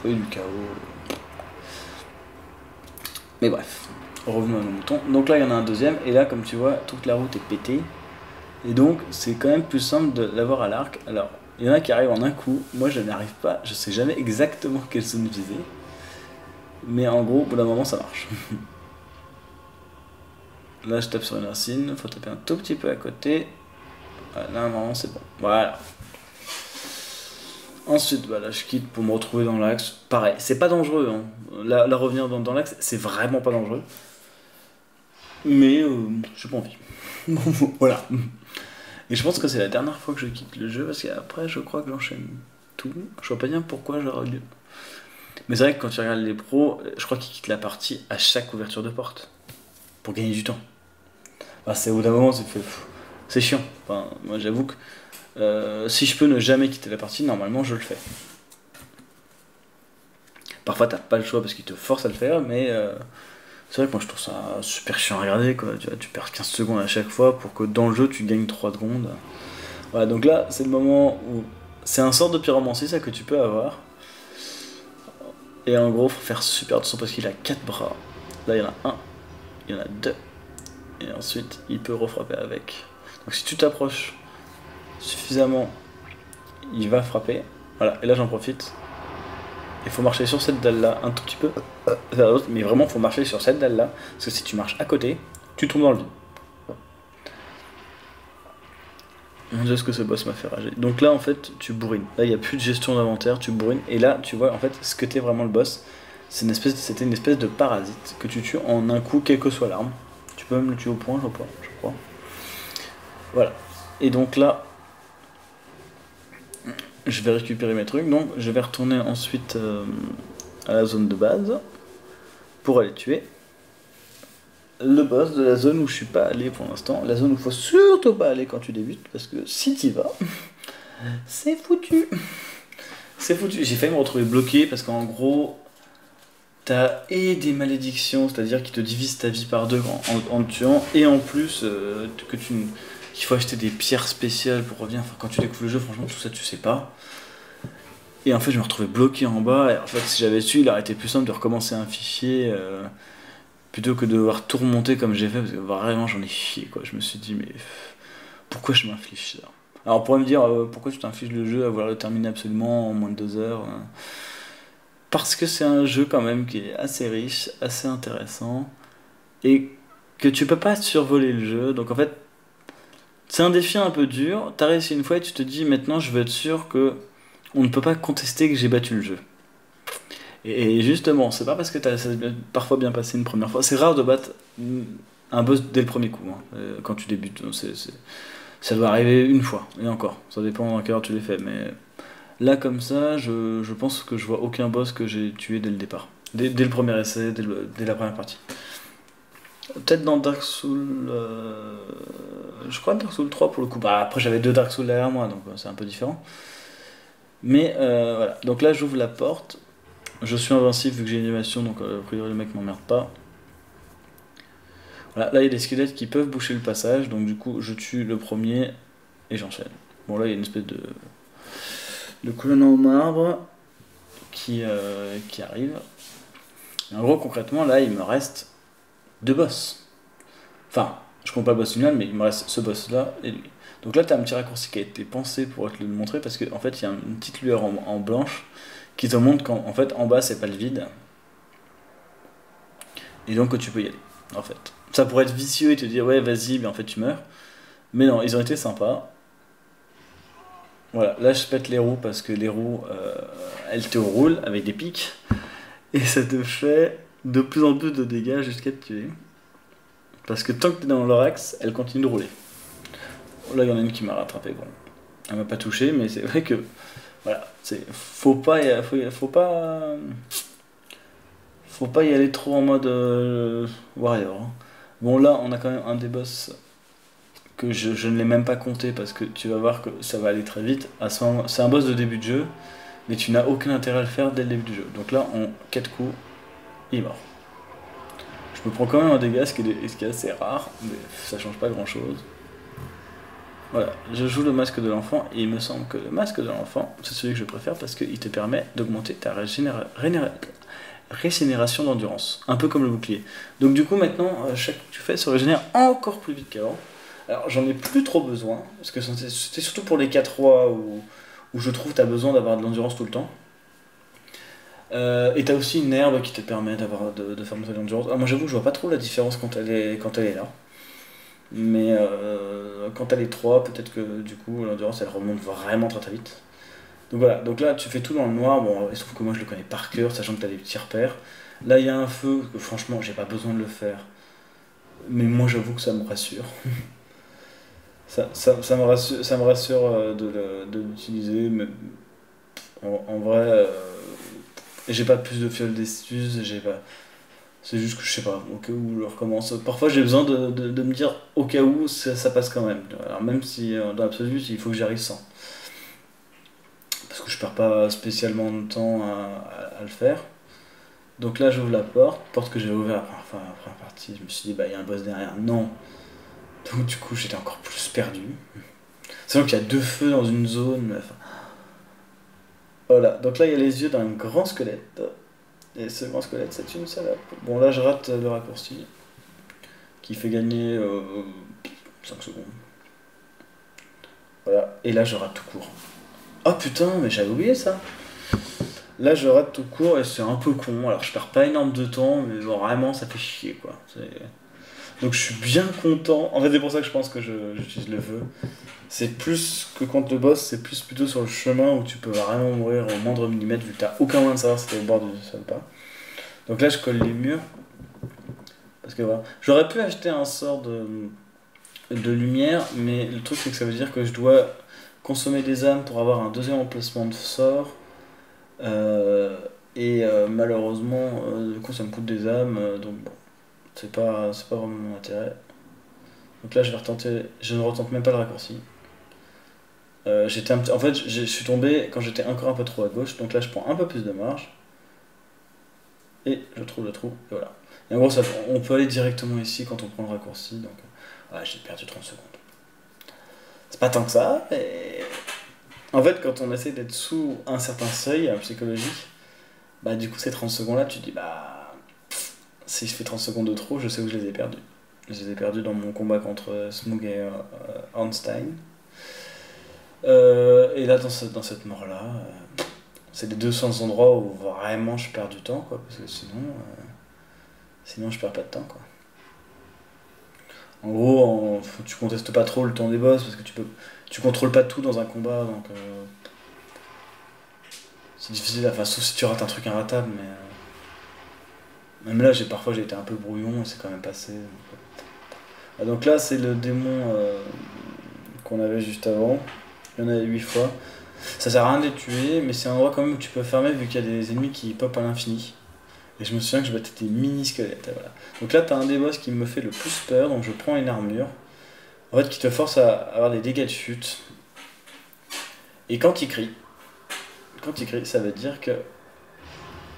c'est du chaos. Mais bref, revenons à nos moutons. Donc là il y en a un deuxième, et là comme tu vois toute la route est pétée. Et donc c'est quand même plus simple de l'avoir à l'arc. Alors il y en a qui arrivent en un coup, moi je n'arrive pas, je sais jamais exactement quelle zone viser. Mais en gros pour le moment ça marche. Là je tape sur une racine, faut taper un tout petit peu à côté. Voilà, là normalement c'est bon. Voilà. Ensuite là je quitte pour me retrouver dans l'axe. Pareil, c'est pas dangereux hein. Là revenir dans l'axe c'est vraiment pas dangereux. mais j'ai pas envie. Voilà. Et je pense que c'est la dernière fois que je quitte le jeu, parce qu'après, je crois que j'enchaîne tout. Je vois pas bien pourquoi j'aurais dû. Mais c'est vrai que quand tu regardes les pros, je crois qu'ils quittent la partie à chaque ouverture de porte. Pour gagner du temps. Enfin, c'est au bout d'un moment, c'est chiant. Enfin, moi j'avoue que si je peux ne jamais quitter la partie, normalement je le fais. Parfois t'as pas le choix parce qu'ils te forcent à le faire, mais c'est vrai que moi je trouve ça super chiant à regarder, quoi. Tu vois, tu perds 15 secondes à chaque fois pour que dans le jeu tu gagnes 3 secondes. Voilà, donc là c'est le moment où c'est un sort de pyromancie ça que tu peux avoir. Et en gros faut faire super attention parce qu'il a 4 bras. Là il y en a un, il y en a deux. Et ensuite il peut refrapper avec. Donc si tu t'approches suffisamment, il va frapper. Voilà, et là j'en profite. Il faut marcher sur cette dalle là un tout petit peu vers l'autre, mais vraiment faut marcher sur cette dalle là, parce que si tu marches à côté, tu tombes dans le vide. Mon dieu, ce que ce boss m'a fait rager. Donc là en fait, tu bourrines. Là il n'y a plus de gestion d'inventaire, tu bourrines. Et là tu vois en fait ce que t'es vraiment le boss. C'était une espèce de parasite que tu tues en un coup, quelle que soit l'arme. Tu peux même le tuer au point, je crois. Voilà. Et donc là, je vais récupérer mes trucs. Donc je vais retourner ensuite à la zone de base pour aller tuer le boss de la zone où je suis pas allé pour l'instant. La zone où il faut surtout pas aller quand tu débutes, parce que si t'y vas, c'est foutu. C'est foutu. J'ai failli me retrouver bloqué parce qu'en gros, t'as et des malédictions, c'est-à-dire qu'ils te divisent ta vie par deux en te tuant, et en plus qu'il faut acheter des pierres spéciales pour revenir. Enfin, quand tu découvres le jeu, franchement, tout ça tu sais pas. Et en fait, je me retrouvais bloqué en bas. Et en fait, si j'avais su, il aurait été plus simple de recommencer un fichier plutôt que de devoir tout remonter comme j'ai fait, parce que vraiment j'en ai chié, quoi. Je me suis dit, mais pourquoi je m'inflige ça? Alors, on pourrait me dire, pourquoi tu t'infliges le jeu à vouloir le terminer absolument en moins de 2 heures? Parce que c'est un jeu quand même qui est assez riche, assez intéressant, et que tu peux pas survoler le jeu. Donc en fait, c'est un défi un peu dur. T'as réussi une fois et tu te dis, maintenant je veux être sûr que on ne peut pas contester que j'ai battu le jeu. Et justement, c'est pas parce que ça s'est parfois bien passé une première fois. C'est rare de battre un boss dès le premier coup, hein, quand tu débutes. Ça doit arriver une fois, et encore. Ça dépend à quelle heure tu l'as fait. Mais là, comme ça, je pense que je vois aucun boss que j'ai tué dès le départ. Dès le premier essai, dès la première partie. Peut-être dans Dark Souls. Je crois Dark Souls 3 pour le coup. Bah, après, j'avais 2 Dark Souls derrière moi, donc c'est un peu différent. Mais voilà. Donc là, j'ouvre la porte. Je suis invincible vu que j'ai une animation, donc a priori le mec m'emmerde pas. Voilà, là il y a des squelettes qui peuvent boucher le passage, donc du coup je tue le premier et j'enchaîne. Bon là il y a une espèce de colonne en marbre qui arrive. Et en gros concrètement là il me reste 2 boss. Enfin, je compte pas le boss final, mais il me reste ce boss là et lui. Donc là t'as un petit raccourci qui a été pensé pour te le montrer parce qu'en fait il y a une petite lueur en blanche qui te montre qu'en fait en bas c'est pas le vide et donc que tu peux y aller en fait. Ça pourrait être vicieux et te dire ouais vas-y mais en fait tu meurs, mais non, ils ont été sympas. Voilà, là je pète les roues parce que les roues elles te roulent avec des pics et ça te fait de plus en plus de dégâts jusqu'à te tuer parce que tant que t'es dans leur axe elles continuent de rouler. Là il y en a une qui m'a rattrapé, bon elle m'a pas touché mais c'est vrai que voilà, faut pas y aller trop en mode warrior, hein. Bon là on a quand même un des boss que je ne l'ai même pas compté parce que tu vas voir que ça va aller très vite. À ce moment, c'est un boss de début de jeu, mais tu n'as aucun intérêt à le faire dès le début du jeu. Donc là en 4 coups, il est mort. Je me prends quand même un dégât, ce qui est assez rare, mais ça change pas grand chose. Voilà, je joue le masque de l'enfant et il me semble que le masque de l'enfant, c'est celui que je préfère parce qu'il te permet d'augmenter ta régénération d'endurance, un peu comme le bouclier. Donc du coup maintenant, chaque que tu fais se régénère encore plus vite qu'avant. Alors j'en ai plus trop besoin, parce que c'était surtout pour les 4 rois où je trouve que tu as besoin d'avoir de l'endurance tout le temps. Et tu as aussi une herbe qui te permet de faire monter l'endurance. Alors moi j'avoue que je vois pas trop la différence quand elle est là. Mais quand elle est 3, peut-être que du coup l'endurance elle remonte vraiment très très vite. Donc voilà, donc là tu fais tout dans le noir, bon il se trouve que moi je le connais par cœur, sachant que tu as des petits repères. Là il y a un feu, que franchement j'ai pas besoin de le faire. Mais moi, j'avoue que ça me rassure. Ça me rassure de l'utiliser, mais en vrai, j'ai pas plus de fiole d'astuces, j'ai pas. C'est juste que je sais pas, au cas où je recommence. Parfois j'ai besoin de me dire au cas où ça passe quand même. Alors même si dans l'absolu il faut que j'y arrive sans. Parce que je perds pas spécialement de temps à le faire. Donc là j'ouvre la porte, porte que j'avais ouverte enfin, la première partie, je me suis dit bah il y a un boss derrière. Non. Donc du coup j'étais encore plus perdu. Sachant qu'il y a deux feux dans une zone. Enfin, voilà, donc là il y a les yeux d'un grand squelette. Et ce grand squelette c'est une salope. Bon là je rate le raccourci. Qui fait gagner 5 secondes. Voilà, et là je rate tout court. Oh putain, mais j'avais oublié ça. Là je rate tout court et c'est un peu con. Alors je perds pas énorme de temps, mais bon, vraiment ça fait chier quoi. Donc je suis bien content. En fait, c'est pour ça que je pense que j'utilise le feu. C'est plus que contre le boss, c'est plus plutôt sur le chemin où tu peux vraiment mourir au moindre millimètre vu que t'as aucun moyen de savoir si t'es au bord du sol ou pas. Donc là je colle les murs. Parce que voilà. J'aurais pu acheter un sort de lumière, mais le truc c'est que ça veut dire que je dois consommer des âmes pour avoir un deuxième emplacement de sort. Euh, Malheureusement, du coup ça me coûte des âmes, donc bon, c'est pas vraiment mon intérêt. Donc là je vais retenter, je ne retente même pas le raccourci. En fait je suis tombé quand j'étais encore un peu trop à gauche, donc là je prends un peu plus de marge, et je trouve le trou, et voilà. Et en gros on peut aller directement ici quand on prend le raccourci, donc j'ai perdu 30 secondes. C'est pas tant que ça, et en fait, quand on essaie d'être sous un certain seuil psychologique, bah du coup ces 30 secondes là, tu te dis bah si je fais 30 secondes de trop, je sais où je les ai perdus. Je les ai perdus dans mon combat contre Smoog et Ornstein. Et là dans cette mort là, c'est les deux seuls endroits où vraiment je perds du temps quoi, parce que sinon je perds pas de temps quoi. En gros, tu contestes pas trop le temps des boss parce que tu contrôles pas tout dans un combat, donc c'est difficile, enfin, sauf si tu rates un truc inratable, mais même là, parfois j'ai été un peu brouillon et c'est quand même passé. Donc là, c'est le démon qu'on avait juste avant. Il y en a 8 fois. Ça sert à rien de les tuer, mais c'est un endroit quand même où tu peux fermer vu qu'il y a des ennemis qui pop à l'infini. Et je me souviens que je battais des mini-squelettes. Voilà. Donc là, t'as un des boss qui me fait le plus peur, donc je prends une armure. En fait, qui te force à avoir des dégâts de chute. Et quand il crie, ça veut dire que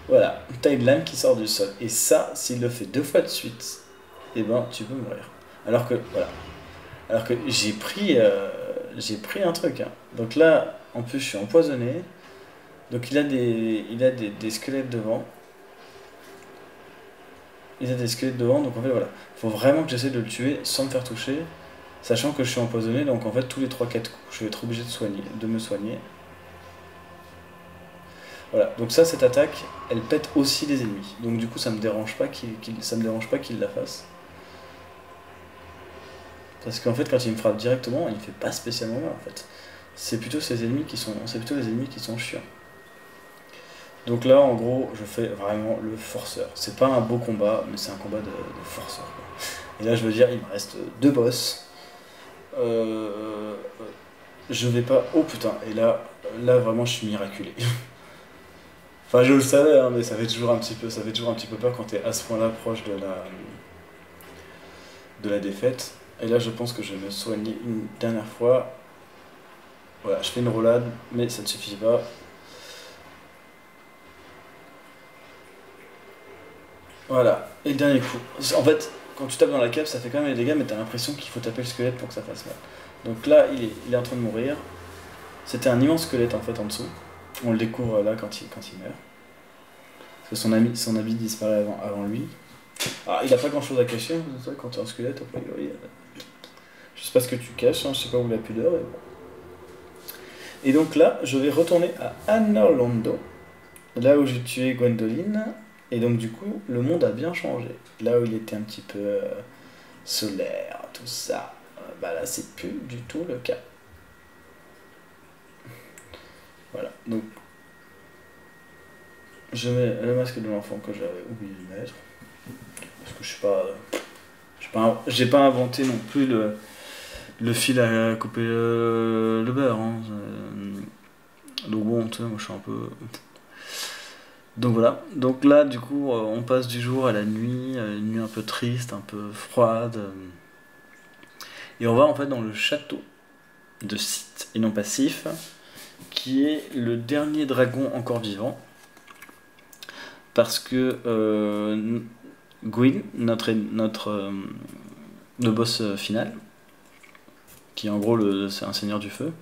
voilà, t'as une lame qui sort du sol. Et ça, s'il le fait 2 fois de suite, eh ben tu peux mourir. Alors que voilà. Alors que j'ai pris un truc, hein. Donc là, en plus je suis empoisonné. Donc des squelettes devant. Il a des squelettes devant, donc en fait voilà. Faut vraiment que j'essaie de le tuer sans me faire toucher. Sachant que je suis empoisonné, donc en fait tous les 3-4 coups, je vais être obligé de me soigner. Voilà, donc ça, cette attaque, elle pète aussi les ennemis. Donc du coup, ça me dérange pas ça me dérange pas qu'il la fasse. Parce qu'en fait, quand il me frappe directement, il me fait pas spécialement mal en fait. C'est plutôt c'est plutôt les ennemis qui sont chiants. Donc là, en gros, je fais vraiment le forceur. C'est pas un beau combat, mais c'est un combat de forceur, quoi. Et là, je veux dire, il me reste 2 boss. Euh, je vais pas. Oh putain, et là vraiment, je suis miraculé. Enfin, je le savais, hein, mais ça fait toujours un petit peu peur quand t'es à ce point-là proche de la défaite. Et là, je pense que je vais me soigner une dernière fois. Voilà, je fais une roulade, mais ça ne suffit pas. Voilà, et le dernier coup. En fait, quand tu tapes dans la cave, ça fait quand même des dégâts, mais t'as l'impression qu'il faut taper le squelette pour que ça fasse mal. Donc là, il est en train de mourir. C'était un immense squelette en fait en dessous. On le découvre là quand il meurt. Parce que son habit disparaît avant lui. Alors, il a pas grand chose à cacher, hein, c'est ça, quand tu es un squelette, a priori. Je sais pas ce que tu caches, hein, je sais pas où la pudeur est. Et donc là, je vais retourner à Anor là où j'ai tué Gwendoline. Et donc du coup, le monde a bien changé. Là où il était un petit peu solaire, tout ça, bah là c'est plus du tout le cas. Voilà, donc je mets le masque de l'enfant que j'avais oublié de mettre. Parce que je suis J'ai pas inventé non plus le fil à couper le beurre. Hein. Donc bon, tu sais, moi je suis un peu... Donc voilà. Donc là, du coup, on passe du jour à la nuit, une nuit un peu triste, un peu froide. Et on va en fait dans le château de Sith, et non pas Sif, qui est le dernier dragon encore vivant. Parce que Gwyn, le boss final, qui en gros c'est un seigneur du feu,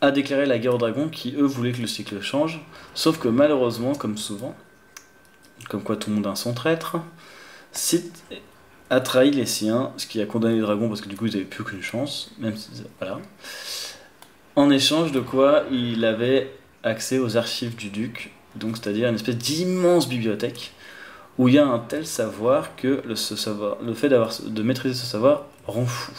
a déclaré la guerre aux dragons qui eux voulaient que le cycle change, sauf que malheureusement, comme souvent, comme quoi tout le monde a son traître, Sith a trahi les siens, ce qui a condamné les dragons parce que du coup ils n'avaient plus aucune chance, même si, voilà. En échange de quoi il avait accès aux archives du duc, donc c'est-à-dire une espèce d'immense bibliothèque où il y a un tel savoir que le fait de maîtriser ce savoir rend fou.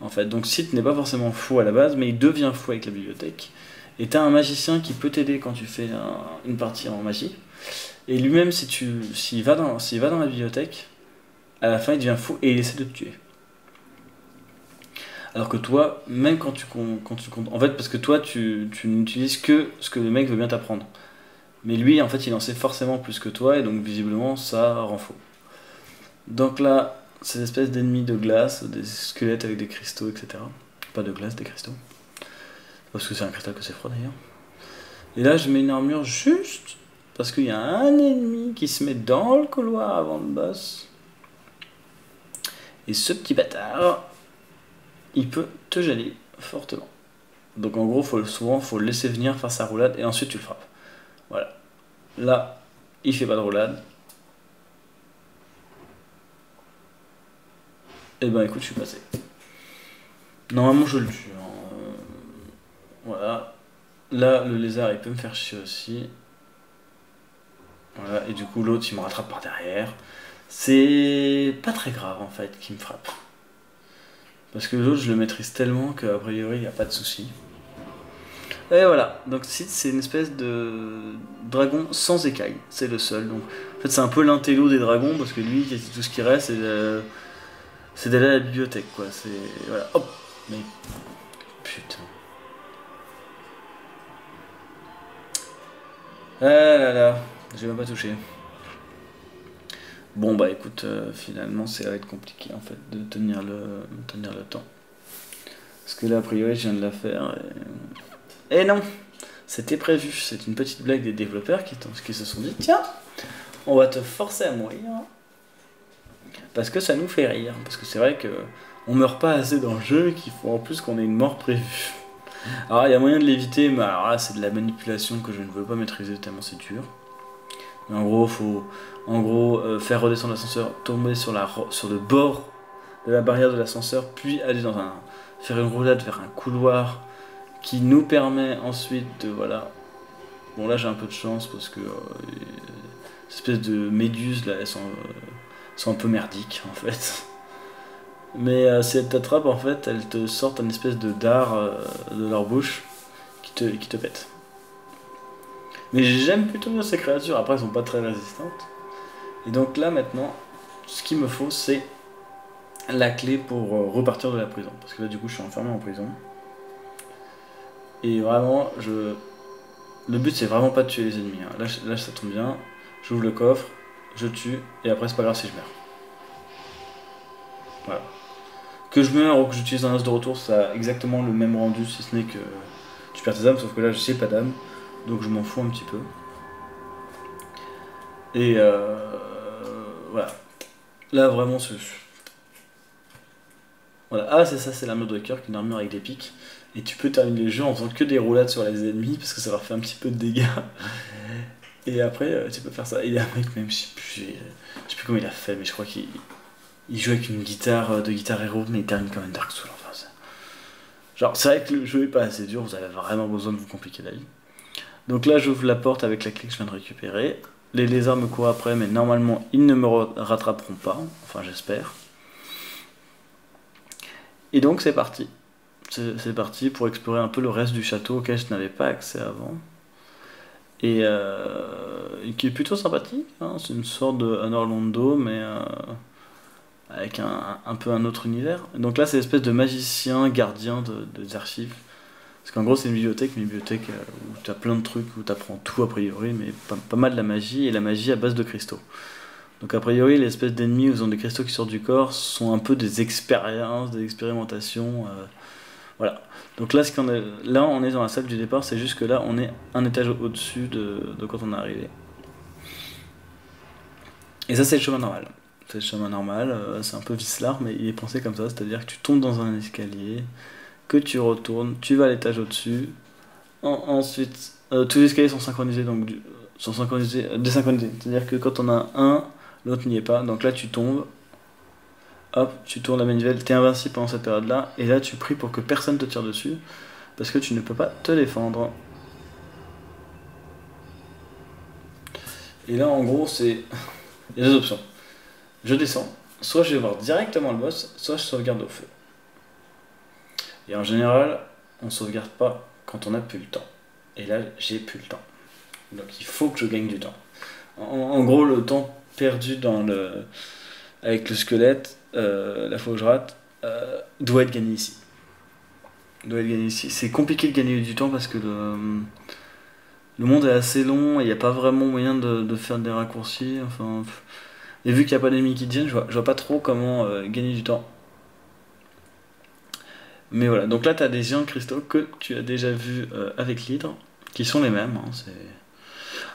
En fait, donc Sith n'est pas forcément fou à la base, mais il devient fou avec la bibliothèque. Et t'as un magicien qui peut t'aider quand tu fais une partie en magie. Et lui-même, s'il va dans la bibliothèque, à la fin il devient fou et il essaie de te tuer. Alors que toi, même quand tu comptes... En fait, parce que toi, tu n'utilises que ce que le mec veut bien t'apprendre. Mais lui, en fait, il en sait forcément plus que toi, et donc visiblement, ça rend faux. Donc là, ces espèces d'ennemis de glace, des squelettes avec des cristaux, etc. Pas de glace, des cristaux. Parce que c'est un cristal que c'est froid d'ailleurs. Et là, je mets une armure juste parce qu'il y a un ennemi qui se met dans le couloir avant le boss. Et ce petit bâtard, il peut te gêner fortement. Donc en gros, souvent, faut le laisser venir faire sa roulade et ensuite tu le frappes. Voilà. Là, il fait pas de roulade. Et ben écoute, je suis passé. Normalement, je le tue. Hein. Voilà. Là, le lézard, il peut me faire chier aussi. Voilà. Et du coup, l'autre, il me rattrape par derrière. C'est pas très grave en fait qu'il me frappe. Parce que l'autre, je le maîtrise tellement qu'a priori, il n'y a pas de souci. Et voilà, donc Sith, c'est une espèce de dragon sans écailles, c'est le seul. Donc, en fait, c'est un peu l'intello des dragons, parce que lui, tout ce qui reste, c'est d'aller à la bibliothèque, quoi. C'est. Voilà, hop. Mais. Putain. Ah là là, j'ai même pas touché. Bon, bah écoute, finalement, ça va être compliqué, en fait, de tenir le temps. Parce que là, a priori, je viens de la faire. Et non, c'était prévu. C'est une petite blague des développeurs qui se sont dit tiens, on va te forcer à mourir. Parce que ça nous fait rire. Parce que c'est vrai que on meurt pas assez dans le jeu qu'il faut en plus qu'on ait une mort prévue. Alors il y a moyen de l'éviter, mais alors là c'est de la manipulation que je ne veux pas maîtriser tellement c'est dur. Mais en gros, faut faire redescendre l'ascenseur, tomber sur le bord de la barrière de l'ascenseur, puis aller faire une roulade vers un couloir qui nous permet ensuite de voilà. Bon là j'ai un peu de chance parce que ces espèces de méduses là elles sont un peu merdiques en fait. Mais si elles t'attrapent en fait elles te sortent une espèce de dard de leur bouche qui te pète. Mais j'aime plutôt bien ces créatures, après elles sont pas très résistantes. Et donc là maintenant ce qu'il me faut c'est la clé pour repartir de la prison. Parce que là du coup je suis enfermé en prison. Et vraiment, le but c'est vraiment pas de tuer les ennemis. Hein. Là ça tombe bien, j'ouvre le coffre, je tue, et après c'est pas grave si je meurs. Voilà. Que je meurs ou que j'utilise un os de retour, ça a exactement le même rendu, si ce n'est que tu perds tes âmes, sauf que là je sais pas d'âme, donc je m'en fous un petit peu. Et voilà. Là vraiment voilà. Ah c'est ça, c'est l'armure de cœur, qui est une armure avec des pics. Et tu peux terminer le jeu en faisant que des roulades sur les ennemis parce que ça leur fait un petit peu de dégâts. Et après, tu peux faire ça. Il y a un mec, même, je sais plus comment il a fait, mais je crois qu'il joue avec une guitare de guitare héros, mais il termine comme un Dark Souls. Enfin, genre, c'est vrai que le jeu est pas assez dur, vous avez vraiment besoin de vous compliquer la vie. Donc là, j'ouvre la porte avec la clé que je viens de récupérer. Les lézards me courent après, mais normalement, ils ne me rattraperont pas. Enfin, j'espère. Et donc, c'est parti. C'est parti pour explorer un peu le reste du château auquel je n'avais pas accès avant. Et qui est plutôt sympathique. Hein. C'est une sorte de Anor Londo, mais avec un peu un autre univers. Donc là, c'est l'espèce de magicien gardien des archives. Parce qu'en gros, c'est une bibliothèque où tu as plein de trucs, où tu apprends tout a priori, mais pas mal de la magie, et la magie à base de cristaux. Donc a priori, les espèces d'ennemis où ils ont des cristaux qui sortent du corps sont un peu des expériences, des expérimentations. Voilà. Donc là, là, on est dans la salle du départ, c'est juste que là, on est un étage au-dessus de quand on est arrivé. Et ça, c'est le chemin normal. C'est le chemin normal, c'est un peu vicelard, mais il est pensé comme ça, c'est-à-dire que tu tombes dans un escalier, que tu retournes, tu vas à l'étage au-dessus, ensuite, tous les escaliers sont synchronisés, donc sont synchronisés, désynchronisés, c'est-à-dire que quand on a un, l'autre n'y est pas, donc là tu tombes, hop, tu tournes la manivelle, t'es invincible pendant cette période-là, et là tu pries pour que personne te tire dessus, parce que tu ne peux pas te défendre. Et là en gros c'est... Il y a deux options. Je descends, soit je vais voir directement le boss, soit je sauvegarde au feu. Et en général, on sauvegarde pas quand on n'a plus le temps. Et là, j'ai plus le temps. Donc il faut que je gagne du temps. En gros, le temps perdu avec le squelette, la fois où je rate, doit être gagné ici. Doit être gagné ici. C'est compliqué de gagner du temps parce que le monde est assez long et il n'y a pas vraiment moyen de faire des raccourcis. Enfin, et vu qu'il n'y a pas d'ennemis qui te gênent, je vois pas trop comment gagner du temps. Mais voilà, donc là tu as des géants de cristaux que tu as déjà vus avec l'hydre, qui sont les mêmes. Hein,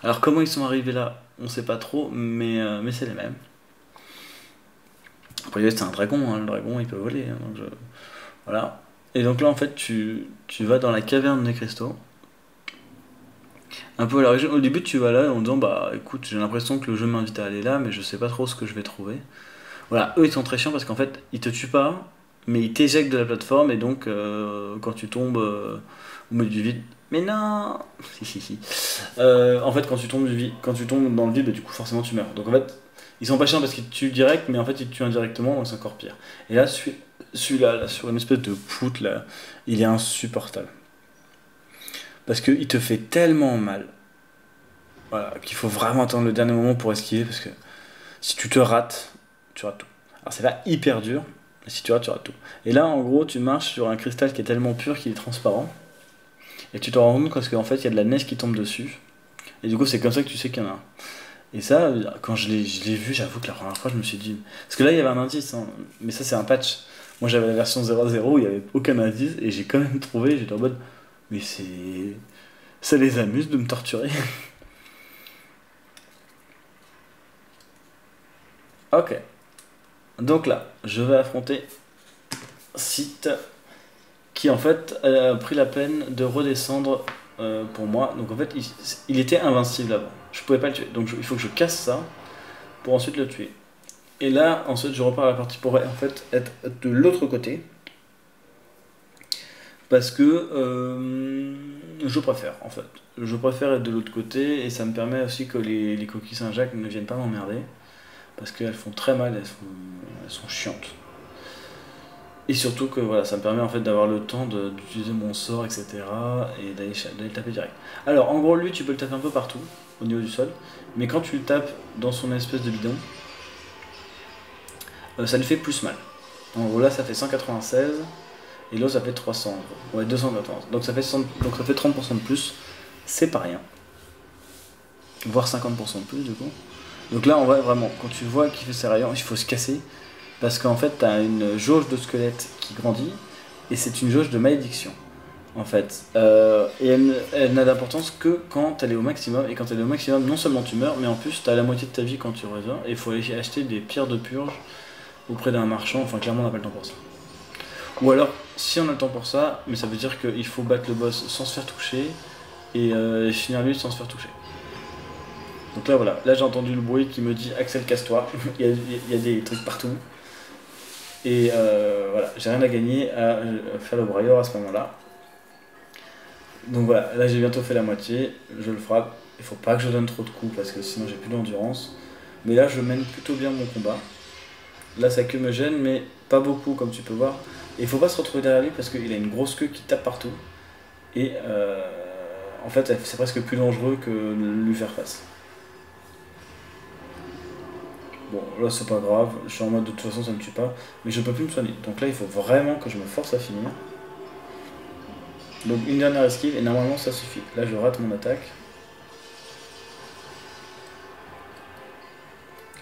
alors comment ils sont arrivés là, on sait pas trop, mais c'est les mêmes. Après c'est un dragon, hein, le dragon il peut voler. Hein, voilà. Et donc là en fait tu vas dans la caverne des cristaux. Un peu à la région. Au début tu vas là en disant bah écoute j'ai l'impression que le jeu m'invite à aller là mais je sais pas trop ce que je vais trouver. Voilà, eux ils sont très chiants parce qu'en fait ils te tuent pas, mais ils t'éjectent de la plateforme et donc quand tu tombes au milieu du vide. Mais non. Si si si. En fait quand tu tombes dans le vide, bah, du coup forcément tu meurs. Donc en fait ils sont pas chiants parce qu'ils te tuent direct, mais en fait ils te tuent indirectement donc c'est encore pire. Et là celui-là là, sur une espèce de poutre là, il est insupportable. Parce qu'il te fait tellement mal. Voilà, qu'il faut vraiment attendre le dernier moment pour esquiver parce que si tu te rates, tu rates tout. Alors c'est pas hyper dur, mais si tu rates, tu rates tout. Et là, en gros, tu marches sur un cristal qui est tellement pur qu'il est transparent. Et tu te rends compte parce qu'en fait, il y a de la neige qui tombe dessus. Et du coup, c'est comme ça que tu sais qu'il y en a un. Et ça, quand je l'ai vu, j'avoue que la première fois, je me suis dit... Parce que là, il y avait un indice, hein, mais ça, c'est un patch. Moi, j'avais la version 0.0 où il n'y avait aucun indice, et j'ai quand même trouvé, j'étais en mode... Mais c'est... Ça les amuse de me torturer. Ok. Donc là, je vais affronter Sith, qui en fait a pris la peine de redescendre pour moi. Donc en fait, il était invincible avant. Je pouvais pas le tuer. Donc il faut que je casse ça pour ensuite le tuer. Et là, ensuite, je repars à la partie pour en fait être de l'autre côté. Parce que je préfère en fait. Je préfère être de l'autre côté et ça me permet aussi que les coquilles Saint-Jacques ne viennent pas m'emmerder. Parce qu'elles font très mal, elles sont chiantes. Et surtout que voilà, ça me permet en fait d'avoir le temps d'utiliser mon sort, etc. Et d'aller taper direct. Alors en gros, lui, tu peux le taper un peu partout, au niveau du sol. Mais quand tu le tapes dans son espèce de bidon, ça lui fait plus mal. En gros, là, ça fait 196. Et l'autre, ça fait 300. Ouais, 214. Donc ça fait 30% de plus. C'est pas rien. Voire 50% de plus, du coup. Donc là, on va vraiment, quand tu vois qu'il fait ses rayons, il faut se casser. Parce qu'en fait, tu as une jauge de squelette qui grandit, et c'est une jauge de malédiction, en fait. Et elle n'a d'importance que quand elle est au maximum, et quand elle est au maximum, non seulement tu meurs, mais en plus, tu as la moitié de ta vie quand tu reviens, et il faut aller acheter des pierres de purge auprès d'un marchand, enfin clairement on n'a pas le temps pour ça. Ou alors, si on a le temps pour ça, mais ça veut dire qu'il faut battre le boss sans se faire toucher, et finir lui sans se faire toucher. Donc là voilà, là j'ai entendu le bruit qui me dit Axel casse-toi, il y a des trucs partout. Et voilà, j'ai rien à gagner à faire le brailleur à ce moment-là. Donc voilà, là j'ai bientôt fait la moitié, je le frappe. Il faut pas que je donne trop de coups parce que sinon j'ai plus d'endurance. Mais là je mène plutôt bien mon combat. Là sa queue me gêne, mais pas beaucoup comme tu peux voir. Et il faut pas se retrouver derrière lui parce qu'il a une grosse queue qui tape partout. Et en fait c'est presque plus dangereux que lui faire face. Bon, là c'est pas grave, je suis en mode de toute façon ça me tue pas, mais je peux plus me soigner. Donc là il faut vraiment que je me force à finir. Donc une dernière esquive et normalement ça suffit. Là je rate mon attaque.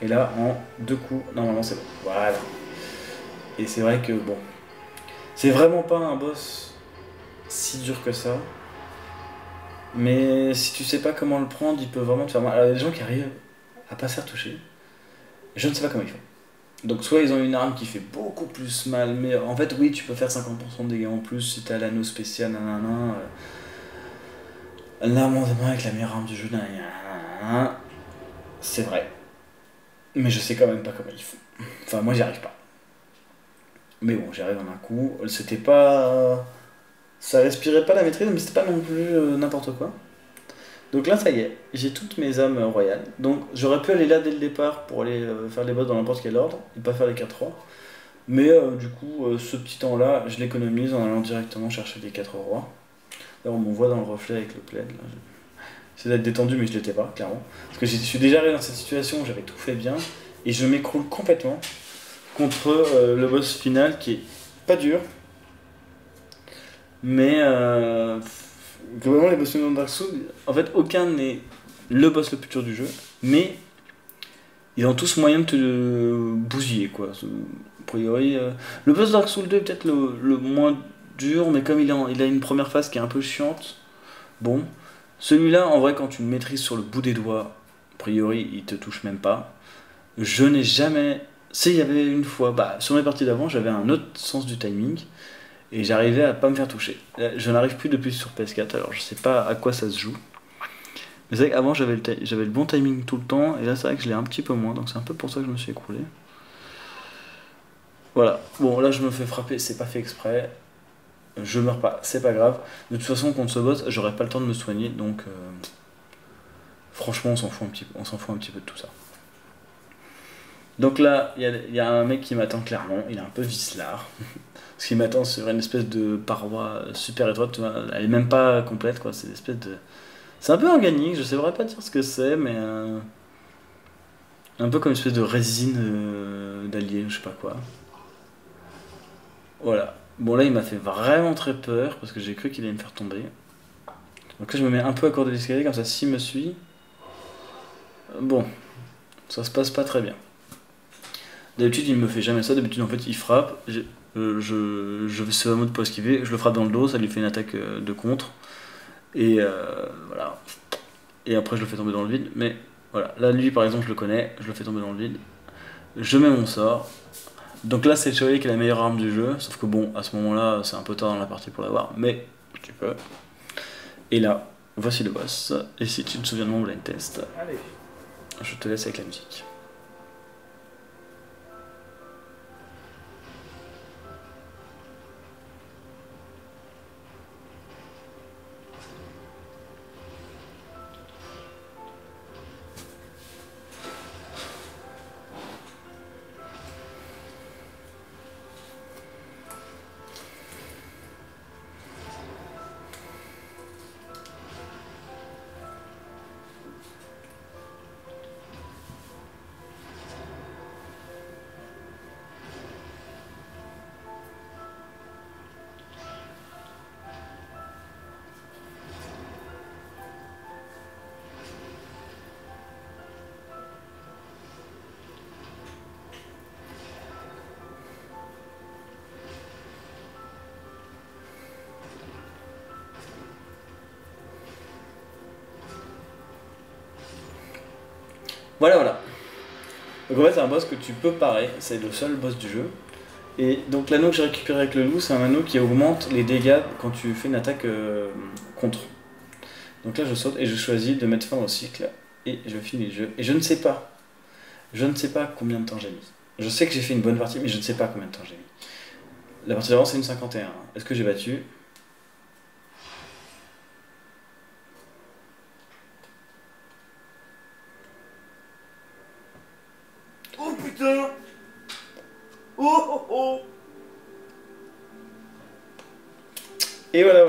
Et là en 2 coups, normalement c'est bon. Voilà. Et c'est vrai que bon, c'est vraiment pas un boss si dur que ça. Mais si tu sais pas comment le prendre, il peut vraiment te faire mal. Alors il y a des gens qui arrivent à pas se faire toucher. Je ne sais pas comment ils font. Donc soit ils ont une arme qui fait beaucoup plus mal, mais en fait oui tu peux faire 50% de dégâts en plus si t'as l'anneau spécial, nanana. L'arme de main avec la meilleure arme du jeu, nanana. C'est vrai. Mais je sais quand même pas comment ils font. Enfin moi j'y arrive pas. Mais bon j'y arrive en un coup. C'était pas... Ça respirait pas la maîtrise mais c'était pas non plus n'importe quoi. Donc là ça y est, j'ai toutes mes âmes royales. Donc j'aurais pu aller là dès le départ pour aller faire les boss dans n'importe quel ordre et pas faire les 4 rois. Mais du coup, ce petit temps-là, je l'économise en allant directement chercher les 4 rois. Là, on me voit dans le reflet avec le plaid. Là. J'essaie d'être détendu, mais je l'étais pas, clairement. Parce que je suis déjà arrivé dans cette situation où j'avais tout fait bien, et je m'écroule complètement contre le boss final qui est pas dur. Mais globalement, les boss finaux de Dark Souls, en fait, aucun n'est le boss le plus dur du jeu, mais ils ont tous moyen de te bousiller, quoi. A priori, le boss Dark Souls 2 est peut-être le moins dur, mais comme il a une première phase qui est un peu chiante, bon. Celui-là, en vrai, quand tu le maîtrises sur le bout des doigts, a priori, il te touche même pas. Je n'ai jamais... Si, il y avait une fois, bah, sur mes parties d'avant, j'avais un autre sens du timing, et j'arrivais à pas me faire toucher. Je n'arrive plus depuis sur PS4, alors je sais pas à quoi ça se joue. Mais c'est vrai qu'avant j'avais le bon timing tout le temps, et là c'est vrai que je l'ai un petit peu moins, donc c'est un peu pour ça que je me suis écroulé. Voilà, bon là je me fais frapper, c'est pas fait exprès, je meurs pas, c'est pas grave. De toute façon contre ce boss, j'aurai pas le temps de me soigner, donc franchement on s'en fout un petit peu de tout ça. Donc là, il y a un mec qui m'attend clairement, il est un peu vicelard. Ce qui m'attend sur une espèce de paroi super étroite, tu vois, elle est même pas complète quoi, c'est une espèce de... C'est un peu organique, je saurais pas dire ce que c'est, mais un peu comme une espèce de résine d'allié, je sais pas quoi. Voilà. Bon là il m'a fait vraiment très peur parce que j'ai cru qu'il allait me faire tomber. Donc là je me mets un peu à court de l'escalier comme ça s'il me suit. Bon, ça se passe pas très bien. D'habitude il me fait jamais ça, d'habitude en fait il frappe, je fais ce mode pour esquiver, je le frappe dans le dos, ça lui fait une attaque de contre. Et voilà. Et après je le fais tomber dans le vide. Mais voilà, là lui par exemple je le connais, je le fais tomber dans le vide. Je mets mon sort. Donc là c'est le chevalier qui est la meilleure arme du jeu, sauf que bon à ce moment-là c'est un peu tard dans la partie pour l'avoir, mais tu peux. Et là, voici le boss. Et si tu te souviens de mon blind test, allez, je te laisse avec la musique. Voilà, voilà. Donc en fait c'est un boss que tu peux parer, c'est le seul boss du jeu. Et donc l'anneau que j'ai récupéré avec le loup, c'est un anneau qui augmente les dégâts quand tu fais une attaque contre. Donc là je saute et je choisis de mettre fin au cycle et je finis le jeu. Et je ne sais pas combien de temps j'ai mis. Je sais que j'ai fait une bonne partie, mais je ne sais pas combien de temps j'ai mis. La partie d'avant c'est une 51. Est-ce que j'ai battu? Oh putain! Oh oh oh! Et voilà.